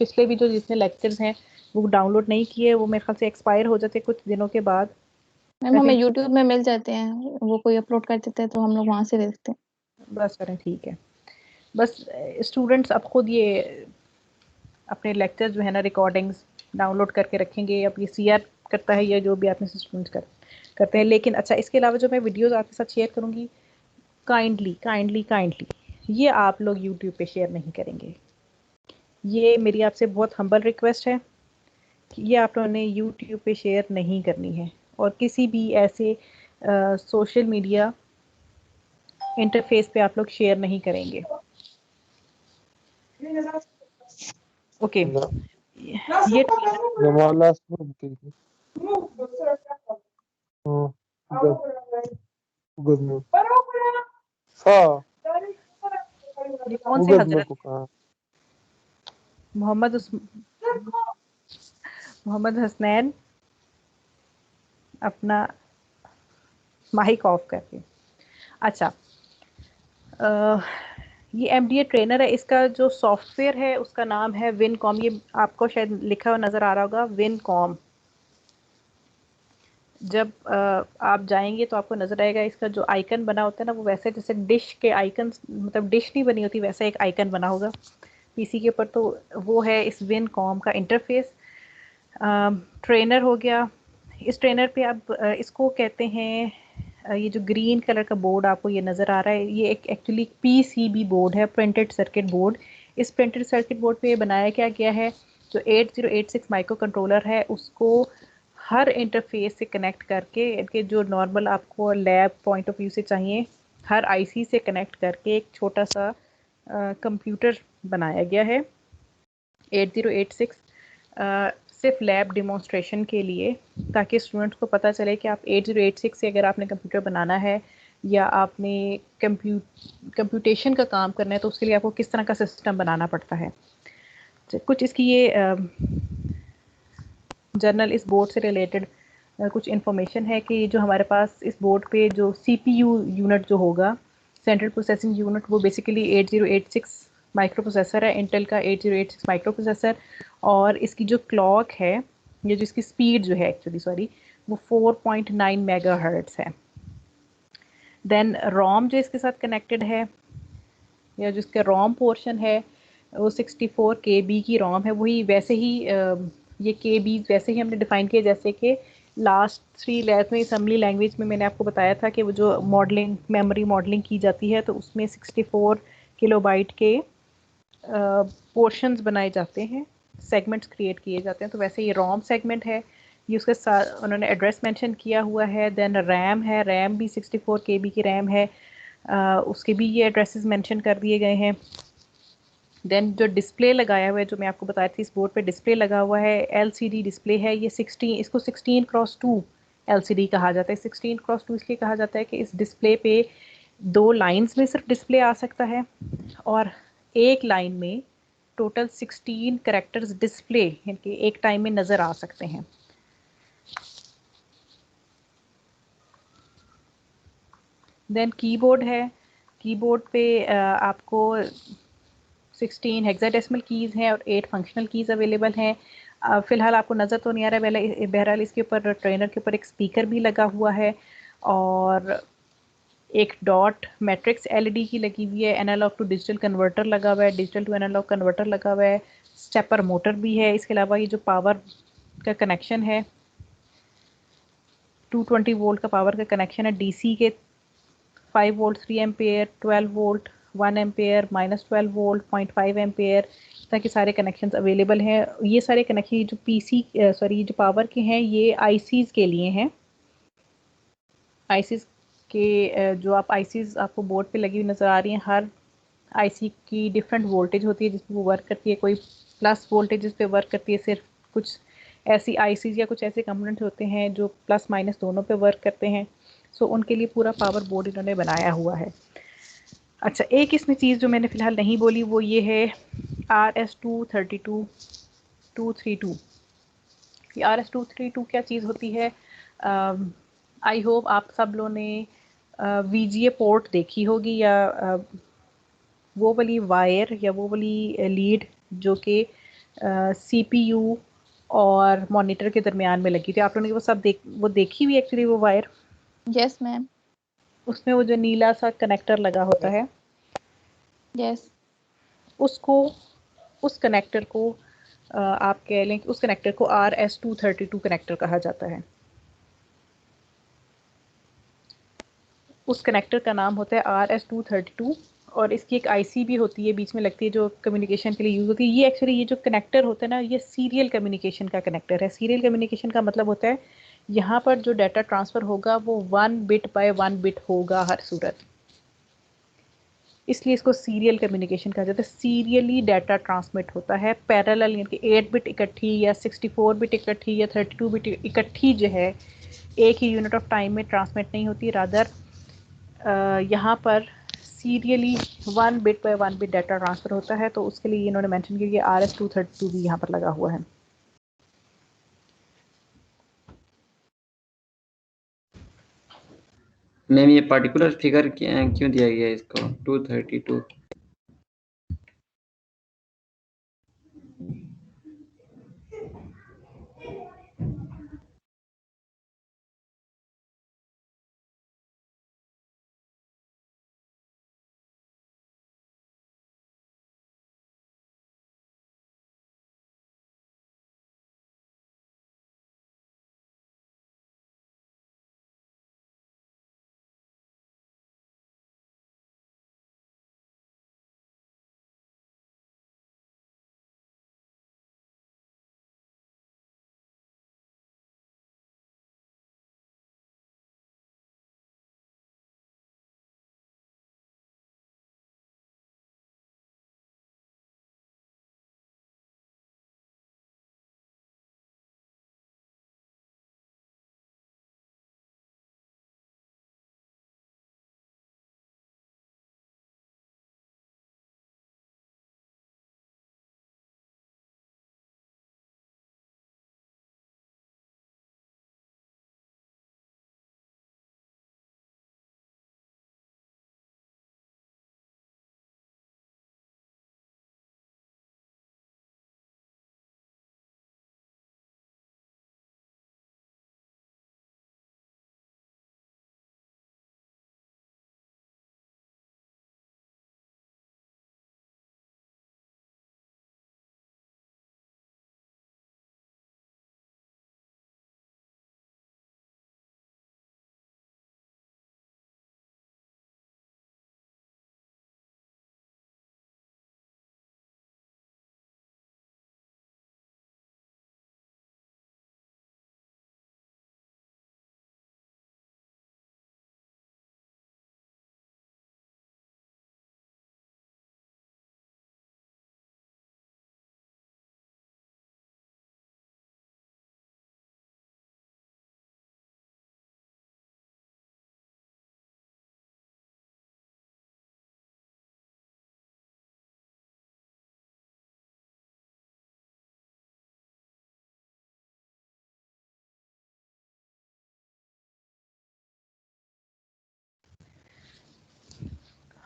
पिछले भी जो जितने लेक्चर्स हैं वो डाउनलोड नहीं किए, वो मेरे ख्याल से एक्सपायर हो जाते कुछ दिनों के बाद। मैम मैं हमें फिर यूट्यूब में मिल जाते हैं, वो कोई अपलोड कर देते हैं तो हम लोग वहाँ से देखते हैं। बस करें, ठीक है। बस स्टूडेंट्स अब खुद ये अपने लेक्चर जो है ना रिकॉर्डिंग्स डाउनलोड करके रखेंगे। अब ये सीआर करता है या जो भी आप में से स्टूडेंट्स करते हैं। लेकिन अच्छा, इसके अलावा जो मैं वीडियोस आपके साथ शेयर करूँगी, काइंडली काइंडली काइंडली ये आप लोग यूट्यूब पे शेयर नहीं करेंगे। ये मेरी आपसे बहुत हम्बल रिक्वेस्ट है कि ये आप लोगों ने यूट्यूब पे शेयर नहीं करनी है, और किसी भी ऐसे सोशल मीडिया इंटरफेस पे आप लोग शेयर नहीं करेंगे। ओके, ये ये कौन से हजरत मोहम्मद मोहम्मद हसनैन अपना माइक ऑफ करके। अच्छा, ये एमडीए ट्रेनर है, इसका जो सॉफ्टवेयर है उसका नाम है विनकॉम। ये आपको शायद लिखा हुआ नज़र आ रहा होगा, विनकॉम। जब आप जाएंगे तो आपको नज़र आएगा, इसका जो आइकन बना होता है ना वो वैसे जैसे डिश के आइकन, मतलब डिश नहीं बनी होती वैसा एक आइकन बना होगा पीसी के ऊपर, तो वो है इस विनकॉम का इंटरफेस। ट्रेनर हो गया। इस ट्रेनर पे आप इसको कहते हैं, ये जो ग्रीन कलर का बोर्ड आपको ये नज़र आ रहा है, ये एक एक्चुअली पीसीबी बोर्ड है, प्रिंटेड सर्किट बोर्ड। इस प्रिंटेड सर्किट बोर्ड पे बनाया क्या गया है, जो 8086 माइक्रो कंट्रोलर है उसको हर इंटरफेस से कनेक्ट करके, इनके जो नॉर्मल आपको लैब पॉइंट ऑफ व्यू से चाहिए, हर आईसी से कनेक्ट करके एक छोटा सा कंप्यूटर बनाया गया है 8086, सिर्फ लैब डिमॉन्स्ट्रेशन के लिए, ताकि स्टूडेंट्स को पता चले कि आप 8086 से अगर आपने कंप्यूटर बनाना है या आपने कंप्यूटेशन का काम करना है तो उसके लिए आपको किस तरह का सिस्टम बनाना पड़ता है। कुछ इसकी ये जर्नल इस बोर्ड से रिलेटेड कुछ इन्फॉर्मेशन है कि जो हमारे पास इस बोर्ड पे जो सीपीयू यूनिट जो होगा, सेंट्रल प्रोसेसिंग यूनिट, वो बेसिकली 8086 माइक्रो प्रोसेसर है, इंटेल का 8086 माइक्रो प्रोसेसर। और इसकी जो क्लॉक है, ये जो इसकी स्पीड जो है एक्चुअली सॉरी, वो 4.9 मेगाहर्ट्ज़ है। देन रोम जो इसके साथ कनेक्टेड है, या जो इसका रोम पोर्शन है वो 64 KB की रोम है। वही वैसे ही ये KB वैसे ही हमने डिफाइन किया जैसे कि लास्ट 3 लैब्स में असम्बली लैंग्वेज में मैंने आपको बताया था कि वो जो मॉडलिंग मेमोरी मॉडलिंग की जाती है तो उसमें 64 किलोबाइट के पोर्शंस बनाए जाते हैं, सेगमेंट्स क्रिएट किए जाते हैं। तो वैसे ये रोम सेगमेंट है, ये उसके साथ उन्होंने एड्रेस मेंशन किया हुआ है। देन रैम है, रैम भी 64 KB की रैम है, उसके भी ये एड्रेसेस मेंशन कर दिए गए हैं। देन जो डिस्प्ले लगाया हुआ है, जो मैं आपको बताया थी, इस बोर्ड पे डिस्प्ले लगा हुआ है, एलसीडी डिस्प्ले है। ये 16, इसको 16x2 एलसीडी कहा जाता है। 16x2 इसलिए कहा जाता है कि इस डिस्प्ले पे 2 लाइंस में सिर्फ डिस्प्ले आ सकता है, और एक लाइन में टोटल 16 कैरेक्टर्स डिस्प्ले इनके एक टाइम में नज़र आ सकते हैं। देन कीबोर्ड है, कीबोर्ड पे आपको 16 हेक्साडेसिमल कीज़ हैं और 8 फंक्शनल कीज़ अवेलेबल हैं। फ़िलहाल आपको नज़र तो नहीं आ रहा है, बहरहाल इसके ऊपर ट्रेनर के ऊपर एक स्पीकर भी लगा हुआ है, और एक डॉट मैट्रिक्स एलईडी की लगी हुई है, एनालॉग टू डिजिटल कन्वर्टर लगा हुआ है, डिजिटल टू एनालॉग कन्वर्टर लगा हुआ है, स्टेपर मोटर भी है। इसके अलावा ये जो पावर का कनेक्शन है, 220 वोल्ट का पावर का कनेक्शन है, डीसी के 5 volt, 3 ampere, 12 volt, 1 ampere, -12 volt, 0.5 ampere, इस तरह के सारे कनेक्शंस अवेलेबल हैं। ये सारे कनेक्शन जो पीसी सॉरी जो पावर के हैं ये आईसीज के लिए हैं। आईसीज के जो आप आईसीज आपको बोर्ड पे लगी हुई नज़र आ रही हैं, हर आईसी की डिफरेंट वोल्टेज होती है जिसमें वो वर्क करती है। कोई प्लस वोल्टेज पे वर्क करती है, सिर्फ कुछ ऐसी आईसीज या कुछ ऐसे कंपोनेंट होते हैं जो प्लस माइनस दोनों पे वर्क करते हैं। सो उनके लिए पूरा पावर बोर्ड इन्होंने बनाया हुआ है। अच्छा, एक इसमें चीज़ जो मैंने फ़िलहाल नहीं बोली वो ये है RS-232-232। ये RS-232 क्या चीज़ होती है? आई होप आप सब लोगों ने VGA पोर्ट देखी होगी, या वो वाली वायर या वो वाली लीड जो कि CPU और मॉनिटर के दरमियान में लगी थी। आप लोगों ने वो सब देखी हुई एक्चुअली वो वायर? Yes ma'am. उसमें वो जो नीला सा कनेक्टर लगा होता है, यस। उसको, उस कनेक्टर को आप कह लें कि उस कनेक्टर को RS232 कनेक्टर कहा जाता है। उस कनेक्टर का नाम होता है RS232 और इसकी एक IC भी होती है बीच में लगती है जो कम्युनिकेशन के लिए यूज़ होती है। ये एक्चुअली ये जो कनेक्टर होता है ना, ये सीरियल कम्युनिकेशन का कनेक्टर है। सीरियल कम्युनिकेशन का मतलब होता है यहाँ पर जो डाटा ट्रांसफ़र होगा वो 1 बिट बाय 1 बिट होगा हर सूरत, इसलिए इसको सीरियल कम्युनिकेशन कहा जाता है। सीरियली डाटा ट्रांसमिट होता है, पैरेलल यानी कि 8 बिट इकट्ठी या 64 बिट इकट्ठी या 32 बिट इकट्ठी जो है एक ही यूनिट ऑफ टाइम में ट्रांसमिट नहीं होती, रादर यहाँ पर serially 1 bit by 1 bit data transfer होता है। तो उसके लिए इन्होंने मेंशन किया कि RS232 भी यहाँ पर लगा हुआ है। मैम ये पर्टिकुलर फिगर क्यों दिया गया है इसको 232?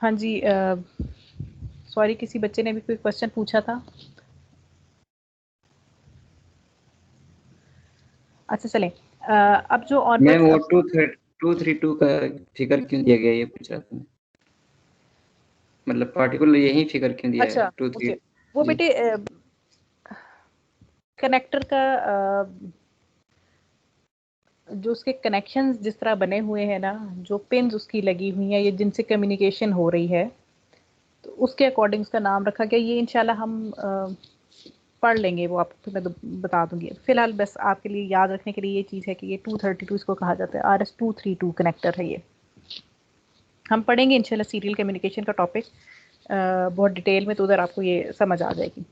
हाँ जी, सॉरी किसी बच्चे ने भी कोई क्वेश्चन पूछा था? अच्छा चलें, अब जो मैम वो ऑनवर्ड्स 232 का फिगर क्यों दिया गया ये पूछ रहा था मैं। मतलब पर्टिकुलर यही फिगर क्यों दिया है अच्छा 23? ओके, वो जी बेटे कनेक्टर का जो उसके कनेक्शंस जिस तरह बने हुए हैं ना, जो पिन्स उसकी लगी हुई हैं, ये जिनसे कम्युनिकेशन हो रही है, तो उसके अकॉर्डिंग उसका नाम रखा गया। ये इंशाल्लाह हम पढ़ लेंगे, वो आपको मैं बता दूंगी। फिलहाल बस आपके लिए याद रखने के लिए ये चीज़ है कि ये 232 इसको कहा जाता है, RS232 कनेक्टर है ये। हम पढ़ेंगे इंशाल्लाह सीरियल कम्युनिकेशन का टॉपिक बहुत डिटेल में, तो उधर आपको ये समझ आ जाएगी।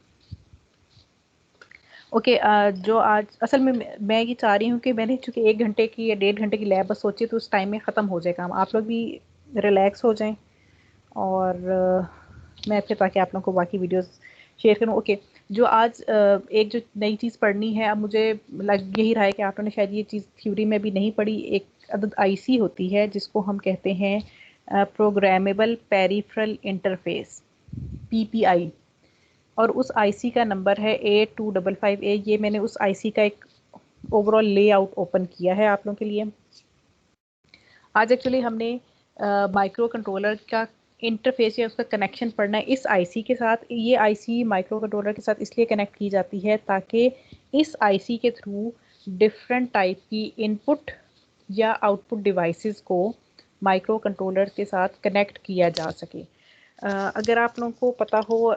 ओके, जो आज असल में मैं ये चाह रही हूँ कि मैंने चूँकि 1 घंटे की या 1.5 घंटे की लैब बस सोची, तो उस टाइम में ख़त्म हो जाए काम, आप लोग भी रिलैक्स हो जाएं और मैं फिर ताकि आप लोगों को बाकी वीडियोस शेयर करूँ। ओके, जो आज एक जो नई चीज़ पढ़नी है, अब मुझे लग यही रहा है कि आप लोगों ने शायद ये चीज़ थ्योरी में भी नहीं पढ़ी। एक अदद IC होती है जिसको हम कहते हैं प्रोग्रामेबल पेरिफेरल इंटरफेस, PPI। और उस आईसी का नंबर है A2555A। ये मैंने उस आईसी का एक ओवरऑल लेआउट ओपन किया है आप लोगों के लिए। आज एक्चुअली हमने माइक्रो कंट्रोलर का इंटरफेस या उसका कनेक्शन पढ़ना है इस आईसी के साथ। ये आईसी माइक्रो कंट्रोलर के साथ इसलिए कनेक्ट की जाती है ताकि इस आईसी के थ्रू डिफरेंट टाइप की इनपुट या आउटपुट डिवाइसेस को माइक्रो कंट्रोलर के साथ कनेक्ट किया जा सके। अगर आप लोगों को पता हो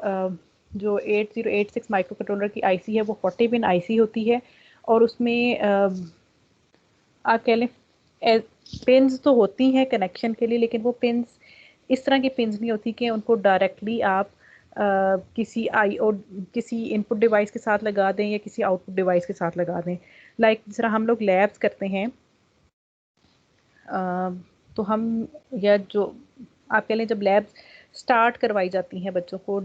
जो 8086 माइक्रो कंट्रोलर की आईसी है वो 40 पिन आईसी होती है और उसमें आप कह लें पिन्स तो होती हैं कनेक्शन के लिए, लेकिन वो पिन्स इस तरह की पिन्स नहीं होती कि उनको डायरेक्टली आप किसी इनपुट डिवाइस के साथ लगा दें या किसी आउटपुट डिवाइस के साथ लगा दें। लाइक जिस तरह हम लोग लैब्स करते हैं तो हम या जो आप कह लें जब लैब्स स्टार्ट करवाई जाती हैं बच्चों को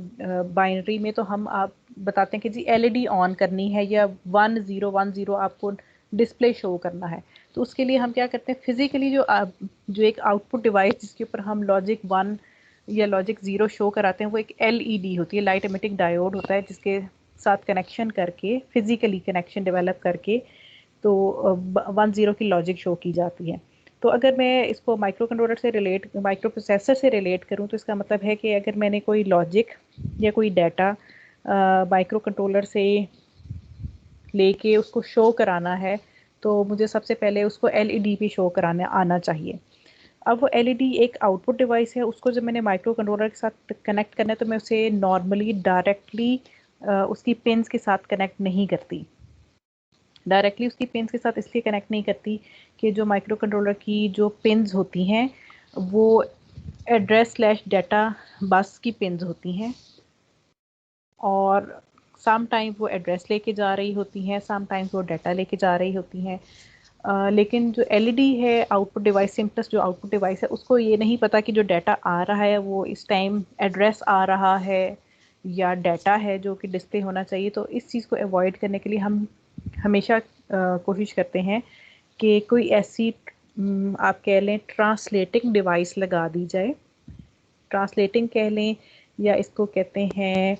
बाइनरी में, तो हम आप बताते हैं कि जी एलईडी ऑन करनी है या 1010 आपको डिस्प्ले शो करना है। तो उसके लिए हम क्या करते हैं, फिजिकली जो एक आउटपुट डिवाइस जिसके ऊपर हम लॉजिक 1 या लॉजिक 0 शो कराते हैं वो एक एलईडी होती है, लाइट एमिटिंग डायोड होता है, जिसके साथ कनेक्शन करके फिजिकली कनेक्शन डेवलप करके तो 10 की लॉजिक शो की जाती है। तो अगर मैं इसको माइक्रो कंट्रोलर से माइक्रो प्रोसेसर से रिलेट करूं तो इसका मतलब है कि अगर मैंने कोई लॉजिक या कोई डाटा माइक्रो कंट्रोलर से लेके उसको शो कराना है तो मुझे सबसे पहले उसको एलईडी पे शो कराना आना चाहिए। अब वो एलईडी एक आउटपुट डिवाइस है, उसको जब मैंने माइक्रो कंट्रोलर के साथ कनेक्ट करना है तो मैं उसे नॉर्मली डायरेक्टली उसकी पिन्स के साथ कनेक्ट नहीं करती। डायरेक्टली उसकी पिन्स के साथ इसलिए कनेक्ट नहीं करती कि जो माइक्रो कंट्रोलर की जो पिन्स होती हैं वो एड्रेस/डाटा बस की पिन्स होती हैं और सम टाइम वो एड्रेस लेके जा रही होती हैं, सम टाइम्स वो डाटा लेके जा रही होती हैं। लेकिन जो एलईडी है आउटपुट डिवाइस, सिंपलेस्ट जो आउटपुट डिवाइस है, उसको ये नहीं पता कि जो डाटा आ रहा है वो इस टाइम एड्रेस आ रहा है या डाटा है जो कि डिस्प्ले होना चाहिए। तो इस चीज़ को अवॉइड करने के लिए हम हमेशा कोशिश करते हैं कि कोई ऐसी आप कह लें ट्रांसलेटिंग डिवाइस लगा दी जाए। ट्रांसलेटिंग कह लें या इसको कहते हैं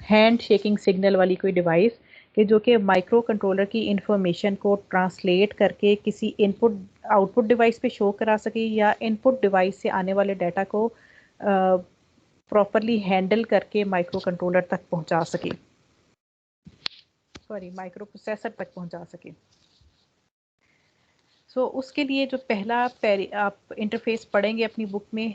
हैंड शेकिंग सिग्नल वाली कोई डिवाइस कि जो कि माइक्रो कंट्रोलर की इंफॉर्मेशन को ट्रांसलेट करके किसी इनपुट आउटपुट डिवाइस पे शो करा सके या इनपुट डिवाइस से आने वाले डाटा को प्रॉपरली हैंडल करके माइक्रो कंट्रोलर तक पहुंचा सके, माइक्रो प्रोसेसर तक पहुंचा सके। सो उसके लिए जो पहला आप इंटरफेस पढ़ेंगे अपनी बुक में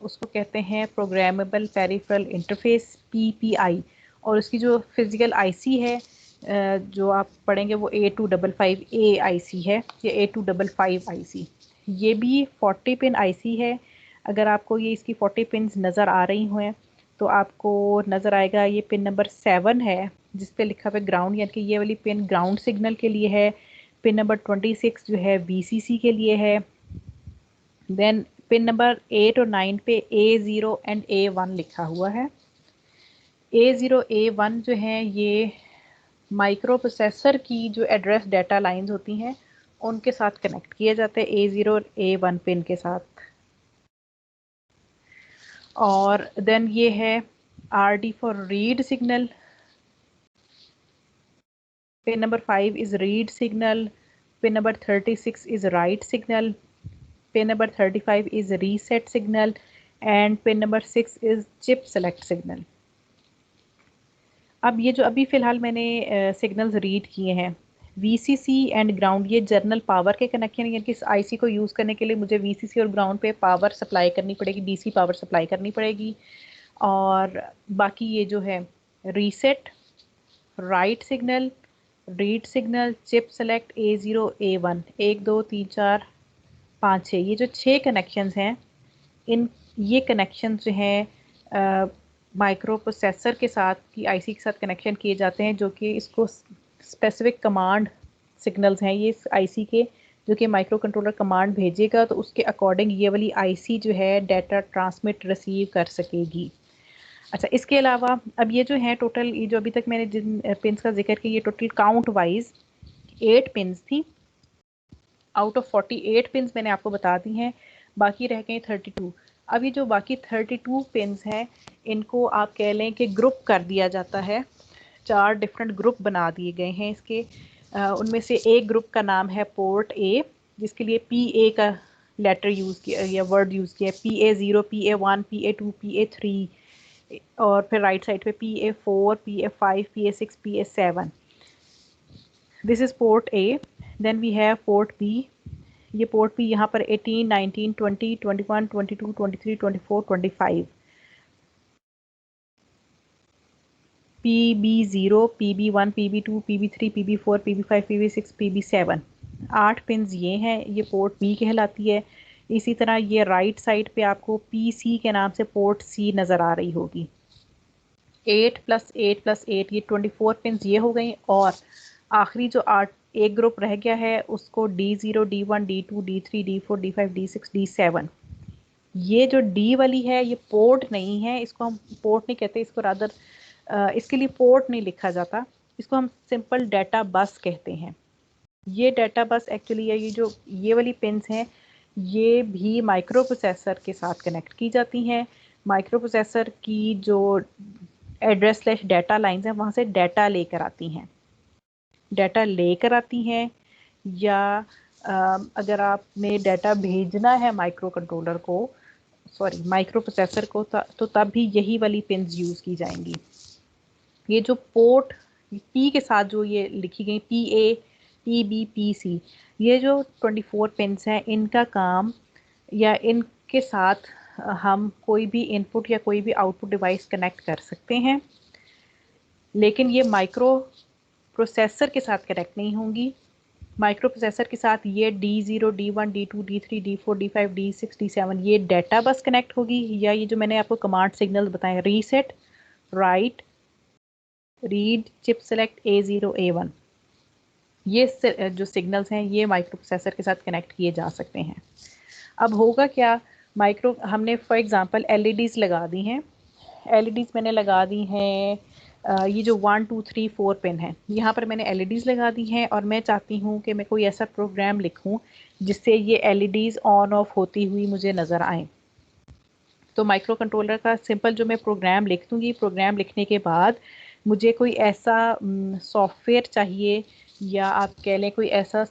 उसको कहते हैं प्रोग्रामेबल पेरिफेरल इंटरफेस PPI, और उसकी जो फिजिकल आईसी है जो आप पढ़ेंगे वो A255A आईसी है या A255 आईसी। ये भी 40 पिन आईसी है। अगर आपको ये इसकी 40 पिन्स नज़र आ रही हैं तो आपको नज़र आएगा ये पिन नंबर 7 है जिस पे लिखा हुआ है ग्राउंड, यानी कि ये वाली पिन ग्राउंड सिग्नल के लिए है। पिन नंबर 26 जो है VCC के लिए है। देन पिन नंबर 8 और 9 पे A0 एंड A1 लिखा हुआ है। A0 A1 जो है ये माइक्रो प्रोसेसर की जो एड्रेस डाटा लाइंस होती हैं उनके साथ कनेक्ट किए जाते हैं A0 और A1 पिन के साथ। और देन ये है RD for read signal. Pin number 5 is read signal. Pin number 36 is write signal. Pin number 35 is reset signal. And pin number 6 is chip select signal. अब ये जो अभी फ़िलहाल मैंने सिग्नल्स रीड किए हैं VCC एंड ग्राउंड, ये journal power के कनेक्शन, यानी कि इस आईसी को यूज़ करने के लिए मुझे VCC और ग्राउंड पे पावर सप्लाई करनी पड़ेगी, DC पावर सप्लाई करनी पड़ेगी। और बाकी ये जो है reset, write signal, read signal, chip select, A0 A1 1 2 3 4 5 6, ये जो 6 कनेक्शंस हैं ये कनेक्शंस जो हैं माइक्रो प्रोसेसर के साथ की आईसी के साथ कनेक्शन किए जाते हैं जो कि इसको स्पेसिफिक कमांड सिग्नल्स हैं ये इस आईसी के, जो कि माइक्रो कंट्रोलर कमांड भेजेगा तो उसके अकॉर्डिंग ये वाली आईसी जो है डाटा ट्रांसमिट रिसीव कर सकेगी। अच्छा, इसके अलावा अब ये जो है टोटल, ये जो अभी तक मैंने जिन पिन्स का जिक्र किया ये टोटल काउंट वाइज 8 पिन्स थी। आउट ऑफ 48 पिन्स मैंने आपको बता दी हैं, बाकी रह गए 32। अब ये जो बाकी 32 पिन्स हैं इनको आप कह लें कि ग्रुप कर दिया जाता है, 4 डिफरेंट ग्रुप बना दिए गए हैं इसके। उनमें से एक ग्रुप का नाम है पोर्ट ए, जिसके लिए PA का लेटर यूज़ किया या वर्ड यूज़ किया है, PA0, PA1, PA2, PA3, और फिर राइट साइड पे PA4, PA5, PA6, PA7। This is port A. Then we have port B. ये पोर्ट बी यहाँ पर 18, 19, 20, 21, 22, 23, 24, 25। PB0, PB1, PB2, PB3, PB4, PB5, PB6, PB7, 8 pins ये हैं, ये पोर्ट बी कहलाती है। इसी तरह ये राइट साइड पे आपको PC के नाम से पोर्ट C नज़र आ रही होगी। 8 + 8 + 8 ये 24 पिन्स ये हो गई, और आखिरी जो 8 एक ग्रुप रह गया है उसको D0, D1, D2, D3, D4, D5, D6, D7। ये जो D वाली है ये पोर्ट नहीं है, इसको हम पोर्ट नहीं कहते, इसको रादर इसके लिए पोर्ट नहीं लिखा जाता, इसको हम सिंपल डाटा बस कहते हैं। ये डाटा बस एक्चुअली ये वाली पिन्स हैं, ये भी माइक्रो प्रोसेसर के साथ कनेक्ट की जाती हैं। माइक्रो प्रोसेसर की जो एड्रेस/डाटा लाइंस हैं वहाँ से डाटा लेकर आती हैं, या अगर आपने डाटा भेजना है माइक्रो प्रोसेसर को, तो तब भी यही वाली पिन्स यूज़ की जाएंगी। ये जो पोर्ट P के साथ जो ये लिखी गई PA, PB, PC, ये जो 24 पिन्स हैं, इनका काम या इनके साथ हम कोई भी इनपुट या कोई भी आउटपुट डिवाइस कनेक्ट कर सकते हैं, लेकिन ये माइक्रो प्रोसेसर के साथ कनेक्ट नहीं होंगी। माइक्रो प्रोसेसर के साथ ये D0, D1, D2, D3, D4, D5, D6, D7 ये डाटा बस कनेक्ट होगी, या ये जो मैंने आपको कमांड सिग्नल बताए, reset, right, read, chip select, A0, A1, ये जो सिग्नल्स हैं ये माइक्रो प्रोसेसर के साथ कनेक्ट किए जा सकते हैं। अब होगा क्या, हमने फॉर एग्जांपल LEDs लगा दी हैं, LEDs मैंने लगा दी हैं, ये जो 1, 2, 3, 4 पिन है, यहाँ पर मैंने LEDs लगा दी हैं, और मैं चाहती हूँ कि मैं कोई ऐसा प्रोग्राम लिखूँ जिससे ये LEDs ऑन ऑफ होती हुई मुझे नज़र आएँ। तो माइक्रो कंट्रोलर का सिंपल जो मैं प्रोग्राम लिख दूँगी, प्रोग्राम लिखने के बाद मुझे कोई ऐसा सॉफ्टवेयर चाहिए, या आप कह लें कोई ऐसा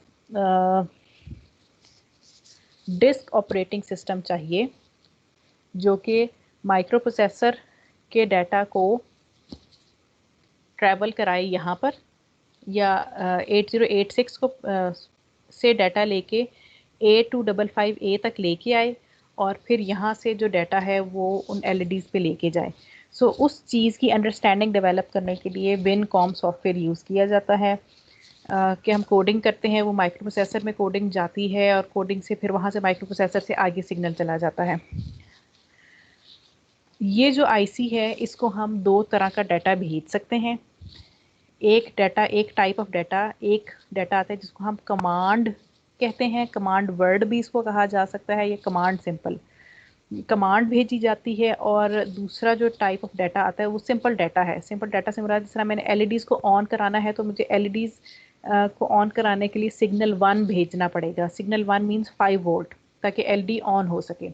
डिस्क ऑपरेटिंग सिस्टम चाहिए जो कि माइक्रो प्रोसेसर के डाटा को ट्रैवल कराए यहाँ पर, या 8086 को से डाटा लेके 8255A तक लेके आए, और फिर यहाँ से जो डाटा है वो उन LEDs पे लेके जाए। सो उस चीज़ की अंडरस्टैंडिंग डेवलप करने के लिए विनकॉम सॉफ्टवेयर यूज़ किया जाता है, कि हम कोडिंग करते हैं, वो माइक्रो प्रोसेसर में कोडिंग जाती है, और कोडिंग से फिर वहाँ से माइक्रो प्रोसेसर से आगे सिग्नल चला जाता है। ये जो IC है इसको हम 2 तरह का डाटा भेज सकते हैं। एक टाइप ऑफ डाटा, एक डाटा आता है जिसको हम कमांड कहते हैं, कमांड वर्ड भी इसको कहा जा सकता है, या कमांड सिंपल, कमांड भेजी जाती है। और दूसरा जो टाइप ऑफ डाटा आता है वो सिंपल डाटा है। सिंपल डाटा से मुराद, जिस तरह मैंने LEDs को ऑन कराना है तो मुझे LEDs को ऑन कराने के लिए सिग्नल 1 भेजना पड़ेगा। सिग्नल 1 मीन्स 5 वोल्ट, ताकि LED ऑन हो सके।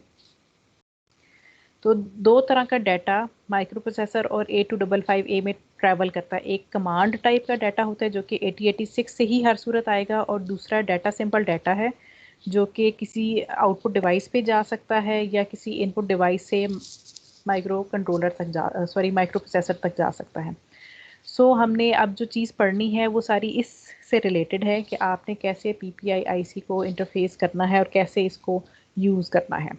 तो 2 तरह का डाटा माइक्रो प्रोसेसर और 8255A में ट्रैवल करता है। एक कमांड टाइप का डाटा होता है जो कि 8086 से ही हर सूरत आएगा, और दूसरा डाटा सिंपल डाटा है जो कि किसी आउटपुट डिवाइस पे जा सकता है, या किसी इनपुट डिवाइस से माइक्रो प्रोसेसर तक जा सकता है। सो हमने अब जो चीज़ पढ़नी है वो सारी इससे रिलेटेड है कि आपने कैसे PPI IC को इंटरफेस करना है और कैसे इसको यूज़ करना है।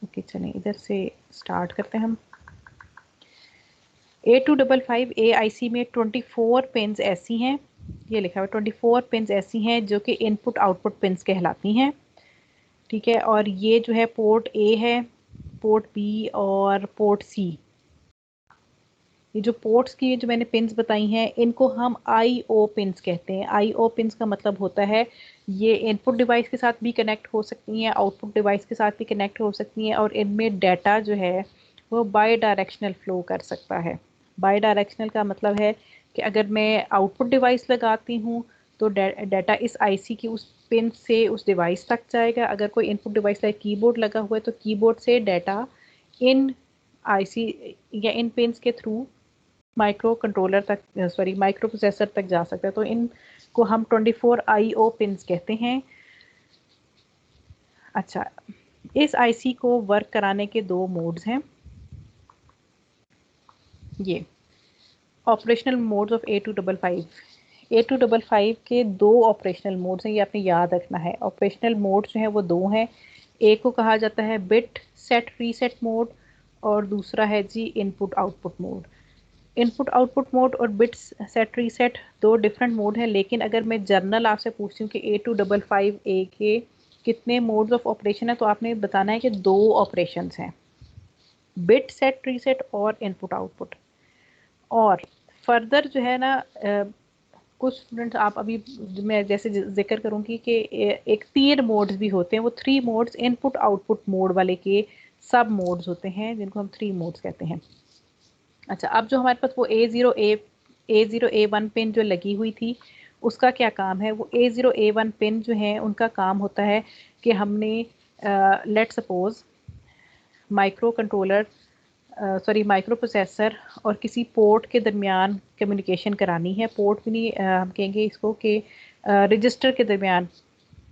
ओके, चलें इधर से स्टार्ट करते हैं हम। 8255A IC में 24 पिन्स ऐसी हैं, ये लिखा हुआ 24 पिन्स ऐसी हैं जो कि इनपुट आउटपुट पिन्स कहलाती हैं, ठीक है। और ये जो है पोर्ट A है, पोर्ट B और पोर्ट C। ये जो पोर्ट्स की जो मैंने पिन्स बताई हैं इनको हम IO पिन्स कहते हैं। IO पिन्स का मतलब होता है ये इनपुट डिवाइस के साथ भी कनेक्ट हो सकती हैं, आउटपुट डिवाइस के साथ भी कनेक्ट हो सकती हैं, और इनमें डाटा जो है वो बाई डायरेक्शनल फ़्लो कर सकता है। बाई डायरेक्शनल का मतलब है कि अगर मैं आउटपुट डिवाइस लगाती हूँ तो डाटा इस आईसी की उस पिन से उस डिवाइस तक जाएगा। अगर कोई इनपुट डिवाइस लाइक कीबोर्ड लगा हुआ है तो कीबोर्ड से डाटा इन आईसी या इन पिन्स के थ्रू माइक्रो कंट्रोलर तक, सॉरी, माइक्रो प्रोसेसर तक जा सकता है। तो इनको हम 24 आईओ पिन्स कहते हैं। अच्छा, इस आईसी को वर्क कराने के दो मोड्स हैं। ये ऑपरेशनल मोड्स ऑफ A255 के दो ऑपरेशनल मोड्स हैं, ये आपने याद रखना है। ऑपरेशनल मोड्स जो हैं वो दो हैं। एक को कहा जाता है बिट सेट रीसेट मोड और दूसरा है जी input output mode. Input output mode और बिट सेट रीसेट दो डिफरेंट मोड हैं, लेकिन अगर मैं जर्नल आपसे पूछती हूँ कि A255 के कितने मोड्स ऑफ ऑपरेशन है तो आपने बताना है कि दो ऑपरेशंस हैं, बिट सेट रीसेट और इनपुट आउटपुट। और फर्दर जो है ना कुछ स्टूडेंट्स, आप अभी मैं जैसे जिक्र करूंगी कि एक तीन मोड्स भी होते हैं, वो three modes input output mode वाले के सब मोड्स होते हैं जिनको हम थ्री मोड्स कहते हैं। अच्छा, अब जो हमारे पास वो A0 A1 पिन जो लगी हुई थी उसका क्या काम है? वो A0 A1 पिन जो है उनका काम होता है कि हमने let suppose micro controller, sorry, micro processor और किसी पोर्ट के दरमियान कम्युनिकेशन करानी है। पोर्ट भी नहीं, हम कहेंगे इसको कि रजिस्टर के दरमियान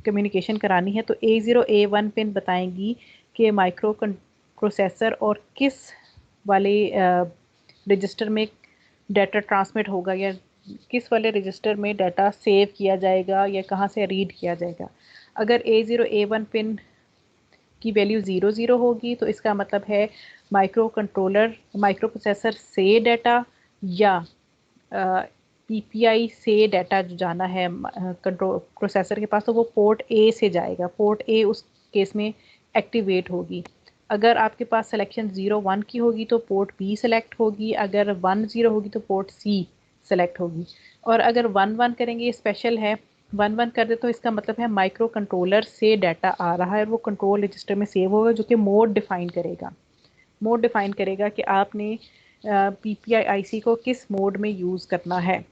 कम्युनिकेशन करानी है। तो A0 A1 पिन बताएंगी कि माइक्रो प्रोसेसर और किस वाले रजिस्टर में डाटा ट्रांसमिट होगा या किस वाले रजिस्टर में डाटा सेव किया जाएगा या कहाँ से रीड किया जाएगा। अगर A0 A1 पिन की वैल्यू 00 होगी तो इसका मतलब है माइक्रो प्रोसेसर से डाटा या पीपीआई से डाटा जो जाना है कंट्रोल प्रोसेसर के पास, तो वो पोर्ट ए से जाएगा। पोर्ट ए उस केस में एक्टिवेट होगी। अगर आपके पास सिलेक्शन 01 की होगी तो पोर्ट बी सेलेक्ट होगी, अगर 10 होगी तो पोर्ट सी सेलेक्ट होगी। और अगर 11 करेंगे, ये स्पेशल है, 11 कर दे तो इसका मतलब है माइक्रो कंट्रोलर से डाटा आ रहा है और वो कंट्रोल रजिस्टर में सेव होगा, जो कि मोड डिफाइन करेगा। मोड डिफाइन करेगा कि आपने पीपीआई आईसी को किस मोड में यूज़ करना है।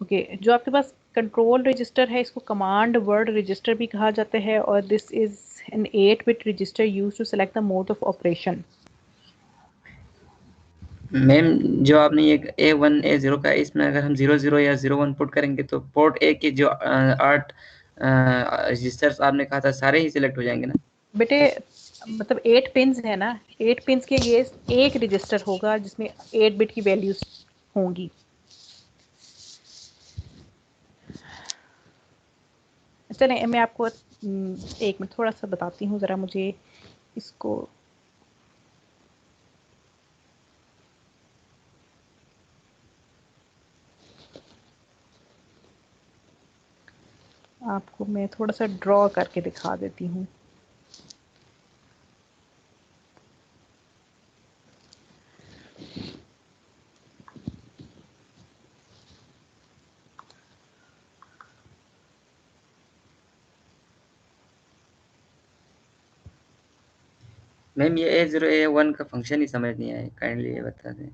ओके, जो आपके पास कंट्रोल रजिस्टर है इसको कमांड वर्ड रजिस्टर भी कहा जाता है और this is an eight bit register use to select the mode of operation. Ma'am, जो आपने ये A1 A0 का, इसमें अगर हम 00 या 01 पुट करेंगे तो पोर्ट ए के जो 8 रजिस्टर्स आपने कहा था सारे ही सिलेक्ट हो जाएंगे ना? बेटे मतलब 8 पिन्स है ना, 8 पिन्स के लिए एक रजिस्टर होगा जिसमें 8-बिट की वैल्यूज होंगी। चलें, मैं आपको एक मिनट थोड़ा सा बताती हूँ, ज़रा मुझे इसको आपको मैं थोड़ा सा ड्रॉ करके दिखा देती हूँ। मैम, ये A0 A1 का फंक्शन ही समझ नहीं आया, काइंडली ये बता दें।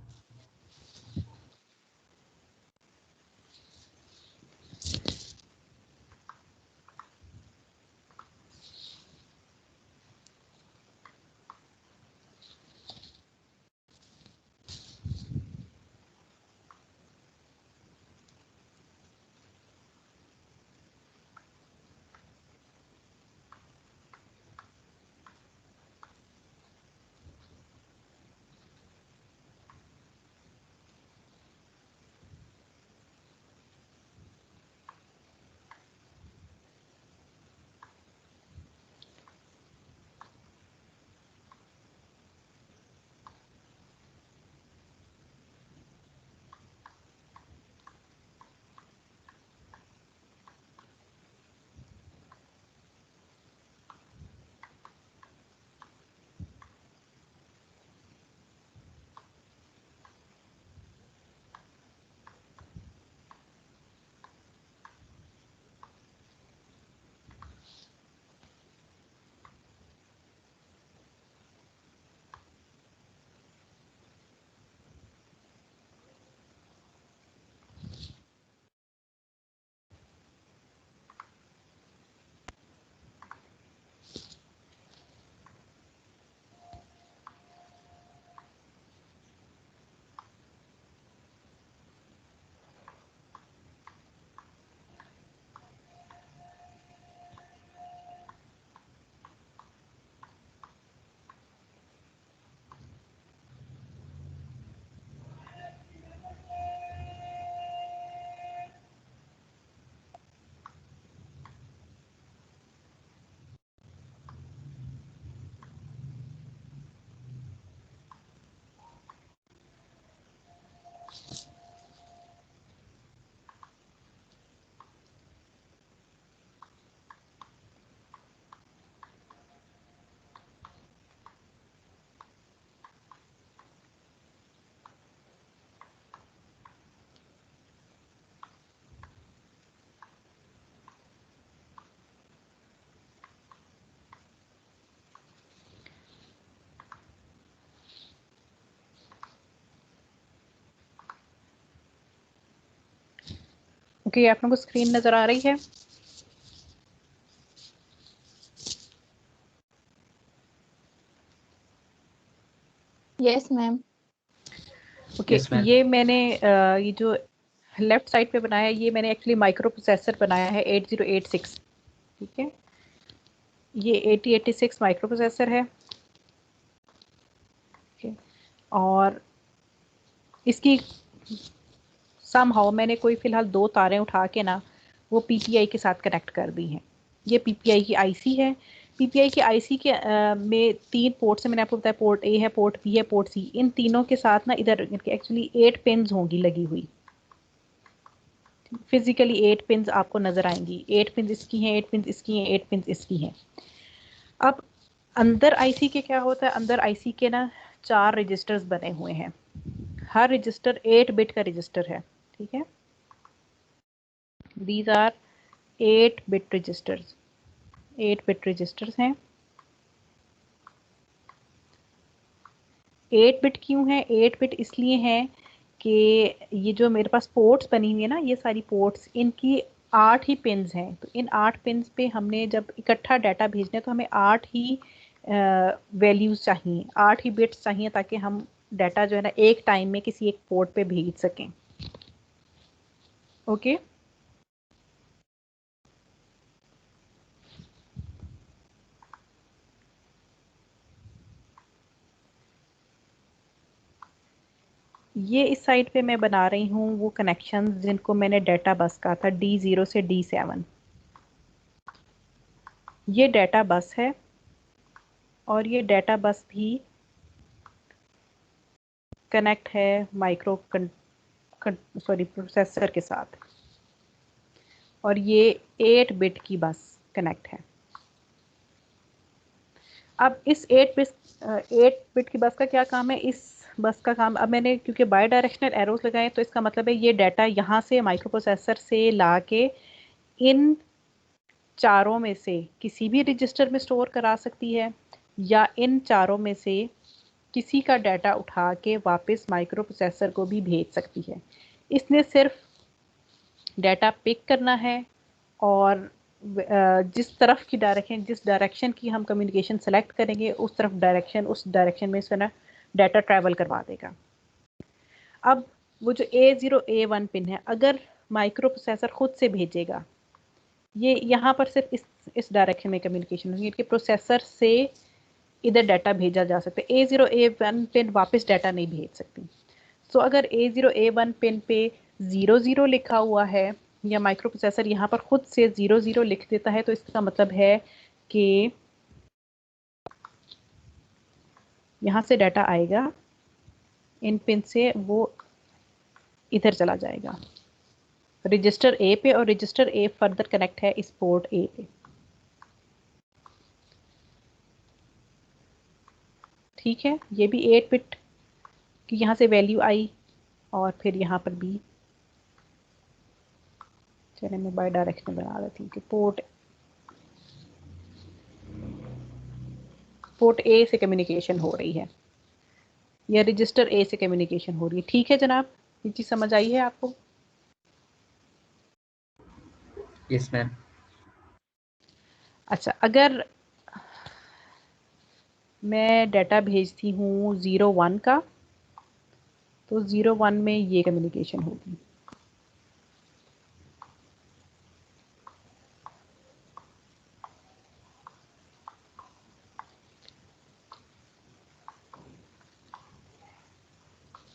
ओके, आप लोगों को स्क्रीन नजर आ रही है? Yes ma'am. Okay, Yes, ma'am. ये मैंने ये जो लेफ्ट साइड पे बनाया है, ये मैंने एक्चुअली माइक्रो प्रोसेसर बनाया है 8086। ठीक है, ये 8086 माइक्रो प्रोसेसर है। okay. और इसकी समहाउ मैंने कोई फिलहाल 2 तारें उठा के ना वो पीपीआई के साथ कनेक्ट कर दी हैं। ये पीपीआई की आईसी है। पीपीआई की आईसी के में 3 पोर्ट्स है, मैंने आपको बताया, पोर्ट ए है, पोर्ट बी है, पोर्ट सी। इन तीनों के साथ ना इधर एक्चुअली 8 पिन्स होंगी लगी हुई। फिजिकली 8 पिन्स आपको नजर आएंगी। 8 पिन्स इसकी हैं, 8 पिन्स इसकी हैं, 8 पिन्स इसकी हैं। अब अंदर आईसी के क्या होता है, अंदर आईसी के ना 4 रजिस्टर्स बने हुए हैं। हर रजिस्टर 8 बिट का रजिस्टर है। ठीक है, these are 8 bit registers. 8 bit registers हैं। 8 बिट क्यों है? 8 बिट इसलिए है कि ये जो मेरे पास पोर्ट्स बनी हुई है ना, ये सारी पोर्ट्स, इनकी 8 ही पिन्स हैं। तो इन 8 पिन्स पे हमने जब इकट्ठा डाटा भेजना है तो हमें 8 ही वैल्यूज चाहिए, 8 ही बिट्स चाहिए, ताकि हम डाटा जो है ना एक टाइम में किसी एक पोर्ट पे भेज सकें। ओके, ये इस साइड पे मैं बना रही हूँ वो कनेक्शन जिनको मैंने डाटा बस कहा था, D0 से D7। ये डाटा बस है और ये डाटा बस भी कनेक्ट है माइक्रो प्रोसेसर के साथ। और ये 8 बिट की बस कनेक्ट है। अब इस 8 बिट की बस का क्या काम है? इस बस का काम, अब मैंने क्योंकि बाई डायरेक्शनल एरोस लगाए तो इसका मतलब है ये डाटा यहाँ से माइक्रो प्रोसेसर से ला के इन चारों में से किसी भी रजिस्टर में स्टोर करा सकती है, या इन चारों में से किसी का डाटा उठा के वापस माइक्रो प्रोसेसर को भी भेज सकती है। इसने सिर्फ डाटा पिक करना है और जिस डायरेक्शन की हम कम्युनिकेशन सेलेक्ट करेंगे उस डायरेक्शन में से ना डाटा ट्रैवल करवा देगा। अब वो जो A0 A1 पिन है, अगर माइक्रो प्रोसेसर खुद से भेजेगा, ये यहाँ पर सिर्फ इस डायरेक्शन में कम्युनिकेशन होगी, इनके प्रोसेसर से इधर डाटा भेजा जा सकता है। A0 A1 पिन वापस डाटा नहीं भेज सकती। सो अगर A0 A1 पिन पे 00 लिखा हुआ है या माइक्रो प्रोसेसर यहाँ पर खुद से 00 लिख देता है, तो इसका मतलब है कि यहाँ से डाटा आएगा, इन पिन से वो इधर चला जाएगा रजिस्टर ए पे, और रजिस्टर ए फर्दर कनेक्ट है इस पोर्ट ए पे। ठीक है, ये भी 8 बिट की यहाँ से वैल्यू आई और फिर यहाँ पर भी, चलिए मैं बाई डायरेक्शन बना देती हूँ कि पोर्ट ए से कम्युनिकेशन हो रही है या रजिस्टर ए से कम्युनिकेशन हो रही है। ठीक है जनाब, ये चीज़ समझ आई है आपको? Yes, ma'am. अच्छा, अगर मैं डाटा भेजती हूँ 01 का, तो 01 में ये कम्युनिकेशन होगी।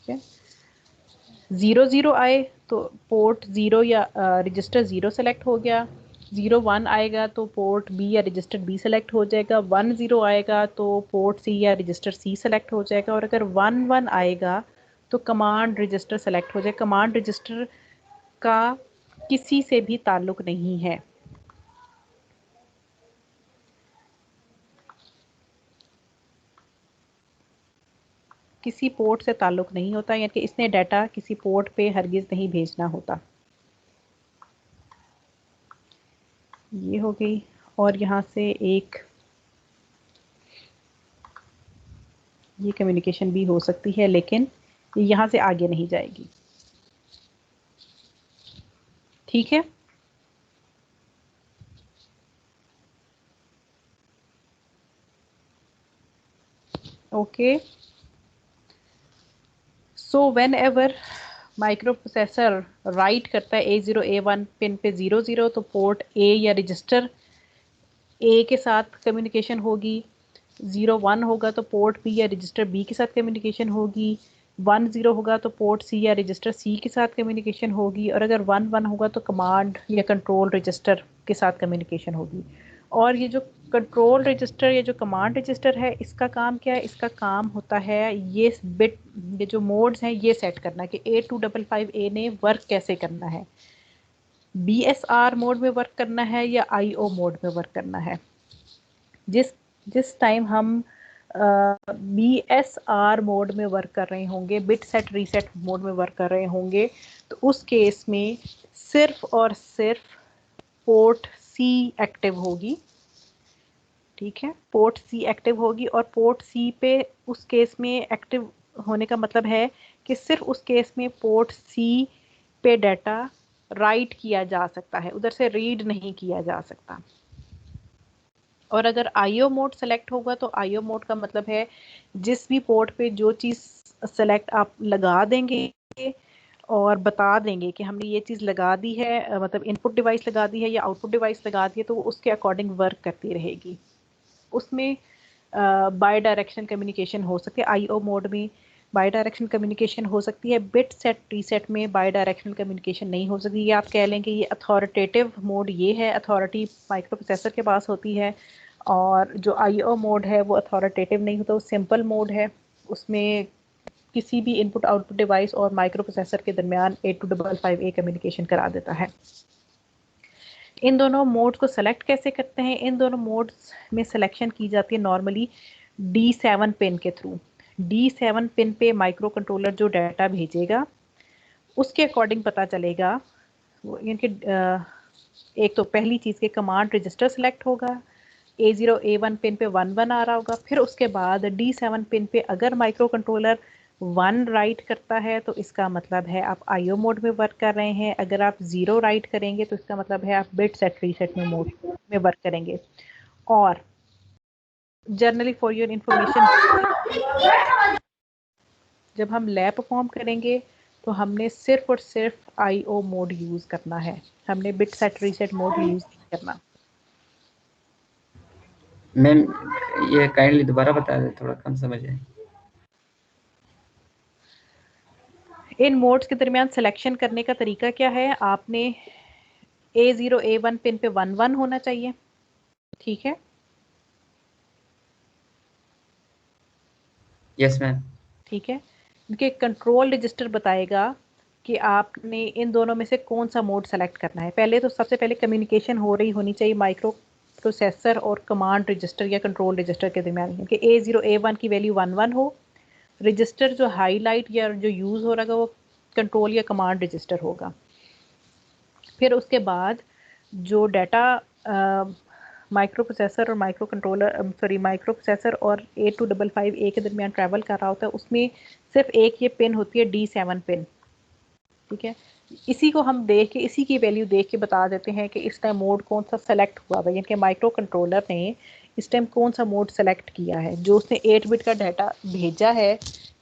ठीक है, 00 आए तो पोर्ट 0 या रजिस्टर 0 सेलेक्ट हो गया। 01 आएगा तो पोर्ट बी या रजिस्टर बी सेलेक्ट हो जाएगा। 10 आएगा तो पोर्ट सी या रजिस्टर सी सेलेक्ट हो जाएगा। और अगर 11 आएगा तो कमांड रजिस्टर सेलेक्ट हो जाएगा। कमांड रजिस्टर का किसी से भी ताल्लुक नहीं है। किसी पोर्ट से ताल्लुक नहीं होता, यानी कि इसने डाटा किसी पोर्ट पे हरगिज नहीं भेजना होता। ये हो गई। और यहाँ से एक ये कम्युनिकेशन भी हो सकती है, लेकिन ये यहाँ से आगे नहीं जाएगी। ठीक है। Okay, so when ever micro processor right करता है A0 A1 पिन पे 00, तो पोर्ट ए या रजिस्टर ए के साथ कम्युनिकेशन होगी। 01 होगा तो पोर्ट बी या रजिस्टर बी के साथ कम्युनिकेशन होगी। 10 होगा तो पोर्ट सी या रजिस्टर सी के साथ कम्युनिकेशन होगी। और अगर 11 होगा तो कमांड या कंट्रोल रजिस्टर के साथ कम्युनिकेशन होगी। और ये जो कंट्रोल रजिस्टर या जो कमांड रजिस्टर है, इसका काम क्या है? इसका काम होता है ये बिट, ये जो मोड्स हैं ये सेट करना कि 8255A ने वर्क कैसे करना है। BSR मोड में वर्क करना है या IO मोड में वर्क करना है। जिस जिस टाइम हम BSR मोड में वर्क कर रहे होंगे, बिट सेट रीसेट मोड में वर्क कर रहे होंगे, तो उस केस में सिर्फ और सिर्फ पोर्ट C एक्टिव होगी। ठीक है, पोर्ट C एक्टिव होगी। और पोर्ट C पे उस केस में एक्टिव होने का मतलब है कि सिर्फ उस केस में पोर्ट C पे डाटा राइट किया जा सकता है, उधर से रीड नहीं किया जा सकता। और अगर IO मोड सेलेक्ट होगा तो IO मोड का मतलब है जिस भी पोर्ट पे जो चीज़ सेलेक्ट आप लगा देंगे और बता देंगे कि हमने ये चीज़ लगा दी है, मतलब इनपुट डिवाइस लगा दी है या आउटपुट डिवाइस लगा दी है, तो वो उसके अकॉर्डिंग वर्क करती रहेगी। उसमें बाय डायरेक्शन कम्युनिकेशन हो सकती है। IO मोड में बाय डायरेक्शन कम्युनिकेशन हो सकती है। बिट सेट रीसेट में बाय डायरेक्शनल कम्युनिकेशन नहीं हो सकती। ये आप कह लें कि ये अथॉरिटेटिव मोड ये है, अथॉरिटी माइक्रो प्रोसेसर के पास होती है। और जो IO मोड है वो अथॉरिटेटिव नहीं होता, वो सिंपल मोड है। उसमें किसी भी इनपुट आउटपुट डिवाइस और माइक्रो प्रोसेसर के दरमियान 8255A कम्युनिकेशन करा देता है। इन दोनों मोड्स को सेलेक्ट कैसे करते हैं? इन दोनों मोड्स में सिलेक्शन की जाती है नॉर्मली D7 पिन के थ्रू। D7 पिन पे माइक्रो कंट्रोलर जो डाटा भेजेगा उसके अकॉर्डिंग पता चलेगा वो इनके एक तो पहली चीज़ के कमांड रजिस्टर सेलेक्ट होगा। A0 A1 पिन पे 11 आ रहा होगा। फिर उसके बाद D7 पिन पे अगर माइक्रो कंट्रोलर 1 राइट करता है तो इसका मतलब है आप IO मोड में वर्क कर रहे हैं। अगर आप 0 राइट करेंगे तो इसका मतलब है आप बिट सेट रीसेट में मोड में वर्क करेंगे। और जनरली फॉर योर इंफॉर्मेशन, जब हम लैब परफॉर्म करेंगे तो हमने सिर्फ और सिर्फ IO मोड यूज़ करना है, हमने bit set reset mode use नहीं करना। मैम ये काइंडली दोबारा बता दें, थोड़ा कम समझ है। इन मोड्स के दरमियान सिलेक्शन करने का तरीका क्या है? आपने A0 A1 पिन पे 11 होना चाहिए। ठीक है, यस मैम। ठीक है। इनके कंट्रोल रजिस्टर बताएगा कि आपने इन दोनों में से कौन सा मोड सेलेक्ट करना है। पहले तो सबसे पहले कम्युनिकेशन हो रही होनी चाहिए माइक्रो प्रोसेसर और कमांड रजिस्टर या कंट्रोल रजिस्टर के दरमियान कि A0 A1 की वैल्यू 11 हो। रजिस्टर जो हाईलाइट या जो यूज़ हो रहा है वो कंट्रोल या कमांड रजिस्टर होगा। फिर उसके बाद जो डाटा माइक्रो प्रोसेसर और माइक्रो कंट्रोलर माइक्रो प्रोसेसर और 8255A के दरमियान ट्रैवल कर रहा होता है, उसमें सिर्फ एक ये पिन होती है D7 पिन। ठीक है, इसी को हम देख के, इसी की वैल्यू देख के बता देते हैं कि इस टाइम मोड कौन सा सेलेक्ट हुआ है, यानी कि माइक्रो कंट्रोलर ने इस टाइम कौन सा मोड सेलेक्ट किया है। जो उसने 8 बिट का डाटा भेजा है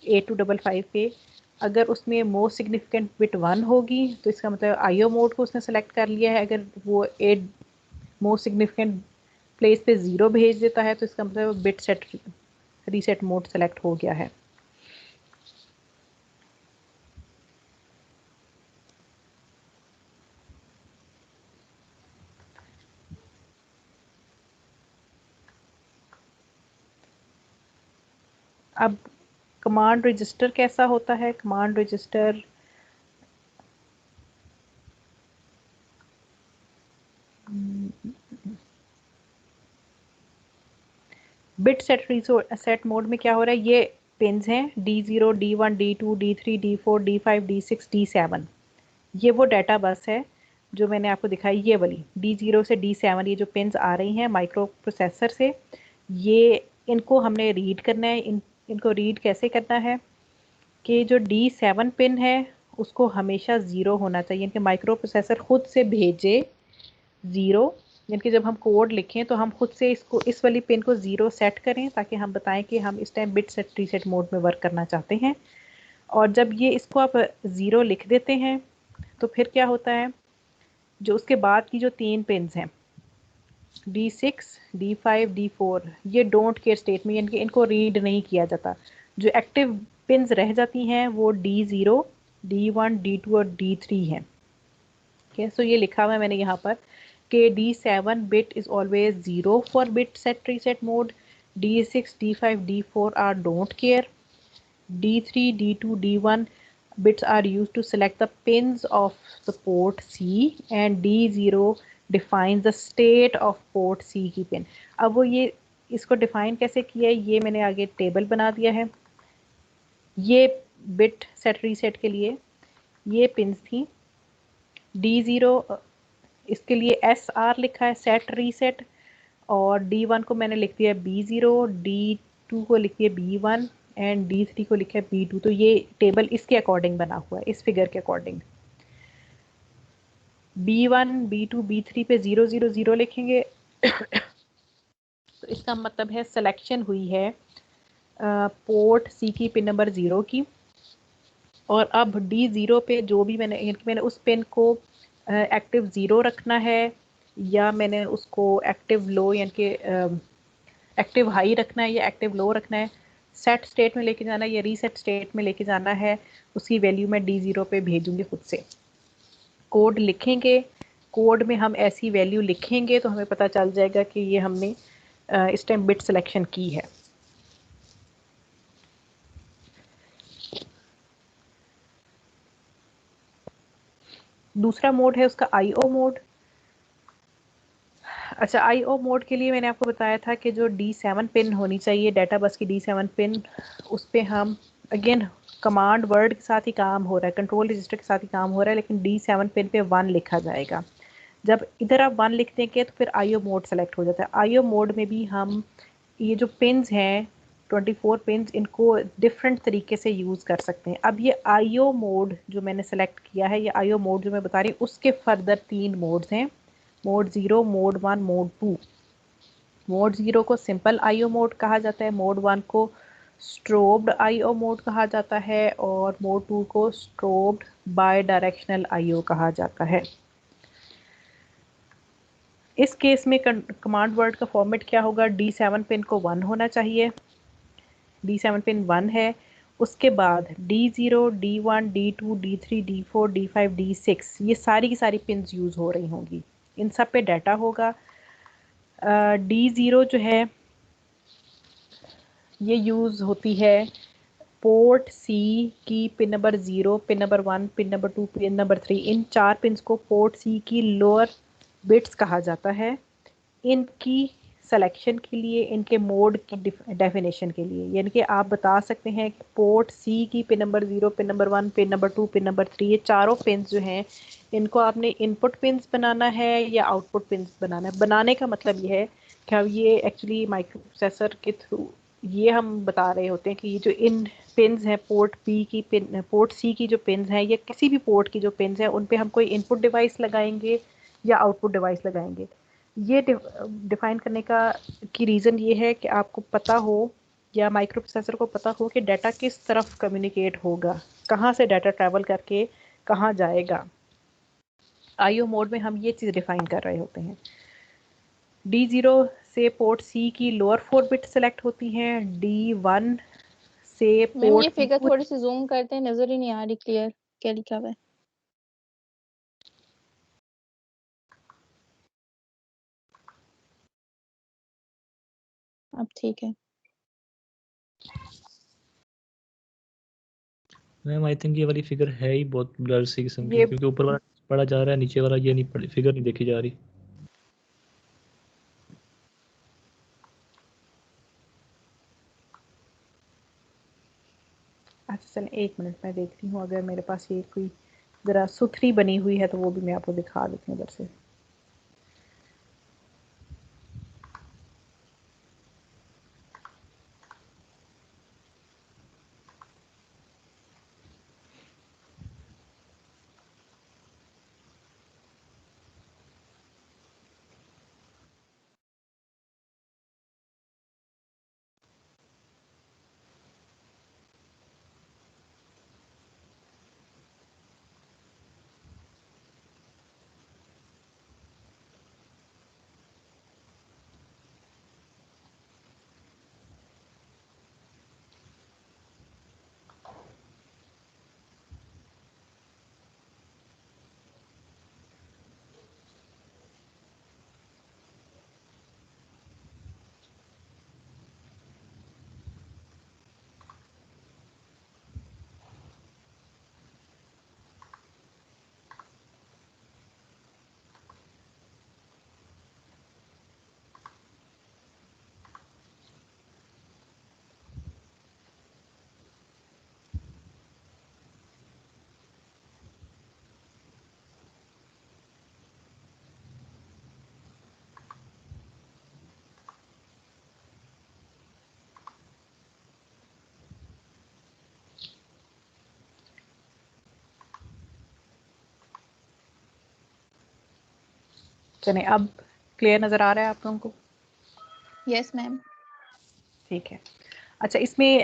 8255 पे, अगर उसमें मोस्ट सिग्निफिकेंट बिट 1 होगी तो इसका मतलब IO मोड को उसने सेलेक्ट कर लिया है। अगर वो 8 मोस्ट सिग्निफिकेंट प्लेस पे 0 भेज देता है तो इसका मतलब bit set reset mode select हो गया है। अब कमांड रजिस्टर कैसा होता है? Command register bit set mode में क्या हो रहा है? ये पिन्स हैं D0 D1 D2 D3 D4 D5 D6 D7। ये वो डाटा बस है जो मैंने आपको दिखाई, ये वाली D0 से D7 ये जो पिन्स आ रही हैं माइक्रो प्रोसेसर से, ये इनको हमने रीड करना है। इनको रीड कैसे करना है कि जो D7 पिन है उसको हमेशा 0 होना चाहिए, यानी कि माइक्रो प्रोसेसर खुद से भेजे 0, यानी कि जब हम कोड लिखें तो हम खुद से इसको इस वाली पिन को 0 सेट करें ताकि हम बताएं कि हम इस time bit set reset mode में वर्क करना चाहते हैं। और जब ये इसको आप 0 लिख देते हैं तो फिर क्या होता है, जो उसके बाद की जो 3 पिन्स हैं D6, D5, D4, ये डोंट केयर स्टेट में, यानी कि इनको रीड नहीं किया जाता। जो एक्टिव पिन्स रह जाती हैं वो D0, D1, D2 और D3 हैं। ठीक है, सो ये लिखा हुआ है मैंने यहाँ पर कि D7 bit is always 0 for bit set reset mode, D6, D5, D4 are don't care, D3, D2, D1 bits are used to select the pins of the port C, and D0 defines the state of port C की pin. अब वो ये इसको define कैसे किया है, ये मैंने आगे टेबल बना दिया है। ये बिट सेट रीसेट के लिए ये पिन्स थी। D0 इसके लिए SR लिखा है, सेट रीसेट, और D1 को मैंने लिख दिया B0, D2 को लिख दिया B1 एंड D3 को लिखा है B2। तो ये टेबल इसके अकॉर्डिंग बना हुआ है, इस फिगर के अकॉर्डिंग। B1, B2, B3 पे 0 0 0 लिखेंगे तो इसका मतलब है सिलेक्शन हुई है पोर्ट C की पिन नंबर 0 की। और अब D0 पे जो भी मैंने उस पिन को एक्टिव 0 रखना है या मैंने उसको एक्टिव लो यानी कि एक्टिव हाई रखना है या एक्टिव लो रखना है, सेट स्टेट में लेके जाना है या रीसेट स्टेट में लेके जाना है, उसकी वैल्यू मैं D0 पे भेजूंगी खुद से। कोड लिखेंगे, कोड में हम ऐसी वैल्यू लिखेंगे तो हमें पता चल जाएगा कि ये हमने इस टाइम बिट सिलेक्शन की है। दूसरा मोड है उसका IO मोड। अच्छा, IO मोड के लिए मैंने आपको बताया था कि जो D7 पिन होनी चाहिए, डाटा बस की D7 पिन, उस पर हम अगेन कमांड वर्ड के साथ ही काम हो रहा है, कंट्रोल रजिस्टर के साथ ही काम हो रहा है, लेकिन D7 पिन पे 1 लिखा जाएगा। जब इधर आप 1 लिख देंगे तो फिर IO मोड सेलेक्ट हो जाता है। IO मोड में भी हम ये जो पिन्स हैं 24 पिन्स, इनको डिफरेंट तरीके से यूज़ कर सकते हैं। अब ये IO मोड जो मैंने सेलेक्ट किया है, ये IO मोड जो मैं बता रही हूँ, उसके फर्दर 3 मोड्स हैं, मोड 0, मोड 1, मोड 2। मोड 0 को सिंपल IO मोड कहा जाता है, मोड 1 को स्ट्रोब्ड IO मोड कहा जाता है और मोड 2 को स्ट्रोब्ड बाय डायरेक्शनल IO कहा जाता है। इस केस में कमांड वर्ड का फॉर्मेट क्या होगा, D7 पिन को 1 होना चाहिए, D7 पिन 1 है, उसके बाद D0, D1, D2, D3, D4, D5, D6, ये सारी की सारी पिन्स यूज़ हो रही होंगी, इन सब पे डाटा होगा। D0 जो है ये यूज़ होती है पोर्ट C की pin number 0, pin number 1, pin number 2, pin number 3, इन 4 पिन्स को पोर्ट C की लोअर बिट्स कहा जाता है। इनकी सिलेक्शन के लिए, इनके मोड की डेफिनेशन के लिए, यानी कि आप बता सकते हैं कि पोर्ट C की pin number 0, pin number 1, pin number 2, pin number 3, ये चारों पिन्स जो हैं इनको आपने इनपुट पिन्स बनाना है या आउटपुट पिन्स बनाना है। बनाने का मतलब ये है कि अब ये एक्चुअली माइक्रो प्रोसेसर के थ्रू ये हम बता रहे होते हैं कि ये जो इन पिन्स हैं पोर्ट B की पिन, पोर्ट C की जो पिन्स हैं, या किसी भी पोर्ट की जो पिन्स हैं, उन पे हम कोई इनपुट डिवाइस लगाएंगे या आउटपुट डिवाइस लगाएंगे। ये डिफाइन करने का की रीज़न ये है कि आपको पता हो या माइक्रो प्रोसेसर को पता हो कि डाटा किस तरफ कम्युनिकेट होगा, कहाँ से डाटा ट्रैवल करके कहाँ जाएगा। IO मोड में हम ये चीज़ डिफाइन कर रहे होते हैं। D0 से पोर्ट C की लोअर 4 बिट सेलेक्ट होती हैं, D1 से मैम ये पोर्ट फिगर थोड़ी सी जूम करते हैं, नजर ही नहीं आ रही क्लियर क्या लिखा हुआ है। अब ठीक है। मैम आई थिंक ये वाली फिगर है ही बहुत ब्लर सी किस्म की, ये क्योंकि ऊपर वाला पढ़ा जा रहा है, नीचे वाला ये नहीं फिगर नहीं देखी जा रही। अच्छा चलें, 1 मिनट मैं देखती हूँ, अगर मेरे पास ये कोई ज़रा सुथरी बनी हुई है तो वो भी मैं आपको दिखा देती हूँ उधर से। चलिए अब क्लियर नज़र आ रहा है आप लोगों को? Yes ma'am. ठीक है। अच्छा, इसमें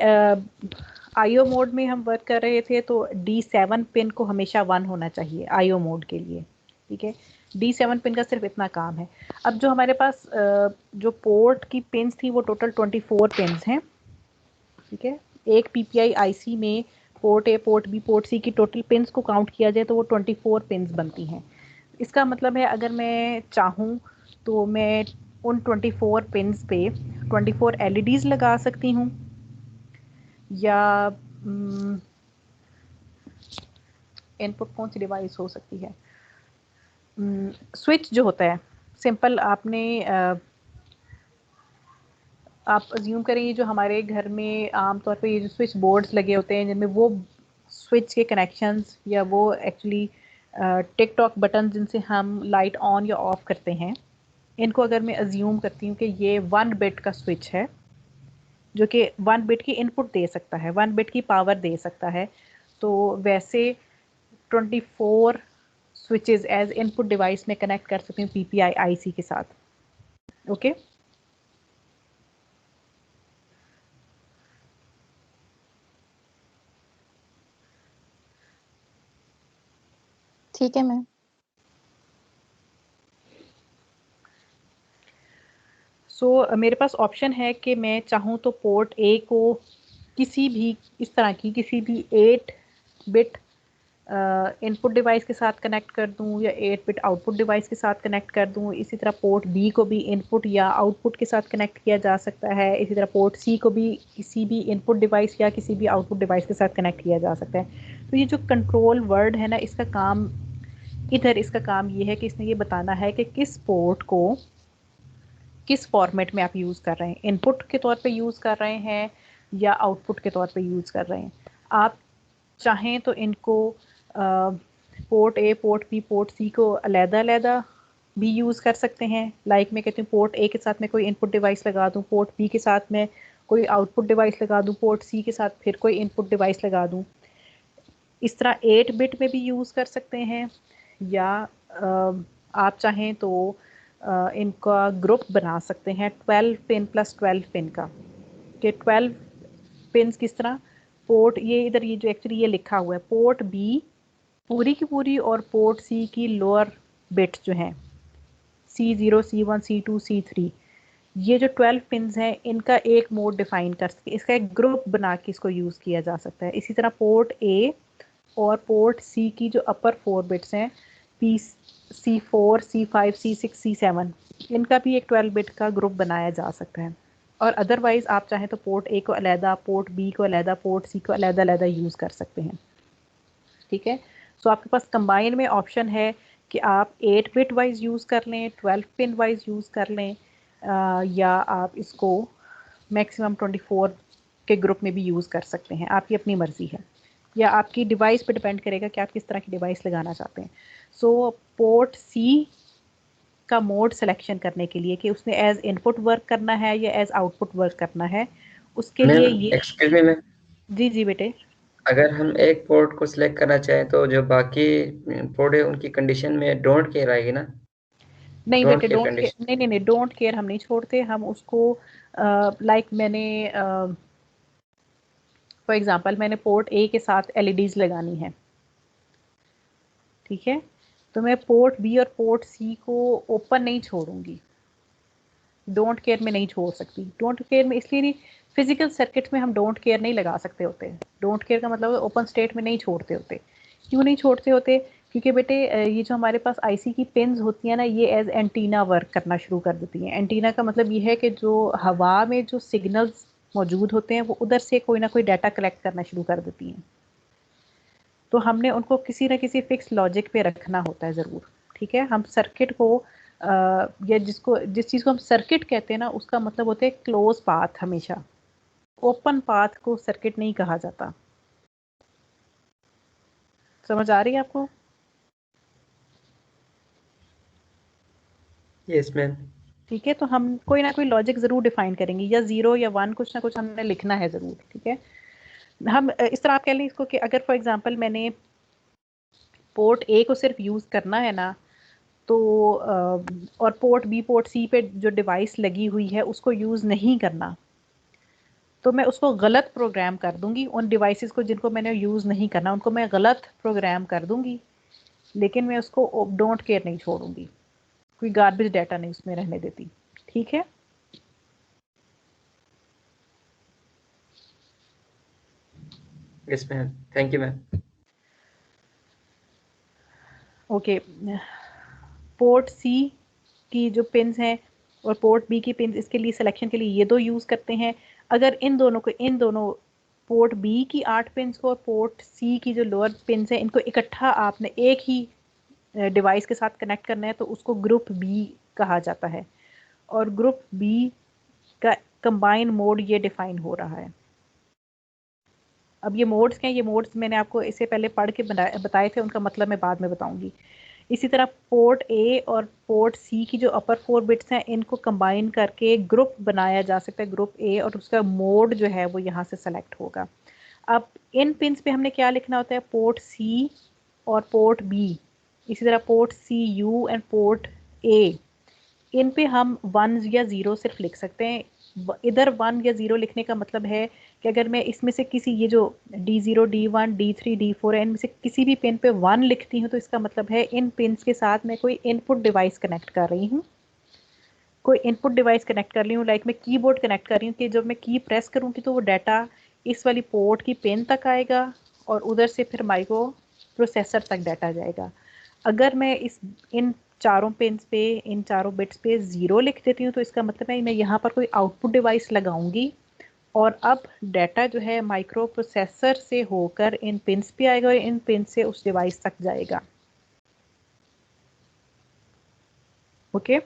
आईओ मोड में हम वर्क कर रहे थे तो D7 पिन को हमेशा 1 होना चाहिए आईओ मोड के लिए, ठीक है। D7 पिन का सिर्फ इतना काम है। अब जो हमारे पास जो पोर्ट की पिन्स थी वो टोटल 24 पिन्स हैं, ठीक है। एक PPI IC में port A, port B, port C की टोटल पिन्स को काउंट किया जाए तो वो 24 पिन्स बनती हैं। इसका मतलब है अगर मैं चाहूँ तो मैं उन 24 पिन्स पे 24 LEDs लगा सकती हूँ, या इनपुट कौन सी डिवाइस हो सकती है, स्विच जो होता है सिंपल, आपने आप अज्यूम करें ये जो हमारे घर में आमतौर पे ये जो स्विच बोर्ड्स लगे होते हैं जिनमें वो स्विच के कनेक्शंस या वो एक्चुअली टिक-टॉक बटन जिनसे हम लाइट ऑन या ऑफ करते हैं, इनको अगर मैं अज्यूम करती हूँ कि ये 1 बिट का स्विच है जो कि 1 बिट की इनपुट दे सकता है, 1 बिट की पावर दे सकता है, तो वैसे 24 स्विचेस एज इनपुट डिवाइस में कनेक्ट कर सकती हूँ PPI IC के साथ। ओके ठीक है मैम। सो मेरे पास ऑप्शन है कि मैं चाहूँ तो पोर्ट ए को किसी भी इस तरह की किसी भी 8 बिट इनपुट डिवाइस के साथ कनेक्ट कर दूं या 8 बिट आउटपुट डिवाइस के साथ कनेक्ट कर दूं। इसी तरह पोर्ट बी को भी इनपुट या आउटपुट के साथ कनेक्ट किया जा सकता है। इसी तरह पोर्ट सी को भी किसी भी इनपुट डिवाइस या किसी भी आउटपुट डिवाइस के साथ कनेक्ट किया जा सकता है। तो ये जो कंट्रोल वर्ड है ना, इसका काम इसका काम ये है कि इसने ये बताना है कि किस पोर्ट को किस फॉर्मेट में आप यूज़ कर रहे हैं, इनपुट के तौर पे यूज़ कर रहे हैं या आउटपुट के तौर पे यूज़ कर रहे हैं। आप चाहें तो इनको port A, port B, port C को अलग-अलग भी यूज़ कर सकते हैं। लाइक मैं कहती हूँ पोर्ट ए के साथ मैं कोई इनपुट डिवाइस लगा दूँ, पोर्ट बी के साथ मैं कोई आउटपुट डिवाइस लगा दूँ, पोर्ट सी के साथ फिर कोई इनपुट डिवाइस लगा दूँ। इस तरह 8 बिट में भी यूज़ कर सकते हैं, या आप चाहें तो इनका ग्रुप बना सकते हैं 12 पिन प्लस 12 पिन का, कि 12 पिन्स किस तरह, पोर्ट ये इधर ये जो एक्चुअली ये लिखा हुआ है पोर्ट बी पूरी की पूरी और पोर्ट सी की लोअर बिट जो हैं C0, C1, C2, C3, ये जो 12 पिन्स हैं इनका एक मोड डिफाइन कर सकते, इसका एक ग्रुप बना के इसको यूज़ किया जा सकता है। इसी तरह पोर्ट ए और पोर्ट सी की जो अपर 4 बिट्स हैं C4, C5, C6, C7, इनका भी एक 12 बिट का ग्रुप बनाया जा सकता है। और अदरवाइज़ आप चाहें तो पोर्ट ए को अलहदा, पोर्ट बी को अलहदा, पोर्ट सी को अलहदा यूज़ कर सकते हैं, ठीक है। सो आपके पास कंबाइन में ऑप्शन है कि आप 8 बिट वाइज यूज़ कर लें, 12 पिन वाइज यूज़ कर लें, या आप इसको मैक्सिमम 24 के ग्रुप में भी यूज़ कर सकते हैं, आपकी अपनी मर्ज़ी है, या आपकी डिवाइस पे डिपेंड करेगा कि आप किस तरह की डिवाइस लगाना चाहते हैं। सो पोर्ट सी का मोड सिलेक्शन करने के लिए कि उसने एज इनपुट वर्क करना है या एज आउटपुट वर्क करना है, उसके लिए ये एक्सक्यूज मी मैम, जी जी बेटे। अगर हम एक पोर्ट को सिलेक्ट करना चाहें तो जो बाकी पोर्ट है उनकी कंडीशन में डोंट केयर आएगी ना? नहीं डोंट बेटे, केयर डोंट केयर कंडीशन। नहीं नहीं नहीं, डोंट केयर हम नहीं छोड़ते, हम उसको लाइक मैंने फॉर एग्जांपल मैंने पोर्ट ए के साथ LEDs लगानी है, ठीक है, तो मैं पोर्ट बी और पोर्ट सी को ओपन नहीं छोड़ूंगी, डोंट केयर में नहीं छोड़ सकती। डोंट केयर में इसलिए नहीं, फिजिकल सर्किट में हम डोंट केयर नहीं लगा सकते होते। डोंट केयर का मतलब ओपन स्टेट में नहीं छोड़ते होते। क्यों नहीं छोड़ते होते? क्योंकि बेटे ये जो हमारे पास IC की पिन्स होती हैं ना, ये एज एंटीना वर्क करना शुरू कर देती हैं। एंटीना का मतलब ये है कि जो हवा में जो सिग्नल्स मौजूद होते हैं वो उधर से कोई ना कोई डाटा कलेक्ट करना शुरू कर देती हैं, तो हमने उनको किसी ना किसी फिक्स लॉजिक पे रखना होता है ज़रूर, ठीक है। हम सर्किट को या जिस चीज़ को हम सर्किट कहते हैं ना, उसका मतलब होता है क्लोज पाथ। हमेशा ओपन पाथ को सर्किट नहीं कहा जाता। समझ आ रही है आपको? Yes ma'am. ठीक है, तो हम कोई ना कोई लॉजिक ज़रूर डिफाइन करेंगे, या 0 या 1, कुछ ना कुछ हमने लिखना है ज़रूर, ठीक है। हम इस तरह आप कह लें इसको कि अगर फॉर एग्जांपल मैंने पोर्ट ए को सिर्फ यूज़ करना है ना, तो और पोर्ट बी पोर्ट सी पे जो डिवाइस लगी हुई है उसको यूज़ नहीं करना, तो मैं उसको गलत प्रोग्राम कर दूंगी। उन डिवाइसेस को जिनको मैंने यूज़ नहीं करना उनको मैं गलत प्रोग्राम कर दूंगी, लेकिन मैं उसको डोंट केयर नहीं छोड़ूंगी, कोई गार्बेज डाटा नहीं उसमें रहने देती। ठीक है, yes ma'am, thank you ma'am. Okay, port C की जो पिन्स हैं और पोर्ट बी की पिन्स, इसके लिए सिलेक्शन के लिए ये दो यूज़ करते हैं। अगर इन दोनों पोर्ट बी की 8 पिन्स को और पोर्ट सी की जो लोअर पिन्स हैं इनको इकट्ठा आपने एक ही डिवाइस के साथ कनेक्ट करना है तो उसको ग्रुप बी कहा जाता है, और ग्रुप बी का कंबाइन मोड ये डिफाइन हो रहा है। अब ये मोड्स क्या हैं, ये मोड्स मैंने आपको इससे पहले पढ़ के बताए थे, उनका मतलब मैं बाद में बताऊंगी। इसी तरह पोर्ट ए और पोर्ट सी की जो अपर 4 बिट्स हैं इनको कंबाइन करके ग्रुप बनाया जा सकता है, ग्रुप ए, और उसका मोड जो है वो यहाँ से सेलेक्ट होगा। अब इन पिन्स पे हमने क्या लिखना होता है, पोर्ट सी और पोर्ट बी, इसी तरह पोर्ट सी यू एंड पोर्ट ए, इन पे हम 1 या 0 सिर्फ लिख सकते हैं। इधर 1 या 0 लिखने का मतलब है कि अगर मैं इसमें से किसी ये जो D0, D1, D3, D4 है इनमें से किसी भी पिन पे 1 लिखती हूँ तो इसका मतलब है इन पिन्स के साथ मैं कोई इनपुट डिवाइस कनेक्ट कर रही हूँ, कोई इनपुट डिवाइस कनेक्ट कर रही हूँ, लाइक मैं कीबोर्ड कनेक्ट कर रही हूँ कि जब मैं की प्रेस करूँगी तो वो डाटा इस वाली पोर्ट की पिन तक आएगा और उधर से फिर माइक्रो प्रोसेसर तक डाटा जाएगा। अगर मैं इन चारों पिन्स पे, इन चारों बिट्स पे 0 लिख देती हूँ तो इसका मतलब है मैं यहाँ पर कोई आउटपुट डिवाइस लगाऊंगी और अब डाटा जो है माइक्रो प्रोसेसर से होकर इन पिन्स पे आएगा और इन पिन से उस डिवाइस तक जाएगा। ओके,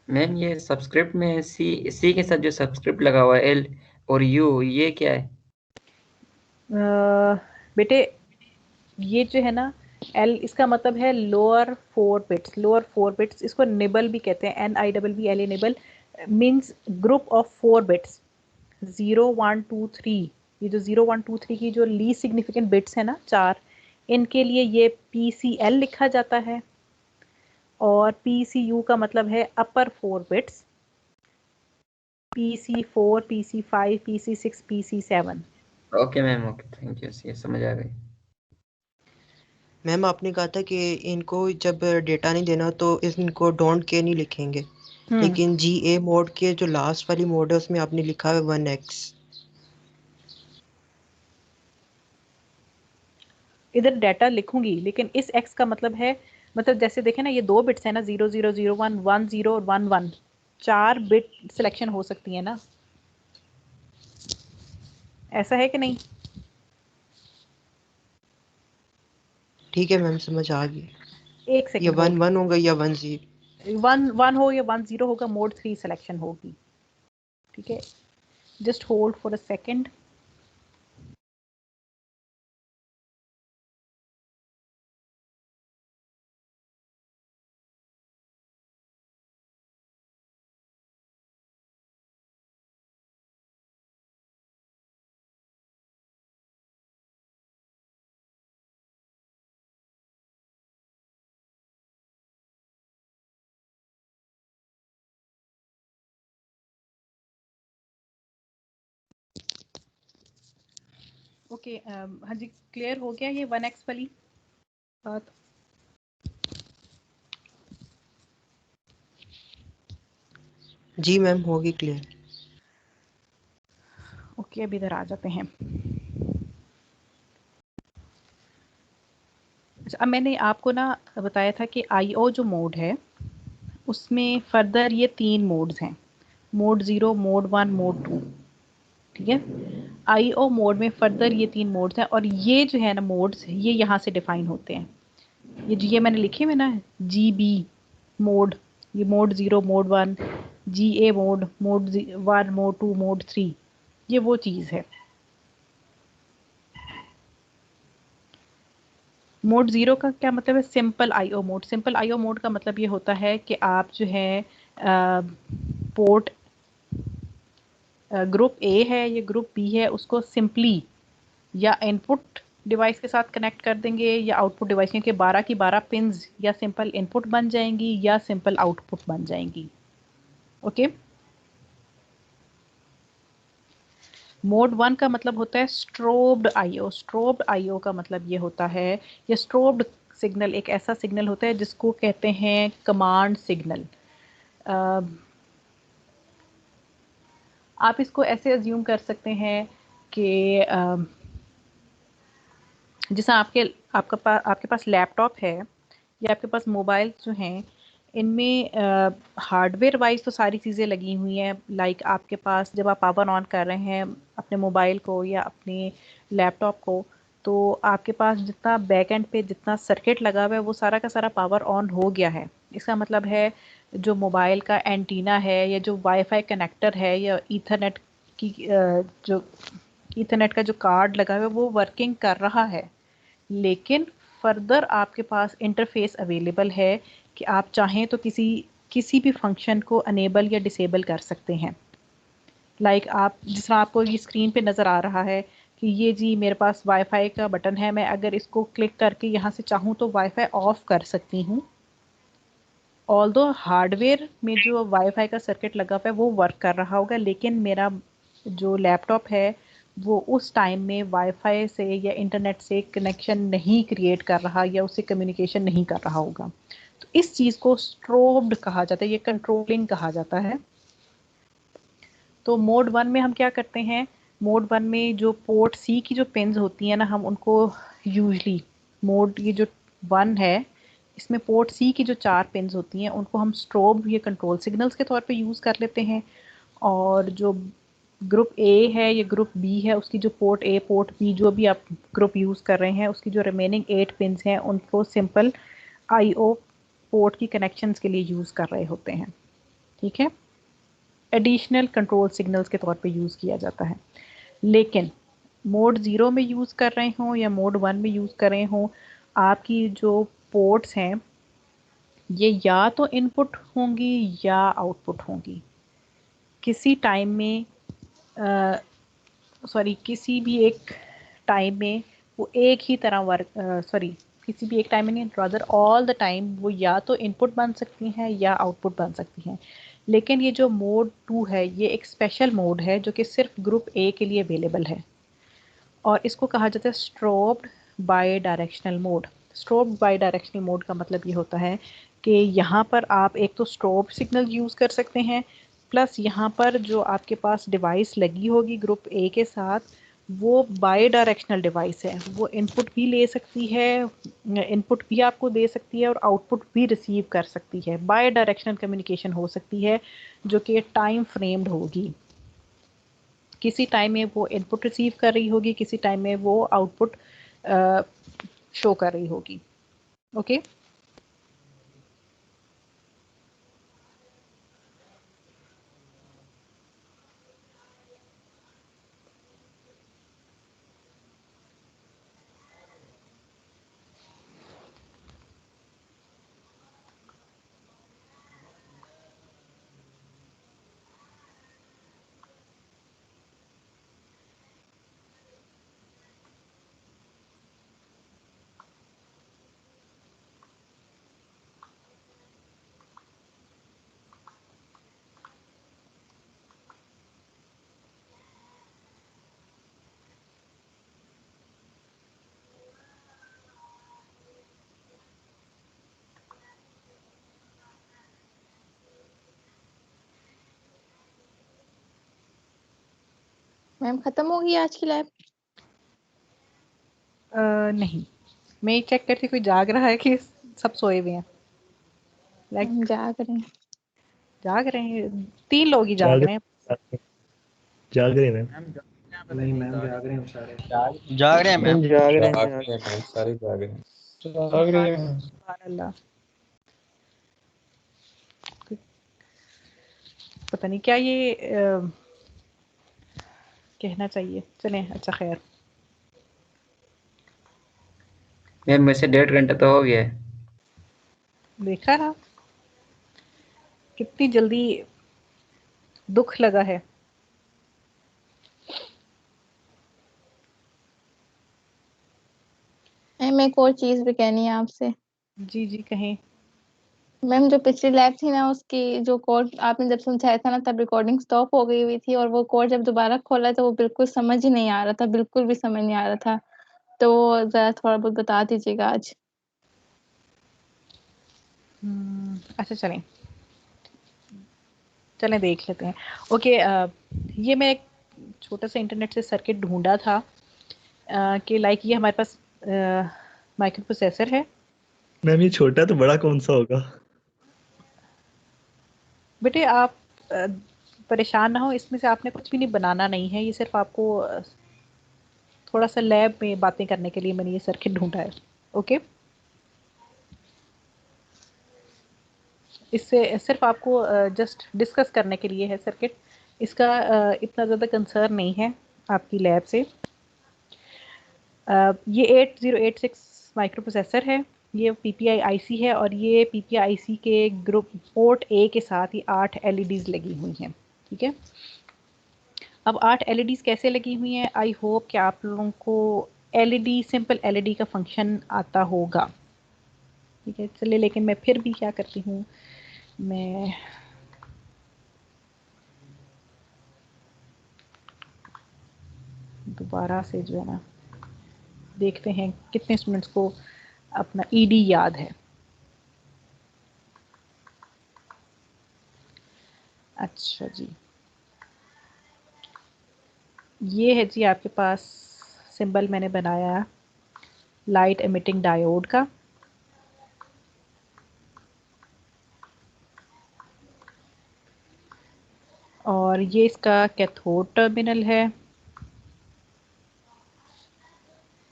मैम ये सब्सक्रिप्ट में सी के साथ जो सब्सक्रिप्ट लगा हुआ है एल और यू, ये क्या है? बेटे ये जो है ना एल, इसका मतलब है लोअर 4 बिट्स, लोअर 4 बिट्स, इसको निबल भी कहते हैं, NIBBL, nibble means group of 4 bits, 0 1 2 3। ये जो 0 1 2 3 की जो लीस्ट सिग्निफिकेंट बिट्स है ना 4, इनके लिए ये PCL लिखा जाता है, और PCU का मतलब है अपर 4 bits, PC4, PC5, PC6, PC7। Okay ma'am, okay, thank you, ये समझ आ गई। मैम आपने कहा था कि इनको जब डेटा नहीं देना तो इनको डोंट के नहीं लिखेंगे, लेकिन GA मोड के जो लास्ट वाली मोड है उसमें आपने लिखा है 1x। इधर डाटा लिखूंगी लेकिन इस x का मतलब है, मतलब जैसे देखें ना ये 2 बिट्स है ना, 0 0 0 1 1 0 और 1 1, 4 बिट सिलेक्शन हो सकती है ना, ऐसा है कि नहीं? ठीक है मैम, समझ आ गई। एक या सेकंड 1 1 होगा या 1 0। 1 1 हो या 1 0 होगा, मोड 3 सिलेक्शन होगी। ठीक है, just hold for a second. Okay, हाँ जी, क्लियर हो गया ये 1x वाली बात? जी मैम, होगी क्लियर। ओके, अब इधर आ जाते हैं। अच्छा, अब मैंने आपको ना बताया था कि IO जो मोड है उसमें फर्दर ये 3 मोड्स हैं, मोड 0, मोड 1, मोड 2। ठीक है, IO मोड में फर्दर ये 3 मोड्स हैं, और ये जो है ना मोड्स ये यहाँ से डिफाइन होते हैं। ये मैंने लिखे हुए ना, GB मोड, ये mode 0, mode 1, GA mode, mode 1, mode 2, mode 3, ये वो चीज़ है। मोड 0 का क्या मतलब है, simple IO mode. Simple IO mode का मतलब ये होता है कि आप जो है पोर्ट ग्रुप ए है या ग्रुप बी है उसको सिंपली या इनपुट डिवाइस के साथ कनेक्ट कर देंगे या आउटपुट डिवाइस, क्योंकि 12 की 12 पिंस या सिंपल इनपुट बन जाएंगी या सिंपल आउटपुट बन जाएंगी। ओके, मोड 1 का मतलब होता है स्ट्रोब्ड आईओ। स्ट्रोब्ड आईओ का मतलब ये होता है, या स्ट्रोब्ड सिग्नल एक ऐसा सिग्नल होता है जिसको कहते हैं कमांड सिग्नल। आप इसको ऐसे अज्यूम कर सकते हैं कि जैसा आपके पास लैपटॉप है या आपके पास मोबाइल जो हैं, इनमें हार्डवेयर वाइज तो सारी चीज़ें लगी हुई हैं। लाइक आपके पास जब आप पावर ऑन कर रहे हैं अपने मोबाइल को या अपने लैपटॉप को, तो आपके पास जितना बैक एंड पे जितना सर्किट लगा हुआ है वो सारा का सारा पावर ऑन हो गया है। इसका मतलब है जो मोबाइल का एंटीना है या जो वाईफाई कनेक्टर है या ईथरनेट की जो ईथरनेट का जो कार्ड लगा हुआ है वो वर्किंग कर रहा है। लेकिन फर्दर आपके पास इंटरफेस अवेलेबल है कि आप चाहें तो किसी भी फंक्शन को अनेबल या डिसेबल कर सकते हैं। लाइक आप जिस तरह आपको ये स्क्रीन पे नज़र आ रहा है कि ये जी मेरे पास वाईफाई का बटन है, मैं अगर इसको क्लिक करके यहाँ से चाहूँ तो वाईफाई ऑफ कर सकती हूँ। ऑल्दो हार्डवेयर में जो वाईफाई का सर्किट लगा हुआ है वो वर्क कर रहा होगा, लेकिन मेरा जो लैपटॉप है वो उस टाइम में वाईफाई से या इंटरनेट से कनेक्शन नहीं क्रिएट कर रहा या उससे कम्युनिकेशन नहीं कर रहा होगा। तो इस चीज़ को स्ट्रोब्ड कहा जाता है, ये कंट्रोलिंग कहा जाता है। तो मोड 1 में हम क्या करते हैं, मोड 1 में जो पोर्ट सी की जो पिन्स होती हैं ना, हम उनको यूजली मोड ये जो 1 है इसमें पोर्ट सी की जो 4 पिन्स होती हैं उनको हम स्ट्रोब या कंट्रोल सिग्नल्स के तौर पे यूज़ कर लेते हैं। और जो ग्रुप ए है या ग्रुप बी है उसकी जो पोर्ट ए पोर्ट बी जो भी आप ग्रुप यूज़ कर रहे हैं उसकी जो रिमेनिंग 8 पिन्स हैं उनको सिंपल आईओ पोर्ट की कनेक्शंस के लिए यूज़ कर रहे होते हैं। ठीक है, एडिशनल कंट्रोल सिग्नल्स के तौर पे यूज़ किया जाता है। लेकिन मोड 0 में यूज़ कर रहे हों या मोड 1 में यूज़ कर रहे हों, आपकी जो पोर्ट्स हैं ये या तो इनपुट होंगी या आउटपुट होंगी। किसी टाइम में किसी भी एक टाइम में वो एक ही तरह वर्क किसी भी एक टाइम में नहीं, रादर ऑल द टाइम वो या तो इनपुट बन सकती हैं या आउटपुट बन सकती हैं। लेकिन ये जो मोड 2 है ये एक स्पेशल मोड है जो कि सिर्फ ग्रुप ए के लिए अवेलेबल है और इसको कहा जाता है strobed bidirectional mode. Strobed bidirectional mode का मतलब ये होता है कि यहाँ पर आप एक तो स्ट्रोब सिग्नल यूज़ कर सकते हैं, प्लस यहाँ पर जो आपके पास डिवाइस लगी होगी ग्रुप ए के साथ वो बाई डायरेक्शनल डिवाइस है, वो इनपुट भी ले सकती है, इनपुट भी आपको दे सकती है और आउटपुट भी रिसीव कर सकती है। बाई डायरेक्शनल कम्युनिकेशन हो सकती है जो कि टाइम फ्रेम्ड होगी। किसी टाइम में वो इनपुट रिसीव कर रही होगी, किसी टाइम में वो आउटपुट शो कर रही होगी। ओके, मैम खत्म हो गई आज की लैब? नहीं, मैं चेक करती कोई जाग रहा है कि सब सोए हुए हैं। लाइक जाग रहे हैं। जाग रहे हैं, 3 लोग ही जाग रहे हैं। जाग रहे हैं मैम। नहीं मैम जाग रहे हैं सारे। जाग रहे हैं मैम। जाग रहे हैं मैम सारे जाग रहे हैं। जाग रहे हैं। सुभान अल्लाह, पता नहीं क्या ये कहना चाहिए। चलें, अच्छा खैर। मैम वैसे 1.5 घंटा तो हो गया है। देखा ना कितनी जल्दी दुख लगा है। मैम एक और चीज़ भी कहनी है आपसे। जी जी कहें। मैम जो पिछली लैब थी ना उसकी जो कोड आपने जब समझाया था ना तब रिकॉर्डिंग स्टॉप हो गई हुई थी और वो कोड जब दोबारा खोला तो वो बिल्कुल समझ ही नहीं आ रहा था, बिल्कुल भी समझ नहीं आ रहा था। तो ज़रा थोड़ा बहुत बता दीजिएगा आज। अच्छा चलें चलें देख लेते हैं। ओके ये मैं एक छोटा सा इंटरनेट से सर्किट ढूंढा था कि लाइक ये हमारे पास माइक्रो प्रोसेसर है। मैम ये छोटा तो बड़ा कौन सा होगा? बेटे आप परेशान ना हो, इसमें से आपने कुछ भी नहीं बनाना नहीं है, ये सिर्फ आपको थोड़ा सा लैब में बातें करने के लिए मैंने ये सर्किट ढूंढा है। ओके इससे सिर्फ आपको जस्ट डिस्कस करने के लिए है सर्किट, इसका इतना ज़्यादा कंसर्न नहीं है आपकी लैब से। ये 8086 माइक्रो प्रोसेसर है, ये PPI IC है और ये PPI IC के ग्रुप पोर्ट A के साथ ही 8 LEDs लगी हुई हैं। ठीक है, अब 8 LEDs कैसे लगी हुई हैं? आई होप कि आप लोगों को LED सिंपल LED का फंक्शन आता होगा। ठीक है चलिए, लेकिन मैं फिर भी क्या करती हूँ, मैं दोबारा से जो है ना देखते हैं कितने स्टूडेंट्स को अपना ED याद है। अच्छा जी, ये है जी आपके पास सिंबल मैंने बनाया लाइट एमिटिंग डायोड का। और ये इसका कैथोड टर्मिनल है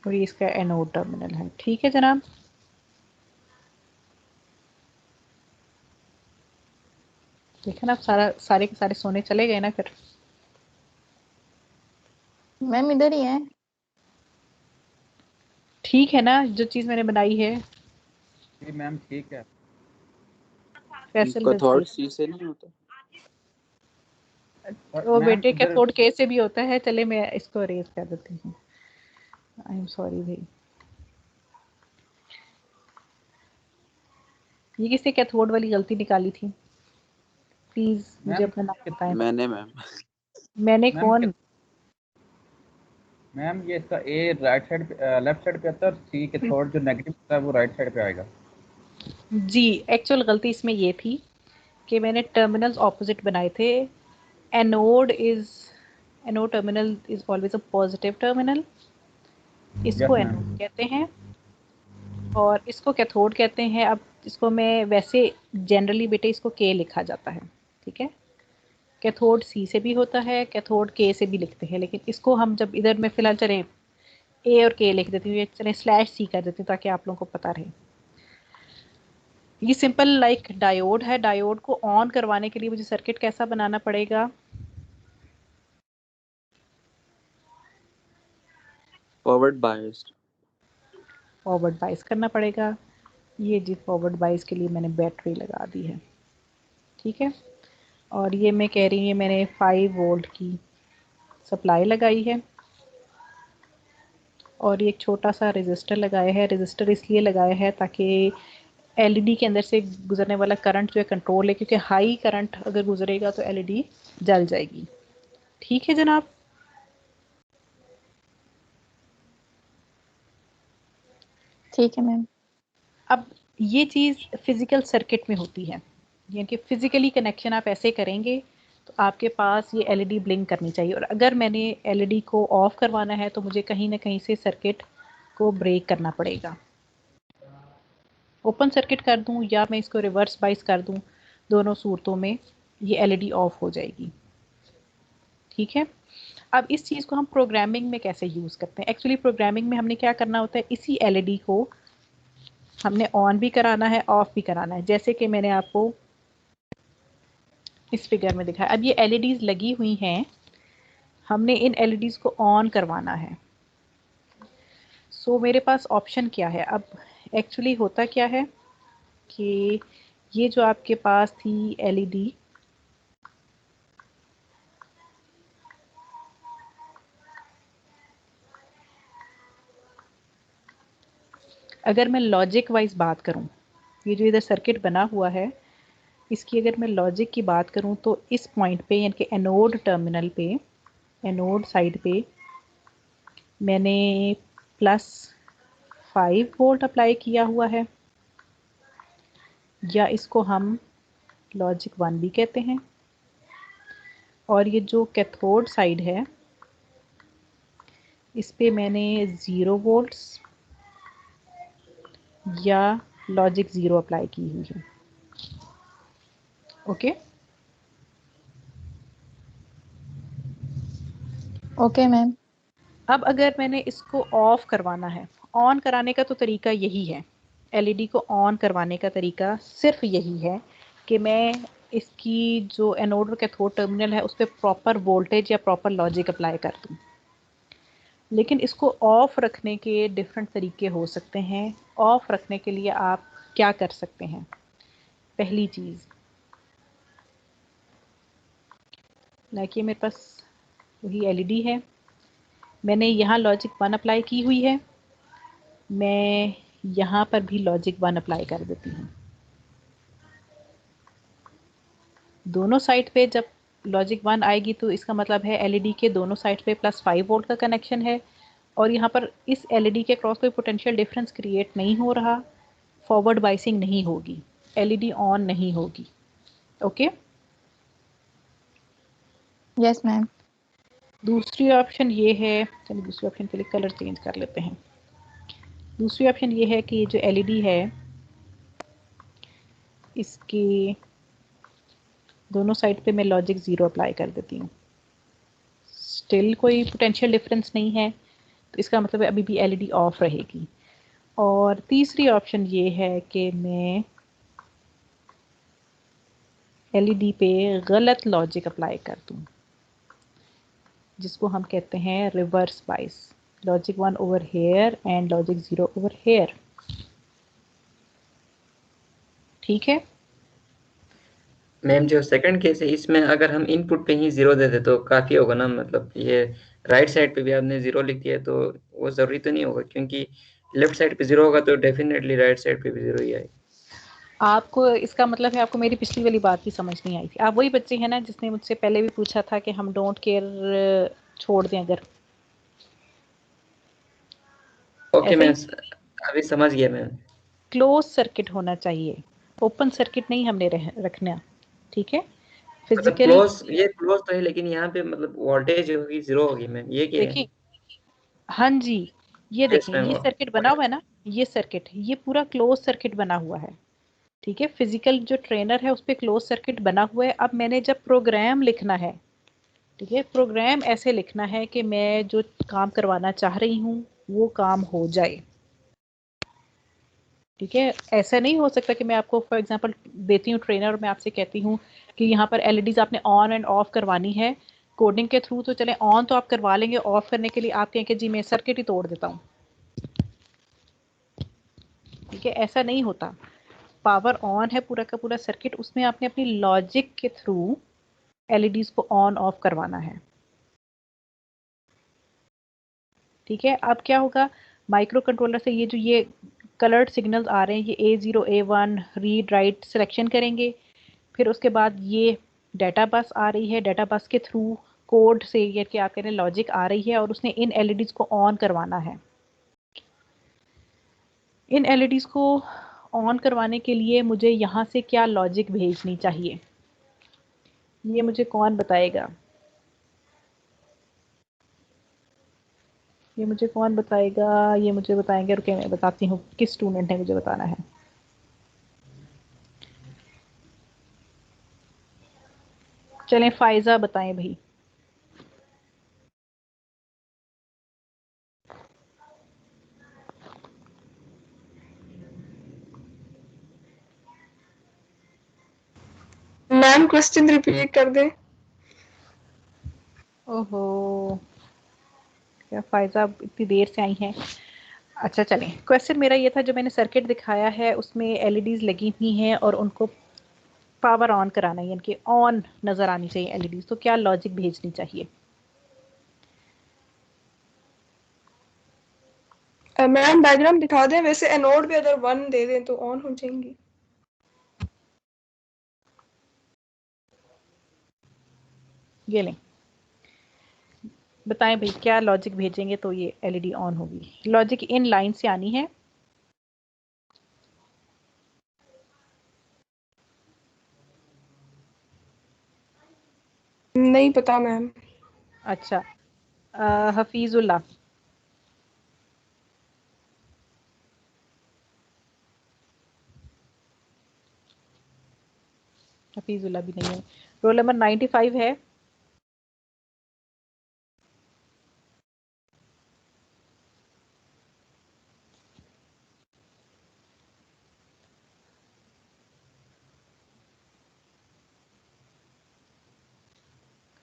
और ये इसका एनोड टर्मिनल है। ठीक है जनाब, देखा ना, आप सारे के सारे सोने चले गए ना फिर। मैम इधर ही है। ठीक है ना जो चीज़ मैंने बनाई है? जी मैम ठीक है। फैसल कैथोड रज़ीक, सी से नहीं होता? और वो मैम बेटे इधर कैथोड के से भी होता है। चले मैं इसको अरेज कर देती हूँ, आई एम सॉरी भाई। ये किसने कैथोड वाली गलती निकाली थी? प्लीज मुझे मैम अपना नाम बताएं। मैंने मैम मैंने मैम कौन? मैम ये इसका ए राइट साइड पे लेफ्ट साइड पे आता है और सी के थोड़ा जो नेगेटिव होता है वो राइट साइड पे आएगा। जी, एक्चुअल गलती इसमें ये थी कि मैंने टर्मिनल्स ऑपोजिट बनाए थे। Anode is anode terminal is always a positive terminal, yes इसको मैम। एनोड कहते हैं और इसको कैथोड कहते हैं। अब इसको मैं वैसे जनरली बेटे इसको के लिखा जाता है। ठीक है, कैथोड सी से भी होता है, कैथोड के से भी लिखते हैं, लेकिन इसको हम जब इधर मैं फिलहाल चले ए और के लिख देती हूँ, चले /C कर देती हूँ ताकि आप लोगों को पता रहे। ये सिंपल लाइक डायोड है। डायोड को ऑन करवाने के लिए मुझे सर्किट कैसा बनाना पड़ेगा? Forward biased. फॉरवर्ड बाइस करना पड़ेगा। ये जी फॉरवर्ड बाइस के लिए मैंने बैटरी लगा दी है। ठीक है, और ये मैं कह रही हूँ मैंने 5 वोल्ट की सप्लाई लगाई है और ये एक छोटा सा रेजिस्टर लगाया है। रेजिस्टर इसलिए लगाया है ताकि एलईडी के अंदर से गुजरने वाला करंट जो है कंट्रोल है, क्योंकि हाई करंट अगर गुजरेगा तो एलईडी जल जाएगी। ठीक है जनाब, ठीक है मैम। अब ये चीज़ फिजिकल सर्किट में होती है, यानी कि फिजिकली कनेक्शन आप ऐसे करेंगे तो आपके पास ये एलईडी ब्लिंक करनी चाहिए। और अगर मैंने एलईडी को ऑफ करवाना है तो मुझे कहीं ना कहीं से सर्किट को ब्रेक करना पड़ेगा। ओपन सर्किट कर दूं या मैं इसको रिवर्स बाइस कर दूं, दोनों सूरतों में ये एलईडी ऑफ हो जाएगी। ठीक है, अब इस चीज़ को हम प्रोग्रामिंग में कैसे यूज़ करते हैं? एक्चुअली प्रोग्रामिंग में हमने क्या करना होता है, इसी एलईडी को हमने ऑन भी कराना है, ऑफ भी कराना है, जैसे कि मैंने आपको इस फिगर में दिखाया। अब ये एलईडीज लगी हुई हैं, हमने इन एलईडीज को ऑन करवाना है। सो मेरे पास ऑप्शन क्या है? अब एक्चुअली होता क्या है कि ये जो आपके पास थी एलईडी, अगर मैं लॉजिक वाइज बात करूं, ये जो इधर सर्किट बना हुआ है इसकी अगर मैं लॉजिक की बात करूं तो इस पॉइंट पे यानी कि एनोड टर्मिनल पे, एनोड साइड पे मैंने +5 वोल्ट अप्लाई किया हुआ है, या इसको हम लॉजिक 1 भी कहते हैं। और ये जो कैथोड साइड है इस पे मैंने 0 वोल्ट्स या लॉजिक 0 अप्लाई की हुई है। Okay okay ma'am. अब अगर मैंने इसको ऑफ करवाना है, ऑन कराने का तो तरीका यही है, एलईडी को ऑन करवाने का तरीका सिर्फ यही है कि मैं इसकी जो एनोड और कैथोड टर्मिनल है उस पर प्रॉपर वोल्टेज या प्रॉपर लॉजिक अप्लाई कर दूँ। लेकिन इसको ऑफ रखने के डिफरेंट तरीके हो सकते हैं। ऑफ रखने के लिए आप क्या कर सकते हैं? पहली चीज़, लाइक ये मेरे पास वही एलईडी है, मैंने यहाँ लॉजिक 1 अप्लाई की हुई है, मैं यहाँ पर भी लॉजिक 1 अप्लाई कर देती हूँ। दोनों साइड पे जब लॉजिक 1 आएगी तो इसका मतलब है एलईडी के दोनों साइड पे +5 वोल्ट का कनेक्शन है और यहाँ पर इस एलईडी के क्रॉस कोई पोटेंशियल डिफरेंस क्रिएट नहीं हो रहा, फॉरवर्ड बाइसिंग नहीं होगी, एलईडी ऑन नहीं होगी। Okay yes ma'am. दूसरी ऑप्शन ये है, चलिए दूसरी ऑप्शन के लिए कलर चेंज कर लेते हैं। दूसरी ऑप्शन ये है कि ये जो एलईडी है इसके दोनों साइड पे मैं लॉजिक 0 अप्लाई कर देती हूँ, स्टिल कोई पोटेंशियल डिफरेंस नहीं है, तो इसका मतलब है अभी भी एलईडी ऑफ रहेगी। और तीसरी ऑप्शन ये है कि मैं एलईडी पे गलत लॉजिक अप्लाई कर दूँ, जिसको हम कहते हैं reverse bias, logic 1 over here and logic 0 over here. ठीक है मैम जो सेकंड केस है इसमें अगर हम इनपुट पे ही 0 दे दे तो काफी होगा ना, मतलब ये राइट साइड पे भी आपने 0 लिख दिया तो वो जरूरी तो नहीं होगा, क्योंकि लेफ्ट साइड पे 0 होगा तो डेफिनेटली राइट साइड पे भी 0 ही आएगा। आपको इसका मतलब है आपको मेरी पिछली वाली बात भी समझ नहीं आई थी। आप वही बच्चे हैं ना जिसने मुझसे पहले भी पूछा था कि हम डोंट केयर छोड़ दें अगर, ओके ऐसा मैं ही अभी समझ गया मैम। क्लोज सर्किट होना चाहिए, ओपन सर्किट नहीं हमने रखना। ठीक है मतलब फिजिकल, क्लोज तो है, लेकिन यहाँ पे मतलब वोल्टेज होगी 0 होगी मैम, ये क्या है? देखिए हाँ जी, ये यस देखें मैम। ये सर्किट बना हुआ है ना, ये सर्किट ये पूरा क्लोज सर्किट बना हुआ है। ठीक है फिजिकल जो ट्रेनर है उस पर क्लोज सर्किट बना हुआ है। अब मैंने जब प्रोग्राम लिखना है, ठीक है प्रोग्राम ऐसे लिखना है कि मैं जो काम करवाना चाह रही हूँ वो काम हो जाए। ठीक है ऐसा नहीं हो सकता कि मैं आपको फॉर एग्जांपल देती हूँ ट्रेनर और मैं आपसे कहती हूँ कि यहाँ पर एलईडीज आपने ऑन एंड ऑफ करवानी है कोडिंग के थ्रू, तो चले ऑन तो आप करवा लेंगे, ऑफ करने के लिए आप कहें कि जी मैं सर्किट ही तोड़ देता हूँ। ठीक है ऐसा नहीं होता, पावर ऑन है पूरा का पूरा सर्किट, उसमें आपने अपनी लॉजिक के थ्रू एलईडीज को ऑन ऑफ करवाना है। ठीक है अब क्या होगा, माइक्रो कंट्रोलर से ये जो ये कलर्ड सिग्नल्स आ रहे हैं ये A0 A1 read write selection करेंगे, फिर उसके बाद ये डाटा बस आ रही है, डाटा बस के थ्रू कोड से ये कि आप कह रहे हैं लॉजिक आ रही है और उसने इन एलईडीज को ऑन करवाना है। इन एलईडीज को ऑन करवाने के लिए मुझे यहाँ से क्या लॉजिक भेजनी चाहिए, ये मुझे कौन बताएगा? ये मुझे कौन बताएगा? ये मुझे बताएंगे, रुके मैं बताती हूँ किस स्टूडेंट ने मुझे बताना है। चलें फायजा बताएं भाई। मैम क्वेश्चन रिपीट कर दे। ओहो क्या फायजा इतनी देर से आई हैं। अच्छा चलें, क्वेश्चन मेरा ये था जो मैंने सर्किट दिखाया है उसमें एलईडीज लगी हुई हैं और उनको पावर ऑन कराना है, यानी कि ऑन नज़र आनी चाहिए एलईडीज, तो क्या लॉजिक भेजनी चाहिए? मैम डायग्राम दिखा दें, वैसे एनोड पे अगर 1 दे दें तो ऑन हो जाएंगी। ये लें, बताएं भाई क्या लॉजिक भेजेंगे तो ये एलईडी ऑन होगी। लॉजिक इन लाइन से आनी है। नहीं पता मैम। अच्छा, हफीजुल्लाह। हफीजुल्लाह भी नहीं है। रोल नंबर 95 है।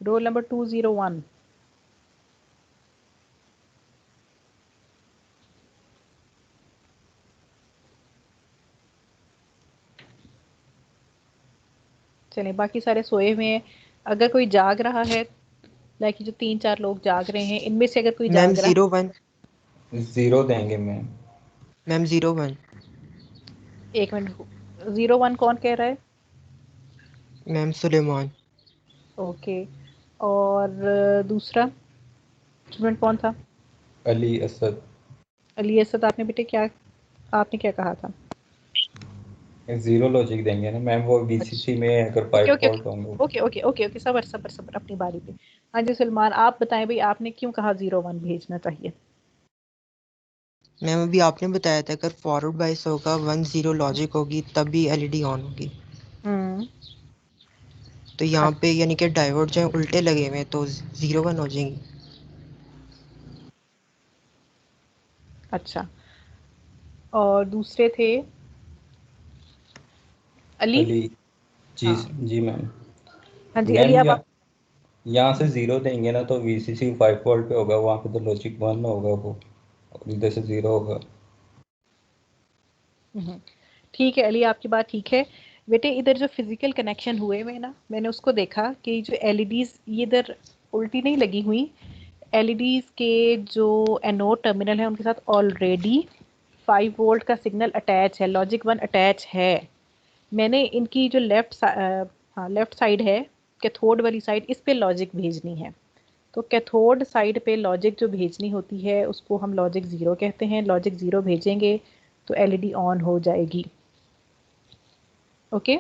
Roll number 201। चलें, बाकी सारे सोए हुए हैं। अगर कोई जाग रहा है, लाइक जो 3-4 लोग जाग रहे हैं, इनमें से अगर कोई मैम जाग रहा 01। 0 देंगे मैम। मैम 01। है, 1 मिनट, 01 कौन कह रहा है? मैम सुलेमान। ओके, और दूसरा स्टूडेंट कौन था? अली असद। अली असद। आपने बेटे क्या, आपने क्या कहा था? 0 लॉजिक देंगे ना मैम, वो बीसीसी में अगर 5 ओके फॉल्ट होंगे। ओके ओके ओके ओके, सबर सबर सबर, अपनी बारी पे। हाँ जी सलमान, आप बताएं भाई, आपने क्यों कहा 01 भेजना चाहिए? मैम अभी आपने बताया था अगर फॉरवर्ड बाइस होगा 10 लॉजिक होगी तभी एलईडी ऑन होगी। तो यहाँ पे यानी कि डायोड जो है उल्टे लगे हुए हैं तो 01 हो जाएंगी। अच्छा, और दूसरे थे अली। अली जी। हाँ जी मैम। हाँ जी अली, मैम अब आप। यहाँ से 0 देंगे ना तो वीसीसी 5 वोल्ट पे होगा, वहाँ पे तो लॉजिक 1 होगा वो, और इधर से 0 होगा। ठीक है अली, आपकी बात ठीक है। बेटे इधर जो फिजिकल कनेक्शन हुए हुए ना, मैंने उसको देखा कि जो एलईडीज ये इधर उल्टी नहीं लगी हुई। एलईडीज के जो एनोड टर्मिनल है उनके साथ ऑलरेडी 5 वोल्ट का सिग्नल अटैच है, लॉजिक 1 अटैच है। मैंने इनकी जो लेफ्ट साइड है, कैथोड वाली साइड, इस पे लॉजिक भेजनी है। तो कैथोड साइड पे लॉजिक जो भेजनी होती है उसको हम लॉजिक 0 कहते हैं। लॉजिक 0 भेजेंगे तो एलईडी ऑन हो जाएगी। ओके,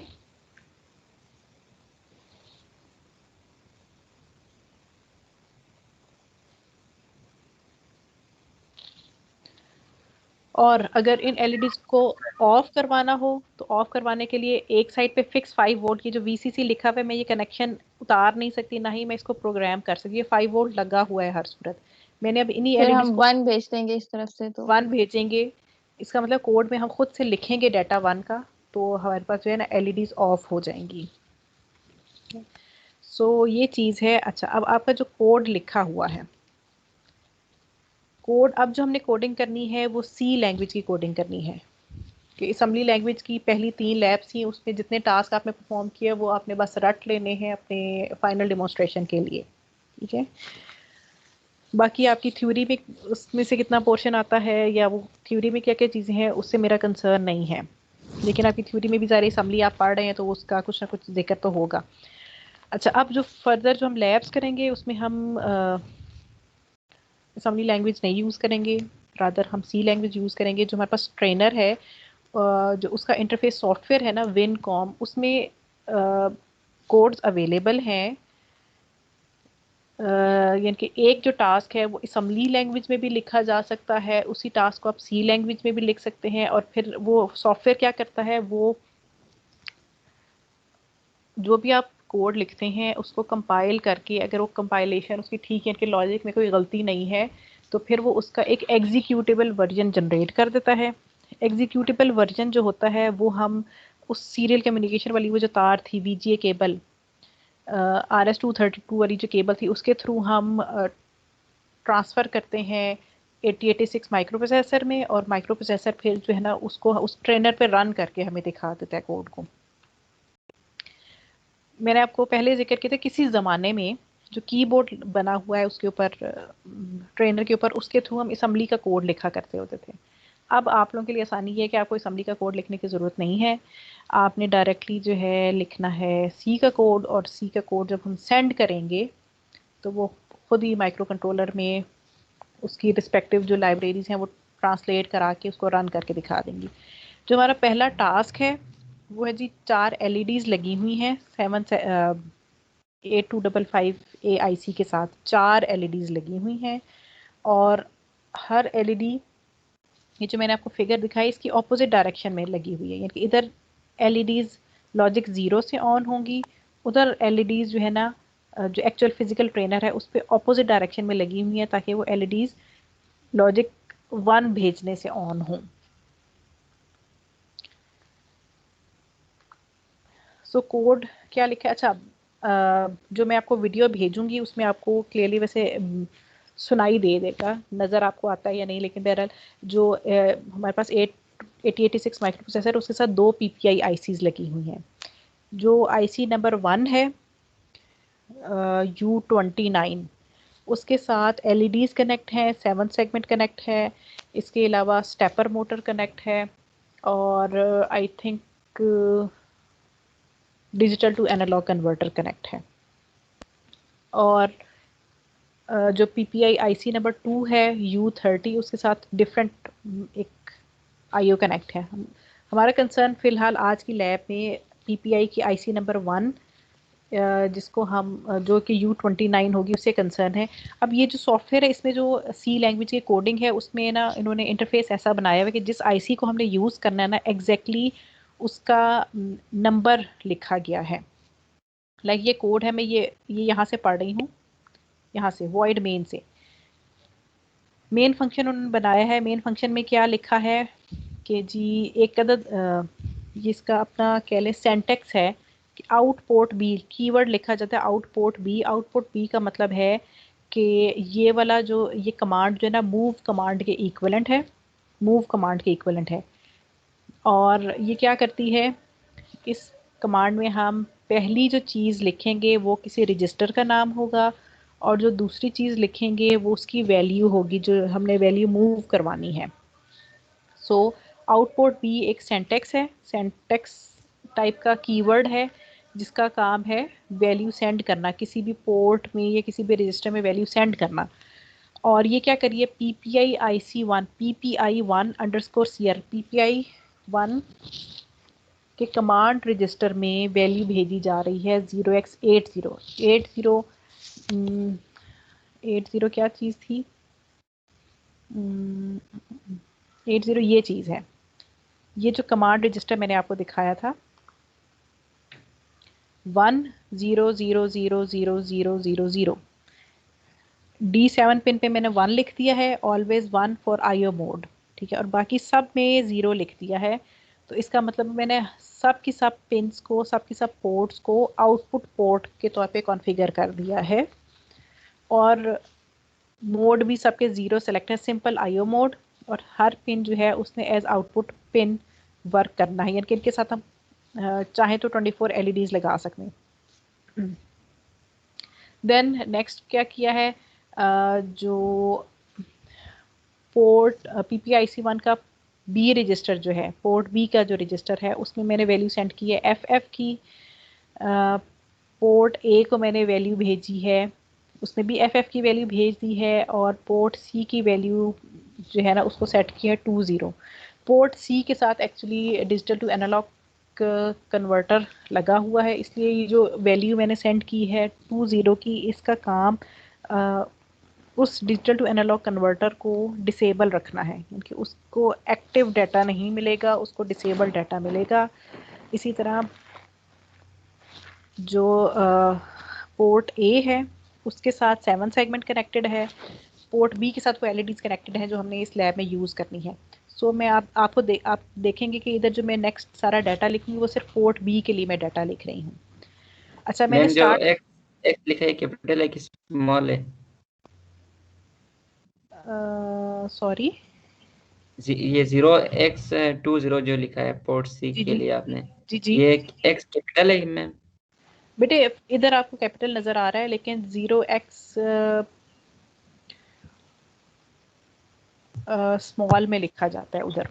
और अगर इन एलईडीज को ऑफ करवाना हो तो ऑफ करवाने के लिए एक साइड पे फिक्स 5 वोल्ट की जो वीसीसी लिखा हुआ है, मैं ये कनेक्शन उतार नहीं सकती, ना ही मैं इसको प्रोग्राम कर सकती। ये 5 वोल्ट लगा हुआ है हर सूरत। मैंने अब इन्हीं फिर एलईडीज हम को 1 भेज देंगे इस तरफ से तो 1 भेजेंगे। इसका मतलब कोड में हम खुद से लिखेंगे डाटा 1 का, तो हमारे पास जो है ना एलईडीज ऑफ हो जाएंगी। सो ये चीज़ है। अच्छा, अब आपका जो कोड लिखा हुआ है, कोड अब जो हमने कोडिंग करनी है वो सी लैंग्वेज की कोडिंग करनी है। कि असम्बली लैंग्वेज की पहली 3 लैब्स थी, उसमें जितने टास्क आपने परफॉर्म किए वो आपने बस रट लेने हैं अपने फाइनल डेमोन्स्ट्रेशन के लिए। ठीक है, बाकी आपकी थ्योरी में उसमें से कितना पोर्शन आता है या वो थ्योरी में क्या क्या चीज़ें हैं उससे मेरा कंसर्न नहीं है, लेकिन आपकी थ्योरी में भी ज़्यादा असम्बली आप पढ़ रहे हैं तो उसका कुछ ना कुछ जिक्र तो होगा। अच्छा, अब जो फर्दर जो हम लैब्स करेंगे उसमें हम असम्बली लैंग्वेज नहीं यूज़ करेंगे, रादर हम सी लैंग्वेज यूज़ करेंगे। जो हमारे पास ट्रेनर है, जो उसका इंटरफेस सॉफ्टवेयर है ना विनकॉम, उसमें कोड्स अवेलेबल हैं। यानी कि एक जो टास्क है वो असम्बली लैंग्वेज में भी लिखा जा सकता है, उसी टास्क को आप सी लैंग्वेज में भी लिख सकते हैं। और फिर वो सॉफ्टवेयर क्या करता है, वो जो भी आप कोड लिखते हैं उसको कंपाइल करके, अगर वो कंपाइलेशन उसकी ठीक है, इनके लॉजिक में कोई गलती नहीं है, तो फिर वो उसका एक एग्जीक्यूटेबल वर्जन जनरेट कर देता है। एग्जीक्यूटेबल वर्जन जो होता है वो हम उस सीरियल कम्युनिकेशन वाली वो जो तार थी वीजीए केबल, RS-232 वाली जो केबल थी, उसके थ्रू हम ट्रांसफ़र करते हैं 8086 माइक्रो प्रोसेसर में, और माइक्रो प्रोसेसर फिर जो है ना उसको उस ट्रेनर पे रन करके हमें दिखा देता है कोड को। मैंने आपको पहले जिक्र किया था किसी ज़माने में जो कीबोर्ड बना हुआ है उसके ऊपर, ट्रेनर के ऊपर, उसके थ्रू हम असम्बली का कोड लिखा करते होते थे। अब आप लोगों के लिए आसानी है कि आपको असम्बली का कोड लिखने की ज़रूरत नहीं है, आपने डायरेक्टली जो है लिखना है सी का कोड, और सी का कोड जब हम सेंड करेंगे तो वो खुद ही माइक्रो कंट्रोलर में उसकी रिस्पेक्टिव जो लाइब्रेरीज हैं वो ट्रांसलेट करा के उसको रन करके दिखा देंगी। जो हमारा पहला टास्क है वो है जी 4 LEDs लगी हुई हैं 8255 AIC के साथ 4 LEDs लगी हुई हैं, और हर LED, ये जो मैंने आपको फिगर दिखाई, इसकी ऑपोजिट डायरेक्शन में लगी हुई है, यानी कि इधर LEDs लॉजिक 0 से ऑन होंगी, उधर LEDs जो है ना जो एक्चुअल फिजिकल ट्रेनर है उस पर ऑपोजिट डायरेक्शन में लगी हुई है, ताकि वो LEDs लॉजिक 1 भेजने से ऑन हों। सो कोड क्या लिखा है, अच्छा जो मैं आपको वीडियो भेजूंगी उसमें आपको क्लियरली वैसे सुनाई दे देगा, नज़र आपको आता है या नहीं, लेकिन बहरहाल जो हमारे पास 8086 माइक्रो प्रोसेसर, उसके साथ 2 PPI ICs लगी हुई हैं। जो IC नंबर 1 है U29, उसके साथ LEDs कनेक्ट हैं, 7 सेगमेंट कनेक्ट है, इसके अलावा स्टेपर मोटर कनेक्ट है, और I think digital to analogue converter connect है। और जो PPI IC नंबर 2 है U30, उसके साथ डिफरेंट एक IO कनेक्ट है। हमारा कंसर्न फ़िलहाल आज की लैब में PPI की IC नंबर 1 जिसको हम जो कि U29 होगी उससे कंसर्न है। अब ये जो सॉफ्टवेयर है इसमें जो C लैंग्वेज की कोडिंग है उसमें ना इन्होंने इंटरफेस ऐसा बनाया हुआ है कि जिस IC को हमने यूज़ करना है ना एग्जैक्टली उसका नंबर लिखा गया है। लाइक ये कोड है, मैं ये यहाँ से पढ़ रही हूँ, यहाँ से वॉइड मेन से। मेन फंक्शन उन्होंने बनाया है, मेन फंक्शन में क्या लिखा है कि जी एक अदद ये इसका अपना कह लें सेंटेक्स है कि आउटपुट बी, कीवर्ड लिखा जाता है आउटपुट बी। आउटपुट बी का मतलब है कि ये वाला जो ये कमांड जो है ना मूव कमांड के इक्विवेलेंट है, मूव कमांड के इक्विवेलेंट है। और ये क्या करती है, इस कमांड में हम पहली जो चीज़ लिखेंगे वो किसी रजिस्टर का नाम होगा, और जो दूसरी चीज़ लिखेंगे वो उसकी वैल्यू होगी जो हमने वैल्यू मूव करवानी है। सो आउटपुट बी एक सेंटेक्स है, सेंटेक्स टाइप का कीवर्ड है जिसका काम है वैल्यू सेंड करना, किसी भी पोर्ट में या किसी भी रजिस्टर में वैल्यू सेंड करना। और ये क्या करिए PPI IC1 PPI1 underscore CR PPI1 के कमांड रजिस्टर में वैल्यू भेजी जा रही है 0x80 80 क्या चीज़ थी, 80 ये चीज़ है। ये जो कमांड रजिस्टर मैंने आपको दिखाया था 10000000, D7 पिन पे मैंने 1 लिख दिया है, ऑलवेज 1 फॉर IO मोड, ठीक है, और बाकी सब में 0 लिख दिया है। तो इसका मतलब मैंने सब की सब पिन्स को, सब की सब पोर्ट्स को आउटपुट पोर्ट के तौर पे कॉन्फ़िगर कर दिया है, और मोड भी सबके 0 सेलेक्ट है, सिंपल IO मोड, और हर पिन जो है उसने एज आउटपुट पिन वर्क करना है, यानी कि इनके साथ हम चाहें तो 24 LEDs लगा सकते हैं। देन नेक्स्ट क्या किया है, जो पोर्ट PPI IC1 का B रजिस्टर जो है, पोर्ट B का जो रजिस्टर है उसमें मैंने वैल्यू सेंड की है FF की। पोर्ट A को मैंने वैल्यू भेजी है, उसमें भी FF की वैल्यू भेज दी है, और पोर्ट C की वैल्यू जो है ना उसको सेट किया है 20। पोर्ट C के साथ actually digital to analogue converter लगा हुआ है, इसलिए ये जो वैल्यू मैंने सेंड की है 20 की, इसका काम उस डिजिटल टू एनालॉग कन्वर्टर को डिसेबल रखना है, क्योंकि उसको एक्टिव डाटा नहीं मिलेगा, उसको डिसेबल डाटा मिलेगा। इसी तरह जो पोर्ट A है उसके साथ 7 सेगमेंट कनेक्टेड है, पोर्ट B के साथ वो LEDs कनेक्टेड है जो हमने इस लैब में यूज़ करनी है। सो मैं आप देखेंगे कि इधर जो मैं नेक्स्ट सारा डाटा लिखूंगी वो सिर्फ पोर्ट B के लिए मैं डाटा लिख रही हूँ। अच्छा मैंने जो X लिखा है कैपिटल है कि स्मॉल है? सॉरी, ये 0x20 जो लिखा है पोर्ट C के लिए आपने, जी ये X कैपिटल है मैम? बेटे इधर आपको कैपिटल नजर आ रहा है, लेकिन 0x स्मॉल में लिखा जाता है उधर।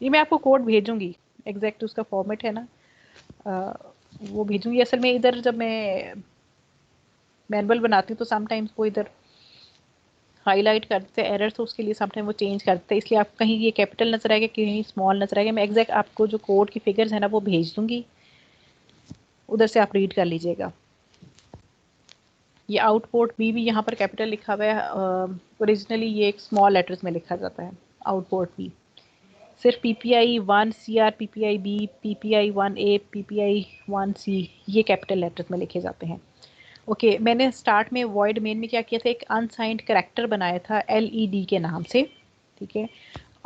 ये मैं आपको कोड भेजूंगी, एग्जैक्ट उसका फॉर्मेट है ना, वो भेजूंगी। असल में इधर जब मैं मैनुअल बनाती हूँ तो समटाइम्स वो इधर हाईलाइट करते हैं एरर, तो उसके लिए समटाइम वो चेंज करते हैं, इसलिए आप कहीं ये कैपिटल नजर आएगा, कहीं स्मॉल नजर आएगा। मैं एग्जैक्ट आपको जो कोड की फिगर्स है ना वो भेज दूंगी, उधर से आप रीड कर लीजिएगा। ये आउटपुट भी यहाँ पर कैपिटल लिखा हुआ है, ओरिजिनली ये एक स्मॉल लेटर्स में लिखा जाता है आउटपुट भी। सिर्फ PPI-1 CR, PPI-B, PPI-1A, PPI-1C ये कैपिटल लेटर्स में लिखे जाते हैं। ओके, मैंने स्टार्ट में वॉइड मेन में क्या किया था, एक अनसाइंड कैरेक्टर बनाया था LED के नाम से, ठीक है।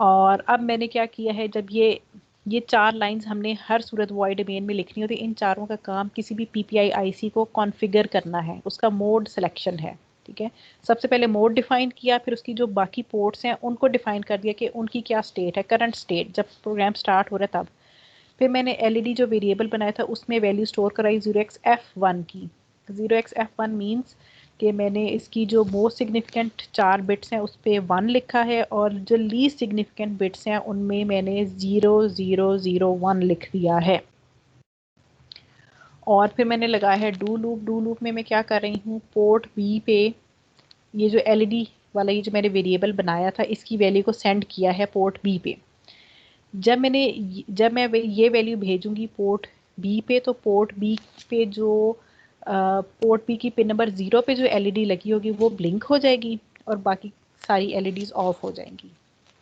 और अब मैंने क्या किया है, जब ये 4 लाइंस हमने हर सूरत वॉइड मेन में लिखनी होती है। इन चारों का काम किसी भी PPI IC को कॉन्फ़िगर करना है, उसका मोड सिलेक्शन है, ठीक है। सबसे पहले मोड डिफाइन किया, फिर उसकी जो बाकी पोर्ट्स हैं उनको डिफाइन कर दिया कि उनकी क्या स्टेट है, करंट स्टेट जब प्रोग्राम स्टार्ट हो रहा है तब। फिर मैंने LED जो वेरिएबल बनाया था उसमें वैल्यू स्टोर कराई 0xF1 की। 0xF1 मीन्स कि मैंने इसकी जो मोस्ट सिग्निफिकेंट 4 बिट्स हैं उस पर 1 लिखा है, और जो लीस्ट सिग्निफिकेंट बिट्स हैं उनमें मैंने 0001 लिख दिया है। और फिर मैंने लगाया है डू लूप। डू लूप में मैं क्या कर रही हूँ, पोर्ट B पे ये जो LED वाला ये जो मैंने वेरिएबल बनाया था इसकी वैल्यू को सेंड किया है पोर्ट B पे। जब मैं ये वैल्यू भेजूंगी पोर्ट B पे, तो पोर्ट B पे जो पोर्ट B की पिन नंबर 0 पे जो LED लगी होगी वो ब्लिंक हो जाएगी और बाकी सारी LEDs ऑफ हो जाएंगी।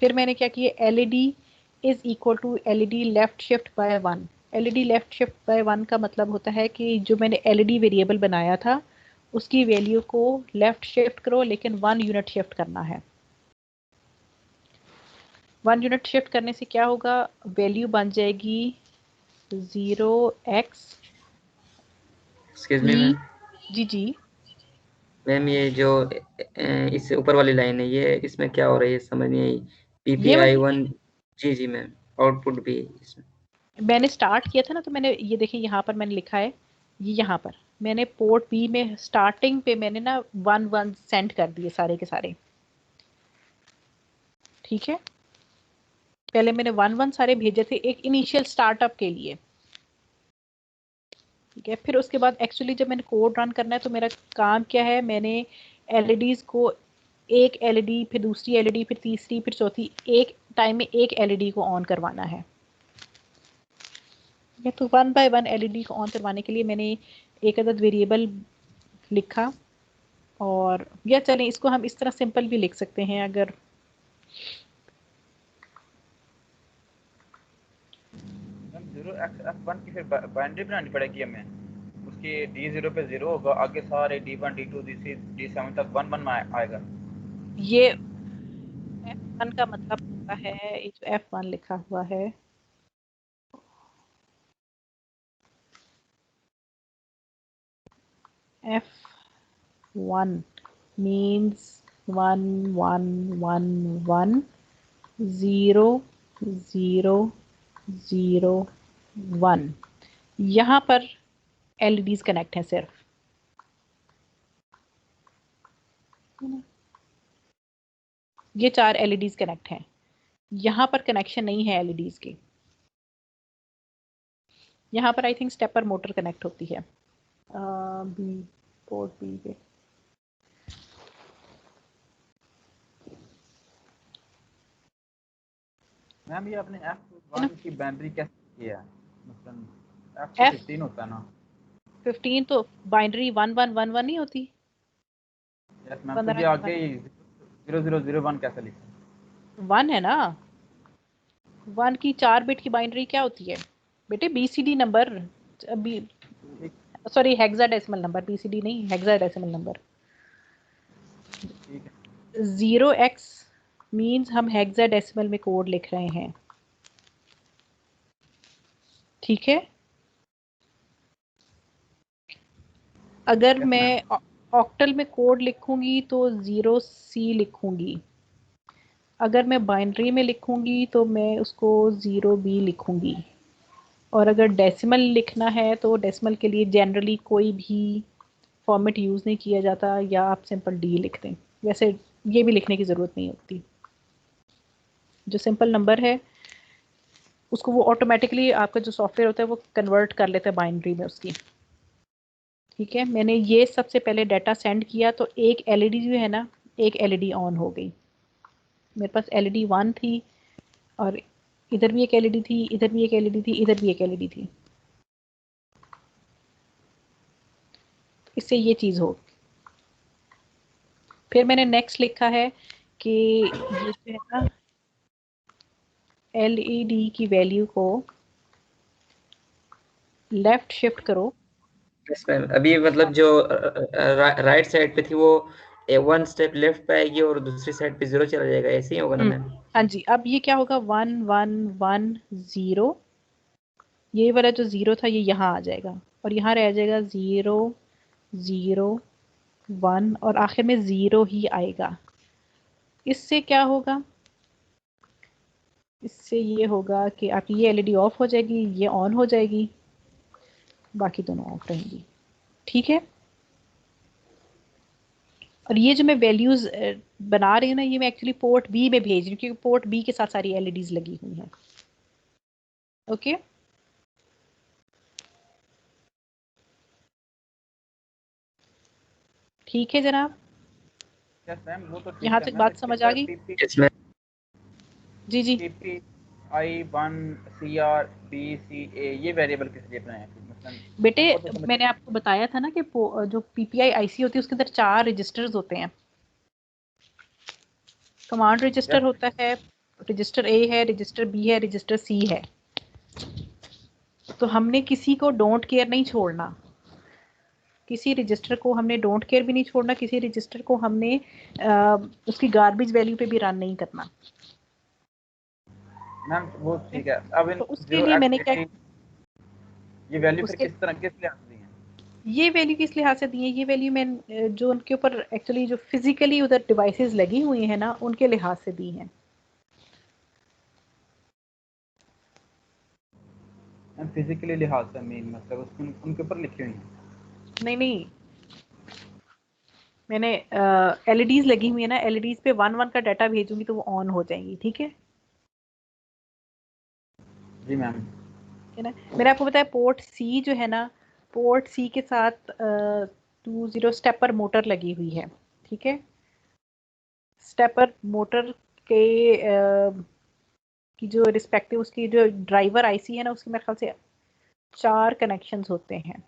फिर मैंने क्या किया, LED is equal to LED left shift by 1। LED left shift by 1 का मतलब होता है कि जो मैंने LED वेरिएबल बनाया था उसकी वैल्यू को लेफ्ट शिफ्ट करो, लेकिन 1 यूनिट शिफ्ट करना है। 1 यूनिट शिफ्ट करने से क्या होगा, वैल्यू बन जाएगी 0x। Excuse me ma'am. जी मैम ये जो इससे ऊपर वाली लाइन है ये इसमें क्या हो रही है समझ नहीं आई। ये वाली PPI-1 जी मैम, आउटपुट भी इसमें। मैंने स्टार्ट किया था ना, तो मैंने ये देखिए यहाँ पर मैंने लिखा है, ये यहाँ पर मैंने पोर्ट B में स्टार्टिंग पे मैंने ना 1 सेंड कर दिए सारे के सारे, ठीक है। पहले मैंने 1 सारे भेजे थे एक इनिशियल स्टार्टअप के लिए, ठीक है। फिर उसके बाद एक्चुअली जब मैंने कोड रन करना है तो मेरा काम क्या है, मैंने LEDs को एक LED, फिर दूसरी LED, फिर तीसरी, फिर चौथी, एक टाइम में एक LED को ऑन करवाना है। तो 1 बाय 1 LED को ऑन करवाने के लिए मैंने एक अदद वेरिएबल लिखा। और या चलें इसको हम इस तरह सिंपल भी लिख सकते हैं, अगर मैम 0xF1 की फिर बाइनरी बनानी पड़ेगी हमें। उसकी D0 पे 0 होगा, आगे सारे D1 D2 D6 D7 तक 1 1 में आएगा। ये F1 का मतलब होता है, ये जो F1 लिखा हुआ है F1 means 1 1 1 1 0 0 0 1। यहाँ पर LEDs कनेक्ट हैं सिर्फ, ये 4 LEDs कनेक्ट हैं, यहाँ पर कनेक्शन नहीं है LEDs की। यहाँ पर I think stepper motor connect होती है बी, पोर्ट B पे। मैम ये आपने F1 की बाइनरी कैसे की है, मतलब F 15 होता है ना। 15 तो बाइनरी 1 1 1 1 नहीं होती। यस मैम, तो ये आगे 0001 कैसे लिखा 1 है ना, 1 की 4 बिट की बाइनरी क्या होती है बेटे, BCD number, sorry hexadecimal number, BCD नहीं हेक्साडेसिमल नंबर। 0x मींस हम हेक्साडेसिमल में कोड लिख रहे हैं, ठीक है। अगर मैं ऑक्टल में कोड लिखूंगी तो 0C लिखूंगी, अगर मैं बाइनरी में लिखूंगी तो मैं उसको 0B लिखूंगी। और अगर डेसिमल लिखना है तो डेसिमल के लिए जनरली कोई भी फॉर्मेट यूज़ नहीं किया जाता, या आप सिंपल डी लिख दें। वैसे ये भी लिखने की ज़रूरत नहीं होती। जो सिंपल नंबर है उसको वो ऑटोमेटिकली आपका जो सॉफ्टवेयर होता है वो कन्वर्ट कर लेता है बाइनरी में उसकी। ठीक है, मैंने ये सबसे पहले डाटा सेंड किया तो एक एलईडी जो है ना, एक एलईडी ऑन हो गई। मेरे पास एलईडी 1 थी और इधर भी एक एलईडी थी, इधर भी एक एलईडी थी, इधर भी एक एलईडी थी। इससे ये चीज़ हो। फिर मैंने नेक्स्ट लिखा है कि ये जो है ना एलईडी की वैल्यू को लेफ्ट शिफ्ट करो। यस मैम, अभी मतलब जो राइट साइड पे थी वो 1 स्टेप लेफ्ट पे आएगी और दूसरी साइड पे 0 चला जाएगा, ऐसे ही होगा ना मैम? हाँ जी, अब ये क्या होगा 1 1 1 0, ये वाला जो 0 था ये यहाँ आ जाएगा और यहाँ रह जाएगा 0 0 1 और आखिर में 0 ही आएगा। इससे क्या होगा, इससे ये होगा कि आपकी ये एलईडी ऑफ हो जाएगी, ये ऑन हो जाएगी, बाकी दोनों ऑफ रहेंगी। ठीक है, और ये जो मैं वैल्यूज बना रही हूँ ना, ये मैं एक्चुअली पोर्ट बी में भेज रही हूँ क्योंकि पोर्ट बी के साथ सारी एलईडीज लगी हुई हैं। ओके, ठीक है जनाब, यस मैम, वो तो ठीक यहाँ है तक मैम। बात समझ आ गई? Yes ma'am. जी जी, PPI1 CRDCA ये वेरिएबल किस लिए बनाए हैं? मतलब बेटे उनको तो समझ मैंने आपको बताया था ना कि जो पीपीआई आईसी होती है उसके अंदर 4 रजिस्टर्स होते हैं। कमांड रजिस्टर होता है, रजिस्टर ए है, रजिस्टर बी है, रजिस्टर सी है। तो हमने किसी को डोंट केयर नहीं छोड़ना, किसी रजिस्टर को हमने डोंट केयर भी नहीं छोड़ना, किसी रजिस्टर को हमने उसकी गार्बेज वैल्यू पे भी रन नहीं करना। मैम वो ठीक है। अब इन तो उसके लिए मैंने क्या, ये वैल्यू फिर उसके किस तरह किस लिहाज से दी है? ये वैल्यू किस लिहाज से दी है, ये वैल्यू मैं जो उनके ऊपर एक्चुअली जो फिजिकली उधर डिवाइसेस लगी हुई हैं ना उनके लिहाज से दी हैं। मैम फिजिकली लिहाज से मीन मतलब उसको उनके ऊपर लिखी हुई है? नहीं नहीं, मैंने एलईडीज लगी हुई है ना, एलईडीज पे 1 1 का डाटा भेजूंगी तो वो ऑन हो जाएंगी। ठीक है, जी मैम। है ना। मैंने आपको बताया पोर्ट सी जो है ना, पोर्ट सी के साथ 20 स्टेपर मोटर लगी हुई है। ठीक है, स्टेपर मोटर के की जो रिस्पेक्टिव उसकी जो ड्राइवर आईसी है ना उसकी मेरे ख्याल से 4 कनेक्शंस होते हैं।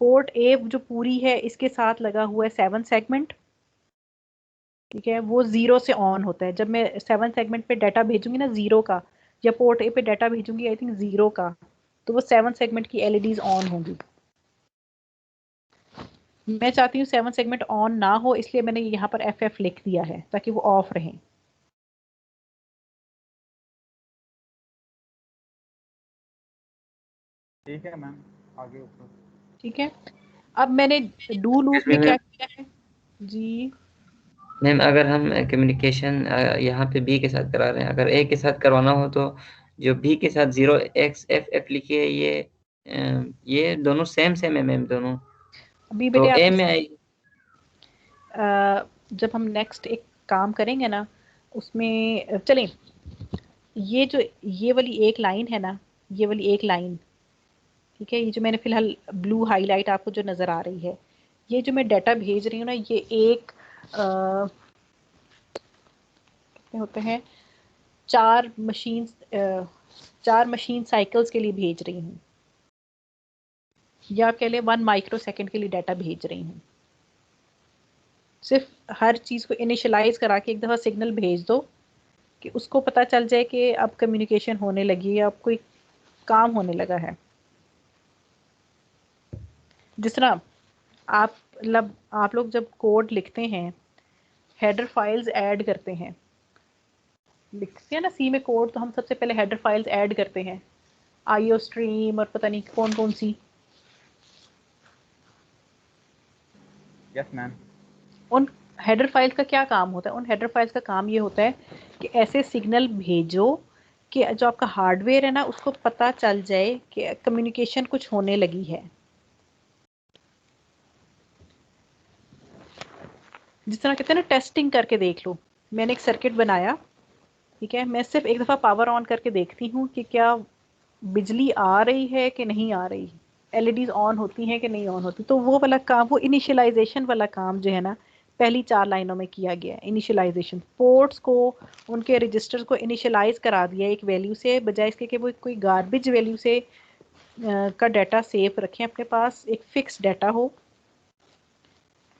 पोर्ट ए जो पूरी है इसके साथ लगा हुआ है 7 सेगमेंट। ठीक है, वो 0 से ऑन होता है। जब मैं 7 सेगमेंट पे डाटा भेजूंगी ना 0 का, या पोर्ट ए पे डाटा भेजूंगी आई थिंक 0 का, तो वो 7 सेगमेंट की एलईडीज ऑन होंगी। मैं चाहती हूँ 7 सेगमेंट ऑन ना हो, इसलिए मैंने यहाँ पर FF लिख दिया है ताकि वो ऑफ रहें। ठीक है मैम, आगे ऊपर। ठीक है, अब मैंने डू लूप में क्या किया है जी मैम, अगर हम कम्युनिकेशन यहाँ पे बी के साथ करा रहे हैं, अगर ए के साथ करवाना हो तो जो बी के साथ 0xFF लिखी है ये दोनों सेम है मैम, दोनों अभी तो बेटे ए आप में आएगी। जब हम नेक्स्ट एक काम करेंगे ना उसमें चलें, ये जो ये वाली एक लाइन है ना, ये वाली एक लाइन, ठीक है, ये जो मैंने फिलहाल ब्लू हाईलाइट आपको जो नज़र आ रही है, ये जो मैं डाटा भेज रही हूँ ना, ये एक कितने होते हैं 4 मशीन साइकिल्स के लिए भेज रही हूँ, या आप कह लें 1 माइक्रो सेकेंड के लिए डाटा भेज रही हूँ। सिर्फ हर चीज़ को इनिशियलाइज करा के एक दफ़ा सिग्नल भेज दो कि उसको पता चल जाए कि अब कम्युनिकेशन होने लगी है, अब कोई काम होने लगा है। जिस तरह आप लोग जब कोड लिखते हैं, हेडर फाइल्स ऐड करते हैं, लिखते हैं ना सी में कोड, तो हम सबसे पहले हेडर फाइल्स ऐड करते हैं, आईओ स्ट्रीम और पता नहीं कौन कौन सी। Yes ma'am. उन हेडर फाइल्स का क्या काम होता है? उन हेडर फाइल्स का काम ये होता है कि ऐसे सिग्नल भेजो कि जो आपका हार्डवेयर है ना उसको पता चल जाए कि कम्युनिकेशन कुछ होने लगी है। जिस तरह कहते हैं ना टेस्टिंग करके देख लो। मैंने एक सर्किट बनाया, ठीक है, मैं सिर्फ एक दफ़ा पावर ऑन करके देखती हूँ कि क्या बिजली आ रही है कि नहीं आ रही, एलईडीज ऑन होती हैं कि नहीं ऑन होती। तो वो वाला काम, वो इनिशियलाइजेशन वाला काम जो है ना पहली 4 लाइनों में किया गया है। इनिशियलाइजेशन, पोर्ट्स को, उनके रजिस्टर्स को इनिशियलाइज करा दिया एक वैल्यू से, बजाय इसके कि वो कोई गार्बेज वैल्यू से का डाटा सेव रखें अपने पास, एक फिक्स डाटा हो,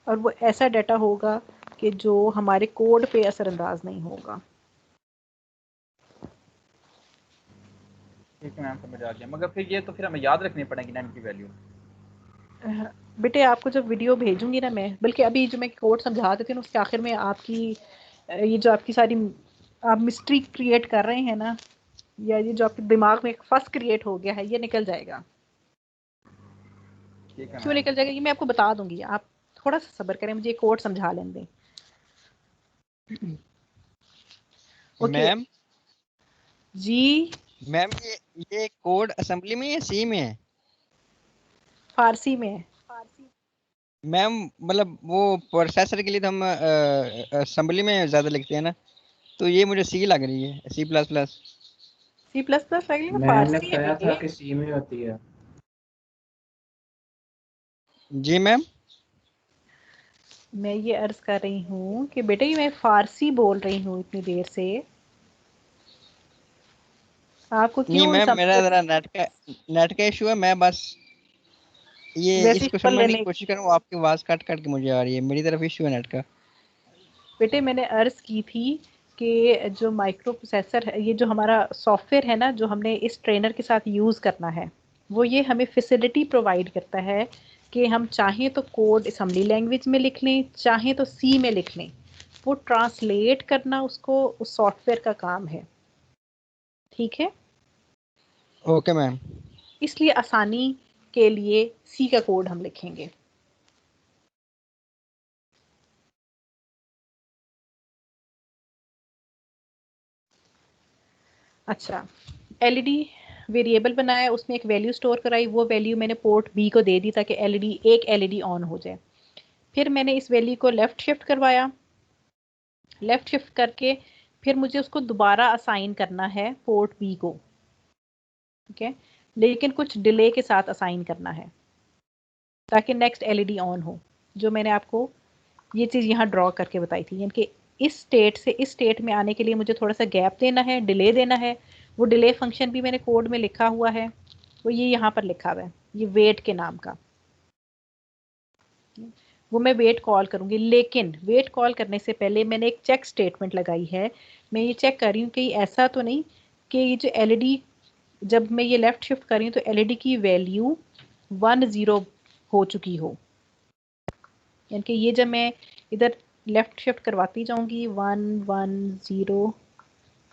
और वो ऐसा डाटा होगा कि जो हमारे कोड पे असरअंदाज नहीं होगा। ठीक है मैम, समझ आ गया। मगर फिर ये तो फिर हमें याद रखनी पड़ेगी ना इनकी वैल्यू। बेटे आपको जब वीडियो भेजूंगी ना मैं, बल्कि अभी जो मैं कोड समझा देती हूँ उसके आखिर में आपकी ये जो आपकी सारी आप मिस्ट्री क्रिएट कर रहे हैं ना, या ये जो आपके दिमाग में एक फस क्रिएट हो गया है, ये निकल जाएगा। ठीक है क्यों निकल जाएगा ये मैं आपको बता दूंगी, आप थोड़ा सा सब्र करें, मुझे कोड समझा लेने दें। ओके मैम जी। मैम ये कोड असेंबली में या सी में है? फारसी में है। मैम मतलब वो प्रोसेसर के लिए तो हम असेंबली में ज्यादा लिखते हैं ना, तो ये मुझे सी लग रही है, C++। C++ लगे मैम ने फारसी है बताया था बेटे। कि सी में होती है। जी मैम। मैं ये अर्ज कर रही हूँ कि बेटे ये मैं फारसी बोल रही हूँ इतनी देर से, आपको नहीं क्यों मैम, मेरा समझ, जरा नेट का इशू है। मैं बस ये वैसे ही इसको पढ़ समझने की लेने। कोशिश कर रहा हूँ, आपकी आवाज कट कट के मुझे आ रही है, मेरी तरफ इशू है नेट का। बेटे मैंने अर्ज की थी कि जो माइक्रो प्रोसेसर है, ये जो हमारा सॉफ्टवेयर है ना जो हमने इस ट्रेनर के साथ यूज़ करना है, वो ये हमें फैसिलिटी प्रोवाइड करता है कि हम चाहें तो कोड असेंबली लैंग्वेज में लिख लें, चाहें तो सी में लिख लें, वो ट्रांसलेट करना उसको उस सॉफ्टवेयर का काम है। ठीक है, ओके मैम। इसलिए आसानी के लिए सी का कोड हम लिखेंगे। अच्छा, एलईडी वेरिएबल बनाया, उसमें एक वैल्यू स्टोर कराई, वो वैल्यू मैंने पोर्ट बी को दे दी ताकि एक एलईडी ऑन हो जाए। फिर मैंने इस वैल्यू को लेफ्ट शिफ्ट करवाया, लेफ्ट शिफ्ट करके फिर मुझे उसको दोबारा असाइन करना है पोर्ट बी को, ठीक है, लेकिन कुछ डिले के साथ असाइन करना है ताकि नेक्स्ट एलईडी ऑन हो। जो मैंने आपको ये चीज़ यहाँ ड्रॉ करके बताई थी, यानी कि इस स्टेट से इस स्टेट में आने के लिए मुझे थोड़ा सा गैप देना है, डिले देना है। वो डिले फंक्शन भी मैंने कोड में लिखा हुआ है, वो ये यहाँ पर लिखा हुआ है, ये वेट के नाम का, वो मैं वेट कॉल करूँगी। लेकिन वेट कॉल करने से पहले मैंने एक चेक स्टेटमेंट लगाई है। मैं ये चेक कर रही हूँ कि ऐसा तो नहीं कि ये जो एलईडी, जब मैं ये लेफ़्ट शिफ्ट कर रही हूँ तो एलईडी की वैल्यू 10 हो चुकी हो, यानी कि ये जब मैं इधर लेफ़्ट शिफ्ट करवाती जाऊँगी 1 1 0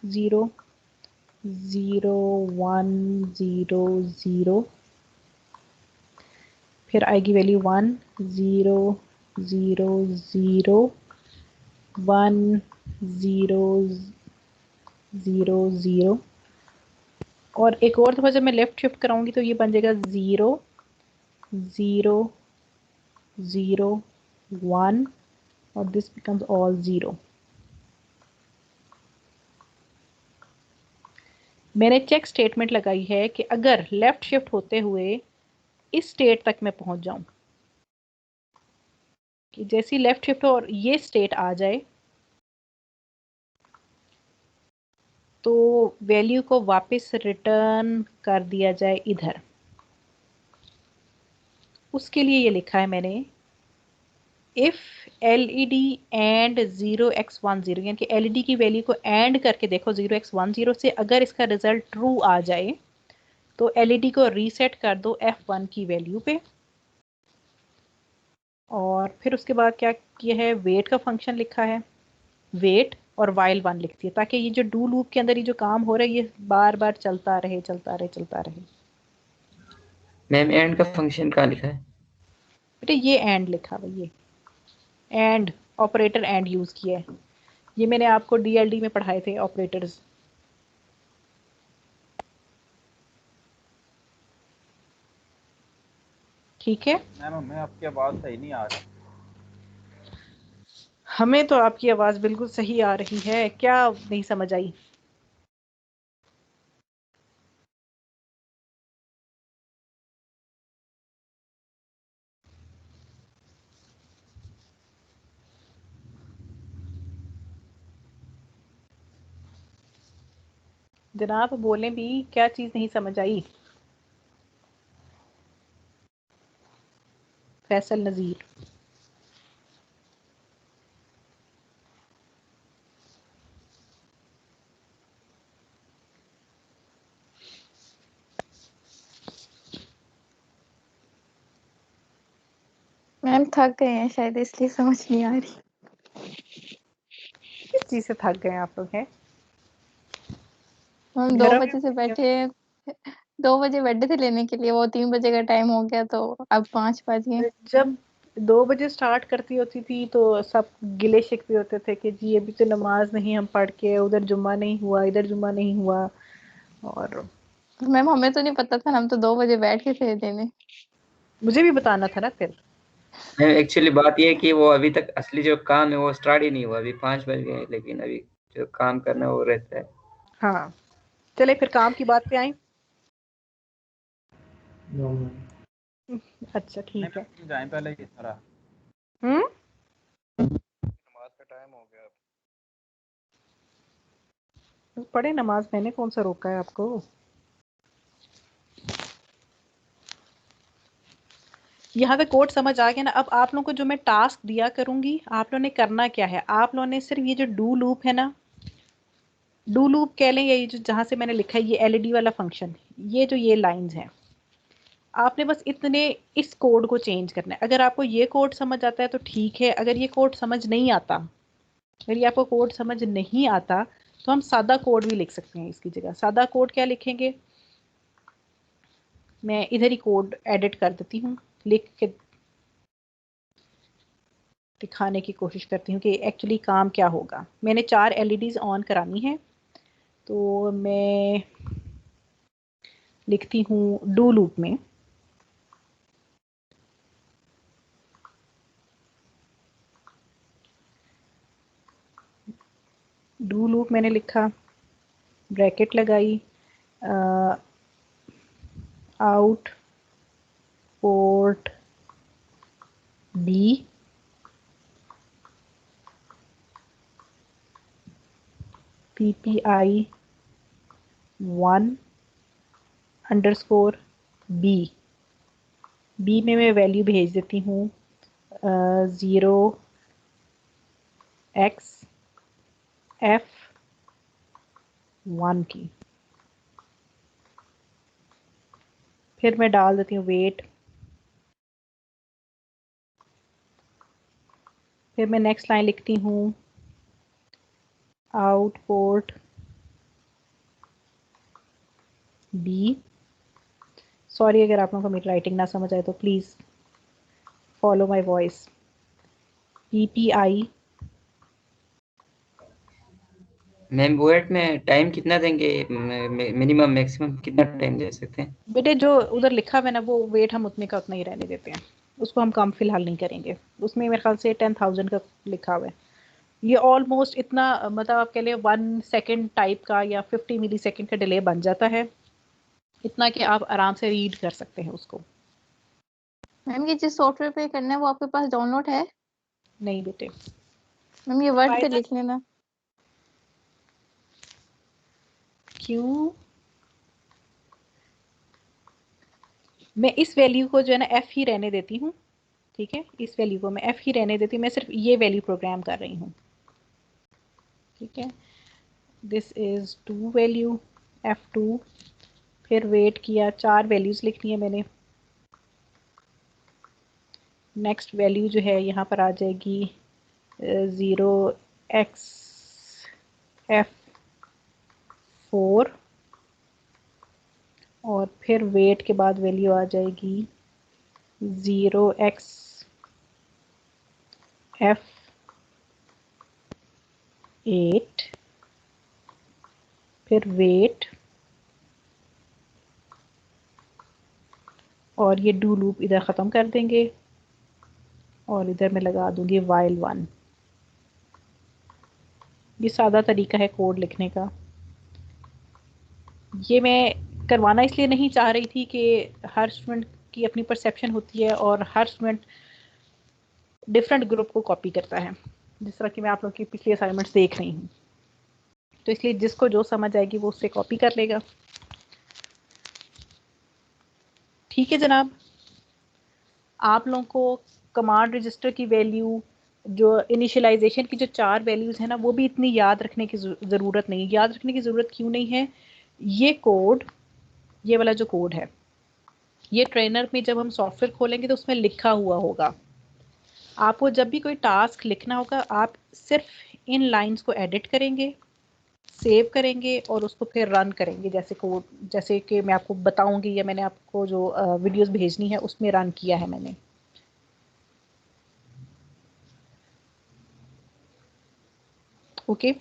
0 0 1 0 0, फिर आएगी वैल्यू 1 0 0 0 1 0 0 0, और एक और दफ़ा जब मैं लेफ़्ट शिफ्ट कराऊंगी तो ये बन जाएगा 0 0 0 1, और दिस बिकम्स ऑल 0। मैंने चेक स्टेटमेंट लगाई है कि अगर लेफ़्ट शिफ्ट होते हुए इस स्टेट तक मैं पहुंच जाऊं, कि जैसी लेफ़्ट शिफ्ट हो और ये स्टेट आ जाए तो वैल्यू को वापस रिटर्न कर दिया जाए इधर। उसके लिए ये लिखा है मैंने, इफ एलईडी एंड 0x10, यानी कि एलईडी की वैल्यू को एंड करके देखो 0x10 से, अगर इसका रिजल्ट ट्रू आ जाए तो एलईडी को रीसेट कर दो F1 की वैल्यू पे। और फिर उसके बाद क्या किया है, वेट का फंक्शन लिखा है, वेट और वाइल 1 लिखती है ताकि ये जो डू लूप के अंदर ये जो काम हो रहा है ये बार बार चलता रहे चलता रहे चलता रहे। मैम एंड का फंक्शन कहाँ लिखा है? बेटे ये एंड लिखा हुआ, ये एंड ऑपरेटर एंड यूज किया है, ये मैंने आपको डीएलडी में पढ़ाए थे ऑपरेटर्स। ठीक है, मैम हमें आपकी आवाज़ सही नहीं आ रही। हमें तो आपकी आवाज़ बिल्कुल सही आ रही है। क्या नहीं समझ आई? जनाब बोलें भी, क्या चीज़ नहीं समझ आई? फैसल नज़ीर। मैम थक गए हैं शायद, इसलिए समझ नहीं आ रही। किस चीज़ से थक गए आप लोग हैं? हम 2 बजे से बैठे हैं, 2 बजे बैठे थे लेने के लिए, वो 3 बजे का टाइम हो गया तो अब 5 बज गए। जब 2 बजे स्टार्ट करती होती थी तो सब गिले शिकवे होते थे कि जी अभी तो नमाज नहीं हम पढ़ के, उधर जुम्मा नहीं हुआ, इधर जुम्मा नहीं हुआ। और मैम हमें तो नहीं पता था, हम तो 2 बजे बैठ के थे देने। मुझे भी बताना था ना फिर। एक्चुअली बात ये है कि वो अभी तक असली जो काम है वो स्टार्ट ही नहीं हुआ। अभी 5 बज गए, लेकिन अभी जो काम करना है वो रहता है। हाँ, चले फिर काम की बात पे आए। अच्छा ठीक है। जाएं पहले ये सारा। नमाज का टाइम हो गया। पढ़े नमाज, मैंने कौन सा रोका है आपको? यहाँ पे कोड समझ आ गया ना? अब आप लोगों को जो मैं टास्क दिया करूंगी, आप लोगों ने करना क्या है, आप लोगों ने सिर्फ ये जो डू लूप है ना, डू लूप कह लें, ये जो जहाँ से मैंने लिखा है ये एलईडी वाला फंक्शन, ये जो ये लाइंस हैं, आपने बस इतने इस कोड को चेंज करना है। अगर आपको ये कोड समझ आता है तो ठीक है, अगर ये कोड समझ नहीं आता, अगर ये आपको कोड समझ नहीं आता तो हम सादा कोड भी लिख सकते हैं इसकी जगह। सादा कोड क्या लिखेंगे, मैं इधर ही कोड एडिट कर देती हूँ, लिख के दिखाने की कोशिश करती हूँ कि एक्चुअली काम क्या होगा। मैंने 4 एलईडीज ऑन करानी है, तो मैं लिखती हूँ डू लूप में डू लूप मैंने लिखा, ब्रैकेट लगाई, out port B PPI 1 underscore B, B में मैं वैल्यू भेज देती हूँ 0xF1 की। फिर मैं डाल देती हूँ वेट, फिर मैं नेक्स्ट लाइन लिखती हूँ आउटपुट बी। सॉरी अगर आप लोगों को मेरी राइटिंग ना समझ आए तो please follow my voice. PPI ma'am वोएट में टाइम कितना देंगे? मिनिमम मैक्सिमम कितना टाइम दे सकते हैं? बेटे जो उधर लिखा हुआ है ना, वो वेट हम उतने का उतना ही रहने देते हैं, उसको हम कम फिलहाल नहीं करेंगे। उसमें मेरे ख्याल से 10,000 का लिखा हुआ है। ये ऑलमोस्ट इतना, मतलब आप कह लें 1 सेकेंड टाइप का या 50 मिली सेकेंड का डिले बन जाता है, इतना कि आप आराम से रीड कर सकते हैं उसको। मैम ये जिस सॉफ्टवेयर पे करना है वो आपके पास डाउनलोड है? नहीं बेटे। मैम ये वर्ड पे लिख लेना। क्यों? मैं इस वैल्यू को जो है ना F ही रहने देती हूँ, ठीक है, इस वैल्यू को मैं F ही रहने देती हूँ, मैं सिर्फ ये वैल्यू प्रोग्राम कर रही हूँ, ठीक है। दिस इज 2 वैल्यू F2, फिर वेट किया, 4 वैल्यूज लिखनी है मैंने। नेक्स्ट वैल्यू जो है यहाँ पर आ जाएगी 0xF4, और फिर वेट के बाद वैल्यू आ जाएगी 0xF8, फिर वेट, और ये डू लूप इधर ख़त्म कर देंगे और इधर मैं लगा दूंगी वाइल 1। ये सादा तरीका है कोड लिखने का। ये मैं करवाना इसलिए नहीं चाह रही थी कि हर स्टूडेंट की अपनी परसेप्शन होती है और हर स्टूडेंट डिफरेंट ग्रुप को कॉपी करता है, जिस तरह कि मैं आप लोग की पिछली असाइनमेंट्स देख रही हूँ। तो इसलिए जिसको जो समझ आएगी वो उससे कॉपी कर लेगा। ठीक है जनाब, आप लोगों को कमांड रजिस्टर की वैल्यू, जो इनिशियलाइजेशन की जो 4 वैल्यूज़ है ना, वो भी इतनी याद रखने की ज़रूरत नहीं है। याद रखने की ज़रूरत क्यों नहीं है? ये कोड, ये वाला जो कोड है, ये ट्रेनर में जब हम सॉफ्टवेयर खोलेंगे तो उसमें लिखा हुआ होगा। आपको जब भी कोई टास्क लिखना होगा, आप सिर्फ इन लाइंस को एडिट करेंगे, सेव करेंगे और उसको फिर रन करेंगे, जैसे कोड, जैसे कि मैं आपको बताऊंगी या मैंने आपको जो वीडियोस भेजनी है उसमें रन किया है मैंने। Okay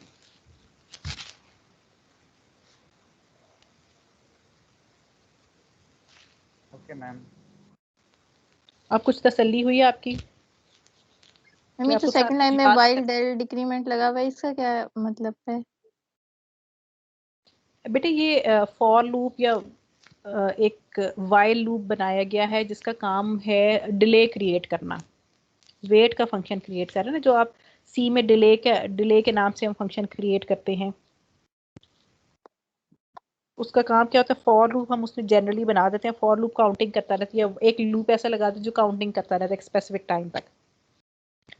okay ma'am. अब कुछ तसल्ली हुई है आपकी? मैम ये तो सेकंड लाइन में वाइल डेल डिक्रीमेंट लगा हुआ है, इसका क्या मतलब है? बेटे ये फॉर लूप या एक वाइल लूप बनाया गया है जिसका काम है डिले क्रिएट करना, वेट का फंक्शन क्रिएट कर रहे हैं ना, जो आप सी में डिले के नाम से हम फंक्शन क्रिएट करते हैं। उसका काम क्या होता है? फॉर लूप हम उसमें जनरली बना देते हैं, फॉर लूप काउंटिंग करता रहता है, एक लूप ऐसा लगा दो जो काउंटिंग करता रहता है एक स्पेसिफिक टाइम तक।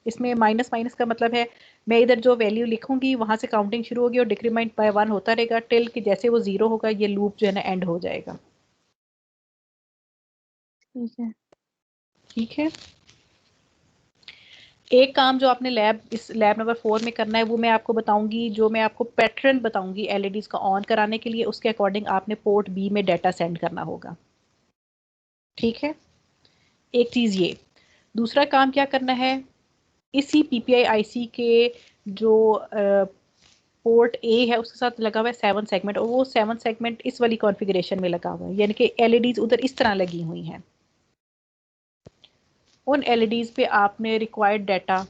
इसमें माइनस माइनस का मतलब है मैं इधर जो वैल्यू लिखूंगी वहां से काउंटिंग शुरू होगी और डिक्रीमेंट बाय 1 होता रहेगा टिल कि जैसे वो 0 होगा ये लूप जो है ना एंड हो जाएगा। ठीक है। ठीक है, एक काम जो आपने इस लैब नंबर 4 में करना है वो मैं आपको बताऊंगी, जो मैं आपको पैटर्न बताऊंगी एलईडीज का ऑन कराने के लिए, उसके अकॉर्डिंग आपने पोर्ट बी में डाटा सेंड करना होगा। ठीक है, एक चीज ये। दूसरा काम क्या करना है, इसी पीपीआई आईसी के जो पोर्ट ए है उसके साथ लगा हुआ है 7 सेगमेंट, और वो 7 सेगमेंट इस वाली कॉन्फ़िगरेशन में लगा हुआ है, यानी कि एलईडीज उधर इस तरह लगी हुई हैं। उन एलईडीज पे आपने रिक्वायर्ड डाटा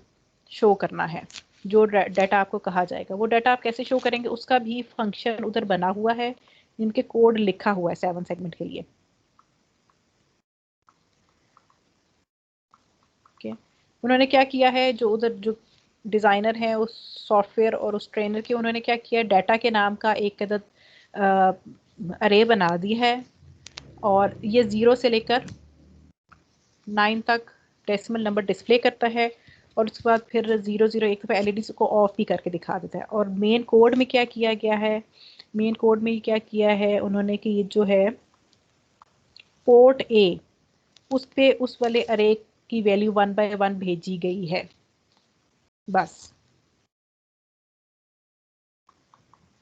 शो करना है, जो डाटा आपको कहा जाएगा। वो डाटा आप कैसे शो करेंगे उसका भी फंक्शन उधर बना हुआ है, इनके कोड लिखा हुआ है 7 सेगमेंट के लिए। ओके, उन्होंने क्या किया है, जो उधर जो डिज़ाइनर हैं उस सॉफ्टवेयर और उस ट्रेनर के, उन्होंने क्या किया, डाटा के नाम का एक अदद अरे बना दी है और ये 0 से लेकर 9 तक डेसिमल नंबर डिस्प्ले करता है और उसके बाद फिर 001 दफ़ा एलईडी को ऑफ भी करके दिखा देता है। और मेन कोड में क्या किया गया है, मेन कोड में क्या किया है उन्होंने कि ये जो है पोर्ट ए उस पे उस वाले अरे की वैल्यू 1 बाय 1 भेजी गई है बस।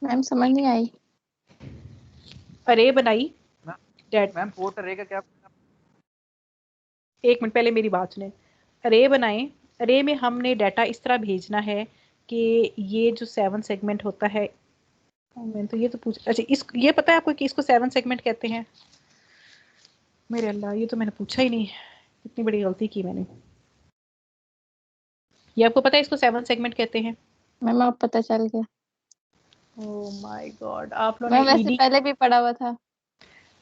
मैम समझ नहीं आई। अरे बनाई मैम पोर्ट अरे का क्या? एक मिनट पहले मेरी बात सुने। अरे बनाएं, अरे में हमने डाटा इस तरह भेजना है कि ये जो 7 सेगमेंट होता है, मैंने तो ये तो पूछ, अच्छा इस ये पता है आपको कि इसको 7 सेगमेंट कहते हैं? मेरे अल्लाह, ये तो मैंने पूछा ही नहीं, इतनी बड़ी गलती की मैंने। ये आपको पता है इसको 7 सेगमेंट कहते हैं? मैम आप पता चल गया। ओह माय गॉड, आप लोगों मैं ने वैसे ईडी पहले भी पढ़ा हुआ था।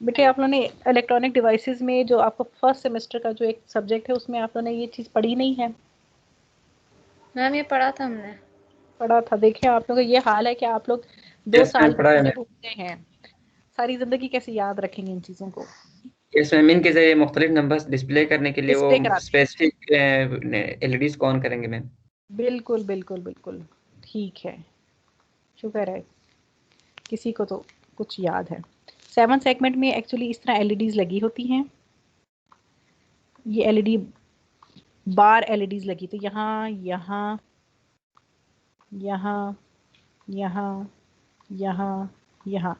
बेटे, आप लोगों ने इलेक्ट्रॉनिक डिवाइसेस में जो आपका फर्स्ट सेमेस्टर का जो एक सब्जेक्ट है उसमें आप लोगों ने ये चीज़ पढ़ी नहीं है? मैम ये पढ़ा था हमने। पढ़ा था। देखिए आप लोगों का ये हाल है कि आप लोग 2 साल पढ़ा है में भूल गए हैं, सारी जिंदगी कैसे याद रखेंगे इन चीज़ों को? इसमें मिन के जरिए मुख्तलिफ नंबर्स डिस्प्ले करने के लिए वो डिस्प्ले कराते स्पेसिफिक एलईडीज को ऑन करेंगे मैम। बिल्कुल बिल्कुल बिल्कुल, ठीक है, शुक्र है किसी को तो कुछ याद है। 7 सेगमेंट में एक्चुअली इस तरह एलईडीज लगी होती हैं, ये एलईडी बार एलईडीज लगी, तो यहाँ यहाँ यहाँ यहाँ यहाँ यहाँ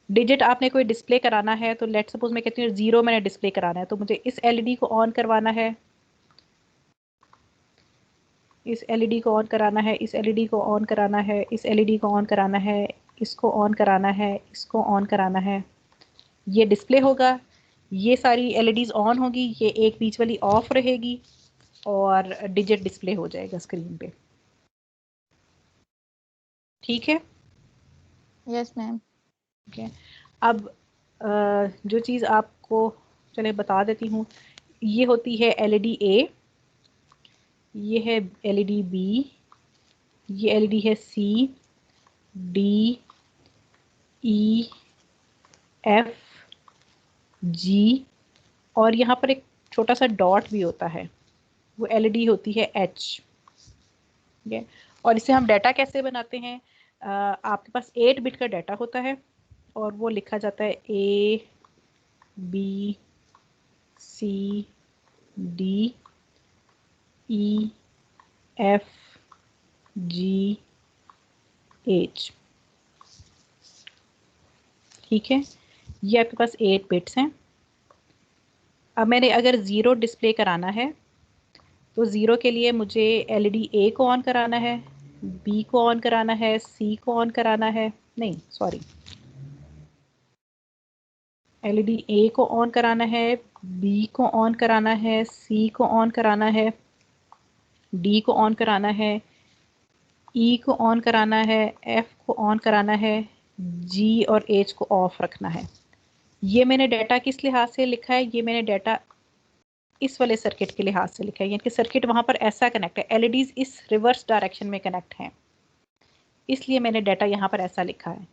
डिजिट आपने कोई डिस्प्ले कराना है, तो लेट सपोज मैं कहती हूँ 0 मैंने डिस्प्ले कराना है, तो मुझे इस एलईडी को ऑन करवाना है, इस एलईडी को ऑन कराना है, इस एलईडी को ऑन कराना है, इस एलईडी को ऑन कराना है, इसको ऑन कराना है, इसको ऑन कराना है, ये डिस्प्ले होगा। ये सारी LEDs ऑन होगी, ये एक बीच वाली ऑफ रहेगी और डिजिट डिस्प्ले हो जाएगा स्क्रीन पे। ठीक है? Yes ma'am. ओके, अब जो चीज़ आपको चले बता देती हूँ, ये होती है LED A, ये है LED B, ये LED है C, D, E, F, G, और यहाँ पर एक छोटा सा डॉट भी होता है, वो LED होती है H। ठीक है, और इससे हम डाटा कैसे बनाते हैं? आपके पास 8 बिट का डाटा होता है और वो लिखा जाता है A, B, C, D, E, F, G, H। ठीक है, ये आपके पास 8 बिट्स हैं। अब मैंने अगर 0 डिस्प्ले कराना है तो 0 के लिए मुझे LED A को ऑन कराना है, B को ऑन कराना है, C को ऑन कराना है, नहीं सॉरी, LED A को ऑन कराना है, B को ऑन कराना है, C को ऑन कराना है, D को ऑन कराना है, E को ऑन कराना है, F को ऑन कराना है, G और H को ऑफ रखना है। ये मैंने डाटा किस लिहाज से लिखा है? ये मैंने डाटा इस वाले सर्किट के लिहाज से लिखा है, यानी कि सर्किट वहां पर ऐसा कनेक्ट है, LEDs इस रिवर्स डायरेक्शन में कनेक्ट हैं, इसलिए मैंने डाटा यहाँ पर ऐसा लिखा है।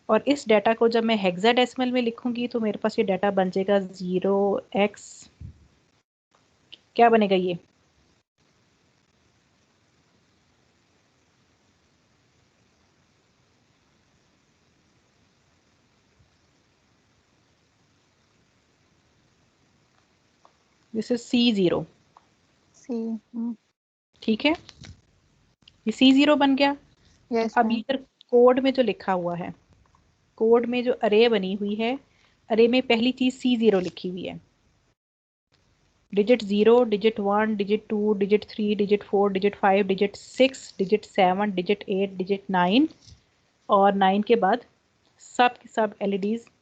और इस डाटा को जब मैं हेक्साडेसिमल में लिखूंगी तो मेरे पास ये डाटा बन जाएगा 0x, क्या बनेगा ये? This is C0। ठीक है, ये C0 बन गया। यस अब ये इधर कोड में जो लिखा हुआ है, कोड में जो अरे बनी हुई है, अरे में पहली चीज C0 लिखी हुई है, digit 0, digit 1, digit 2, digit 3, digit 4, digit 5, digit 6, digit 7, digit 8, digit 9, और 9 के बाद सब की सब LEDs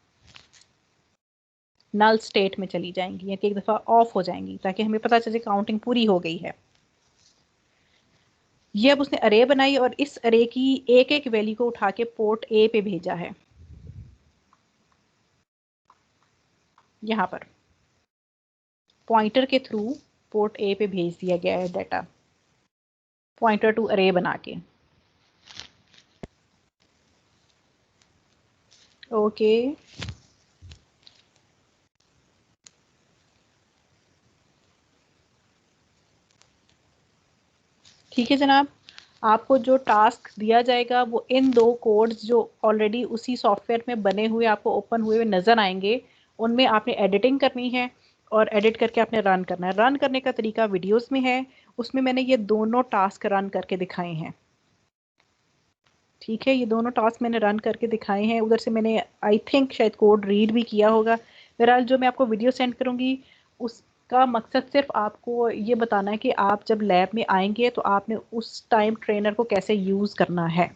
नल स्टेट में चली जाएंगी, यानी कि एक दफ़ा ऑफ हो जाएंगी, ताकि हमें पता चले काउंटिंग पूरी हो गई है। ये अब उसने अरे बनाई और इस अरे की एक एक वैल्यू को उठा के पोर्ट A पे भेजा है, यहाँ पर पॉइंटर के थ्रू पोर्ट A पे भेज दिया गया है डाटा, पॉइंटर टू अरे बना के। ओके, ठीक है जनाब, आपको जो टास्क दिया जाएगा वो इन दो कोड्स जो ऑलरेडी उसी सॉफ्टवेयर में बने हुए आपको ओपन हुए हुए नज़र आएंगे, उनमें आपने एडिटिंग करनी है और एडिट करके आपने रन करना है। रन करने का तरीका वीडियोस में है, उसमें मैंने ये दोनों टास्क रन करके दिखाए हैं। ठीक है, ये दोनों टास्क मैंने रन करके दिखाए हैं, उधर से मैंने आई थिंक शायद कोड रीड भी किया होगा। बहरहाल जो मैं आपको वीडियो सेंड करूँगी उसका मकसद सिर्फ आपको ये बताना है कि आप जब लैब में आएंगे तो आपने उस टाइम ट्रेनर को कैसे यूज़ करना है।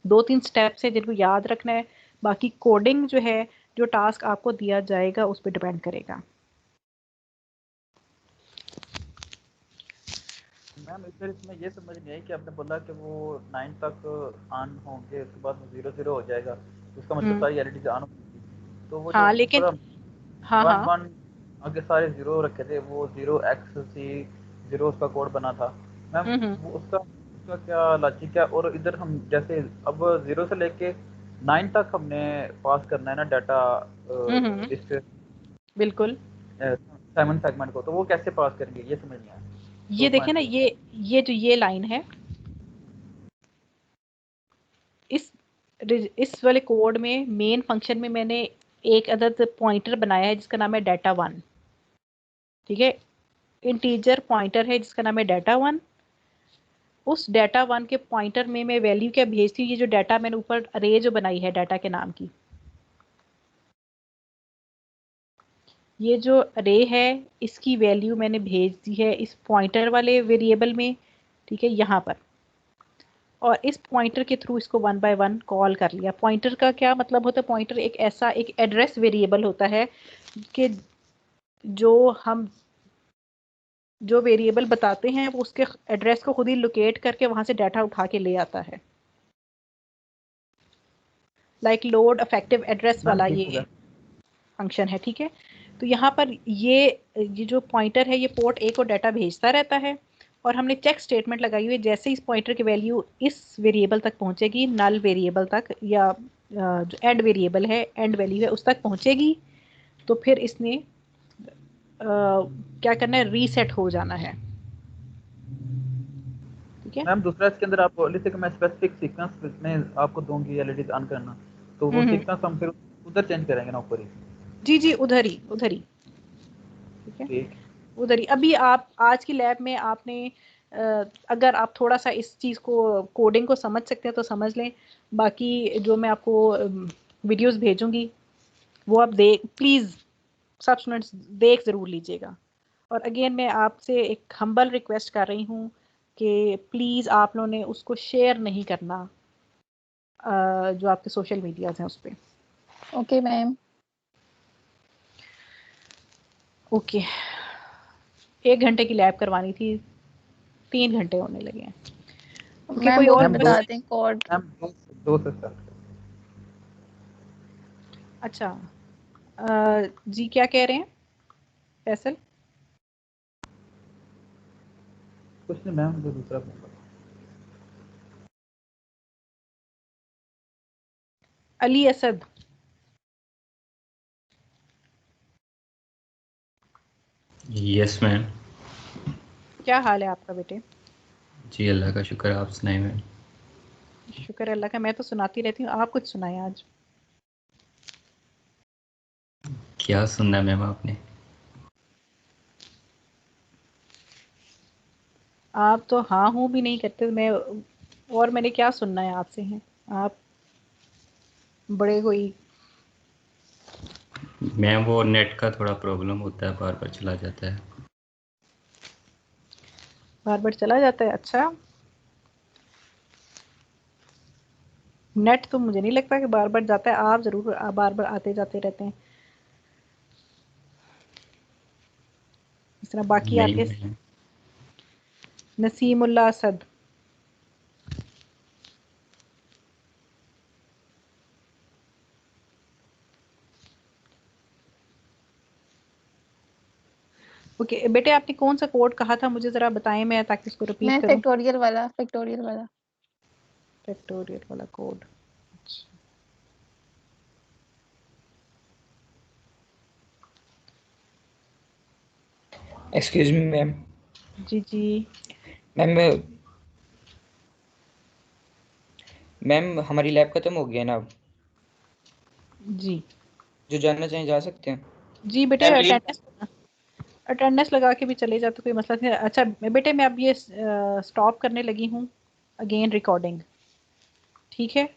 2-3 स्टेप्स है जिनको याद रखना है, बाकी कोडिंग जो है, जो टास्क आपको दिया जाएगा उस पर डिपेंड करेगा। मैम इधर इसमें ये समझ नहीं आई कि आपने बोला कि वो 9 तक ऑन होंगे, उसके बाद वो 0 0 हो जाएगा, उसका मतलब सारी LEDs ऑन होंगी। तो वो जो हाँ लेकिन हाँ 1 1 आगे सारे 0 रखे थे, वो 0xc 0 उसका कोड बना था मैम, वो उसका क्या लॉजिक है? और इधर हम जैसे अब 0 से लेके 9 तक हमने पास करना है ना डाटा, इस बिल्कुल 7 सेगमेंट को, तो वो कैसे पास करेंगे ये समझ नहीं आया। ये देखें ना, ये जो ये लाइन है, इस वाले कोड में मेन फंक्शन में मैंने एक अदद पॉइंटर बनाया है जिसका नाम है डाटा 1। ठीक है, इंटीजर पॉइंटर है जिसका नाम है डाटा 1। उस डाटा 1 के पॉइंटर में मैं वैल्यू क्या भेजती हूँ, ये जो डाटा मैंने ऊपर अरे जो बनाई है डाटा के नाम की, ये जो अरे है इसकी वैल्यू मैंने भेज दी है इस पॉइंटर वाले वेरिएबल में। ठीक है, यहाँ पर और इस पॉइंटर के थ्रू इसको 1 बाय 1 कॉल कर लिया। पॉइंटर का क्या मतलब होता है? पॉइंटर एक ऐसा एक एड्रेस वेरिएबल होता है कि जो वेरिएबल बताते हैं वो उसके एड्रेस को खुद ही लोकेट करके वहां से डाटा उठा के ले आता है। लाइक लोड अफेक्टिव एड्रेस वाला ये फंक्शन है, ठीक है। तो यहाँ पर ये जो पॉइंटर है ये पोर्ट ए को डाटा भेजता रहता है और हमने चेक स्टेटमेंट लगाई हुई है, जैसे इस पॉइंटर की वैल्यू इस वेरिएबल तक पहुंचेगी, नल वेरिएबल तक या जो एंड वेरिएबल है, एंड वैल्यू है, उस तक पहुंचेगी, तो फिर इसने क्या करना है? रीसेट हो जाना है, ठीक है मैम। दूसरा इसके अंदर आप जैसे कि मैं स्पेसिफिक सीक्वेंस में आपको दूंगी एलईडी ऑन करना, तो वो सीक्वेंस हम फिर उधर चेंज करेंगे ना ऊपर ही? जी उधर ही ठीक है, उधर ही। अभी आप आज की लैब में आपने अगर आप थोड़ा सा इस चीज़ को कोडिंग को समझ सकते हैं तो समझ लें, बाकी जो मैं आपको वीडियोस भेजूंगी वो आप प्लीज़ सब स्टूडेंट्स देख ज़रूर लीजिएगा। और अगेन मैं आपसे एक हम्बल रिक्वेस्ट कर रही हूँ कि प्लीज़ आप लोगों ने उसको शेयर नहीं करना जो आपके सोशल मीडियाज हैं उस पर। Okay ma'am. ओके, 1 घंटे की लैब करवानी थी, 3 घंटे होने लगे हैं। मैम कोई वो और बता दें कोड। दो से स्टार्ट। अच्छा जी क्या कह रहे हैं फैसल? कुछ नहीं मैम, जो दूसरा पूछा। Ali Asad, yes ma'am. क्या हाल है आपका बेटे? जी अल्लाह का शुक्र, आप सुनाए मैम। शुक्र अल्लाह का, मैं तो सुनाती रहती हूँ, आप कुछ सुनाए आज। क्या सुनना मैम आपने? आप तो हाँ हूँ भी नहीं करते, मैं और मैंने क्या सुनना है आपसे? हैं आप बड़े कोई। मैम वो नेट का थोड़ा प्रॉब्लम होता है, बार बार चला जाता है। बार बार चला जाता है? अच्छा, नेट तो मुझे नहीं लगता कि बार बार जाता है, आप ज़रूर बार बार आते जाते रहते हैं इस तरह। बाकी नहीं आपके मैम। नसीमुल्लाह असद, ओके बेटे आपने कौन सा कोड कहा था मुझे ज़रा बताएं, मैं ताकि उसको रिपीट मैं करूं। फैक्टोरियल वाला कोड। Excuse me ma'am. जी मैम हमारी लैब खत्म हो गई है ना अब? जी जो जानना चाहें जा सकते हैं। जी बेटे, अटेंडेंस लगा के भी चले जाते, कोई मसला नहीं। अच्छा बेटे मैं अब ये स्टॉप करने लगी हूँ अगेन रिकॉर्डिंग, ठीक है?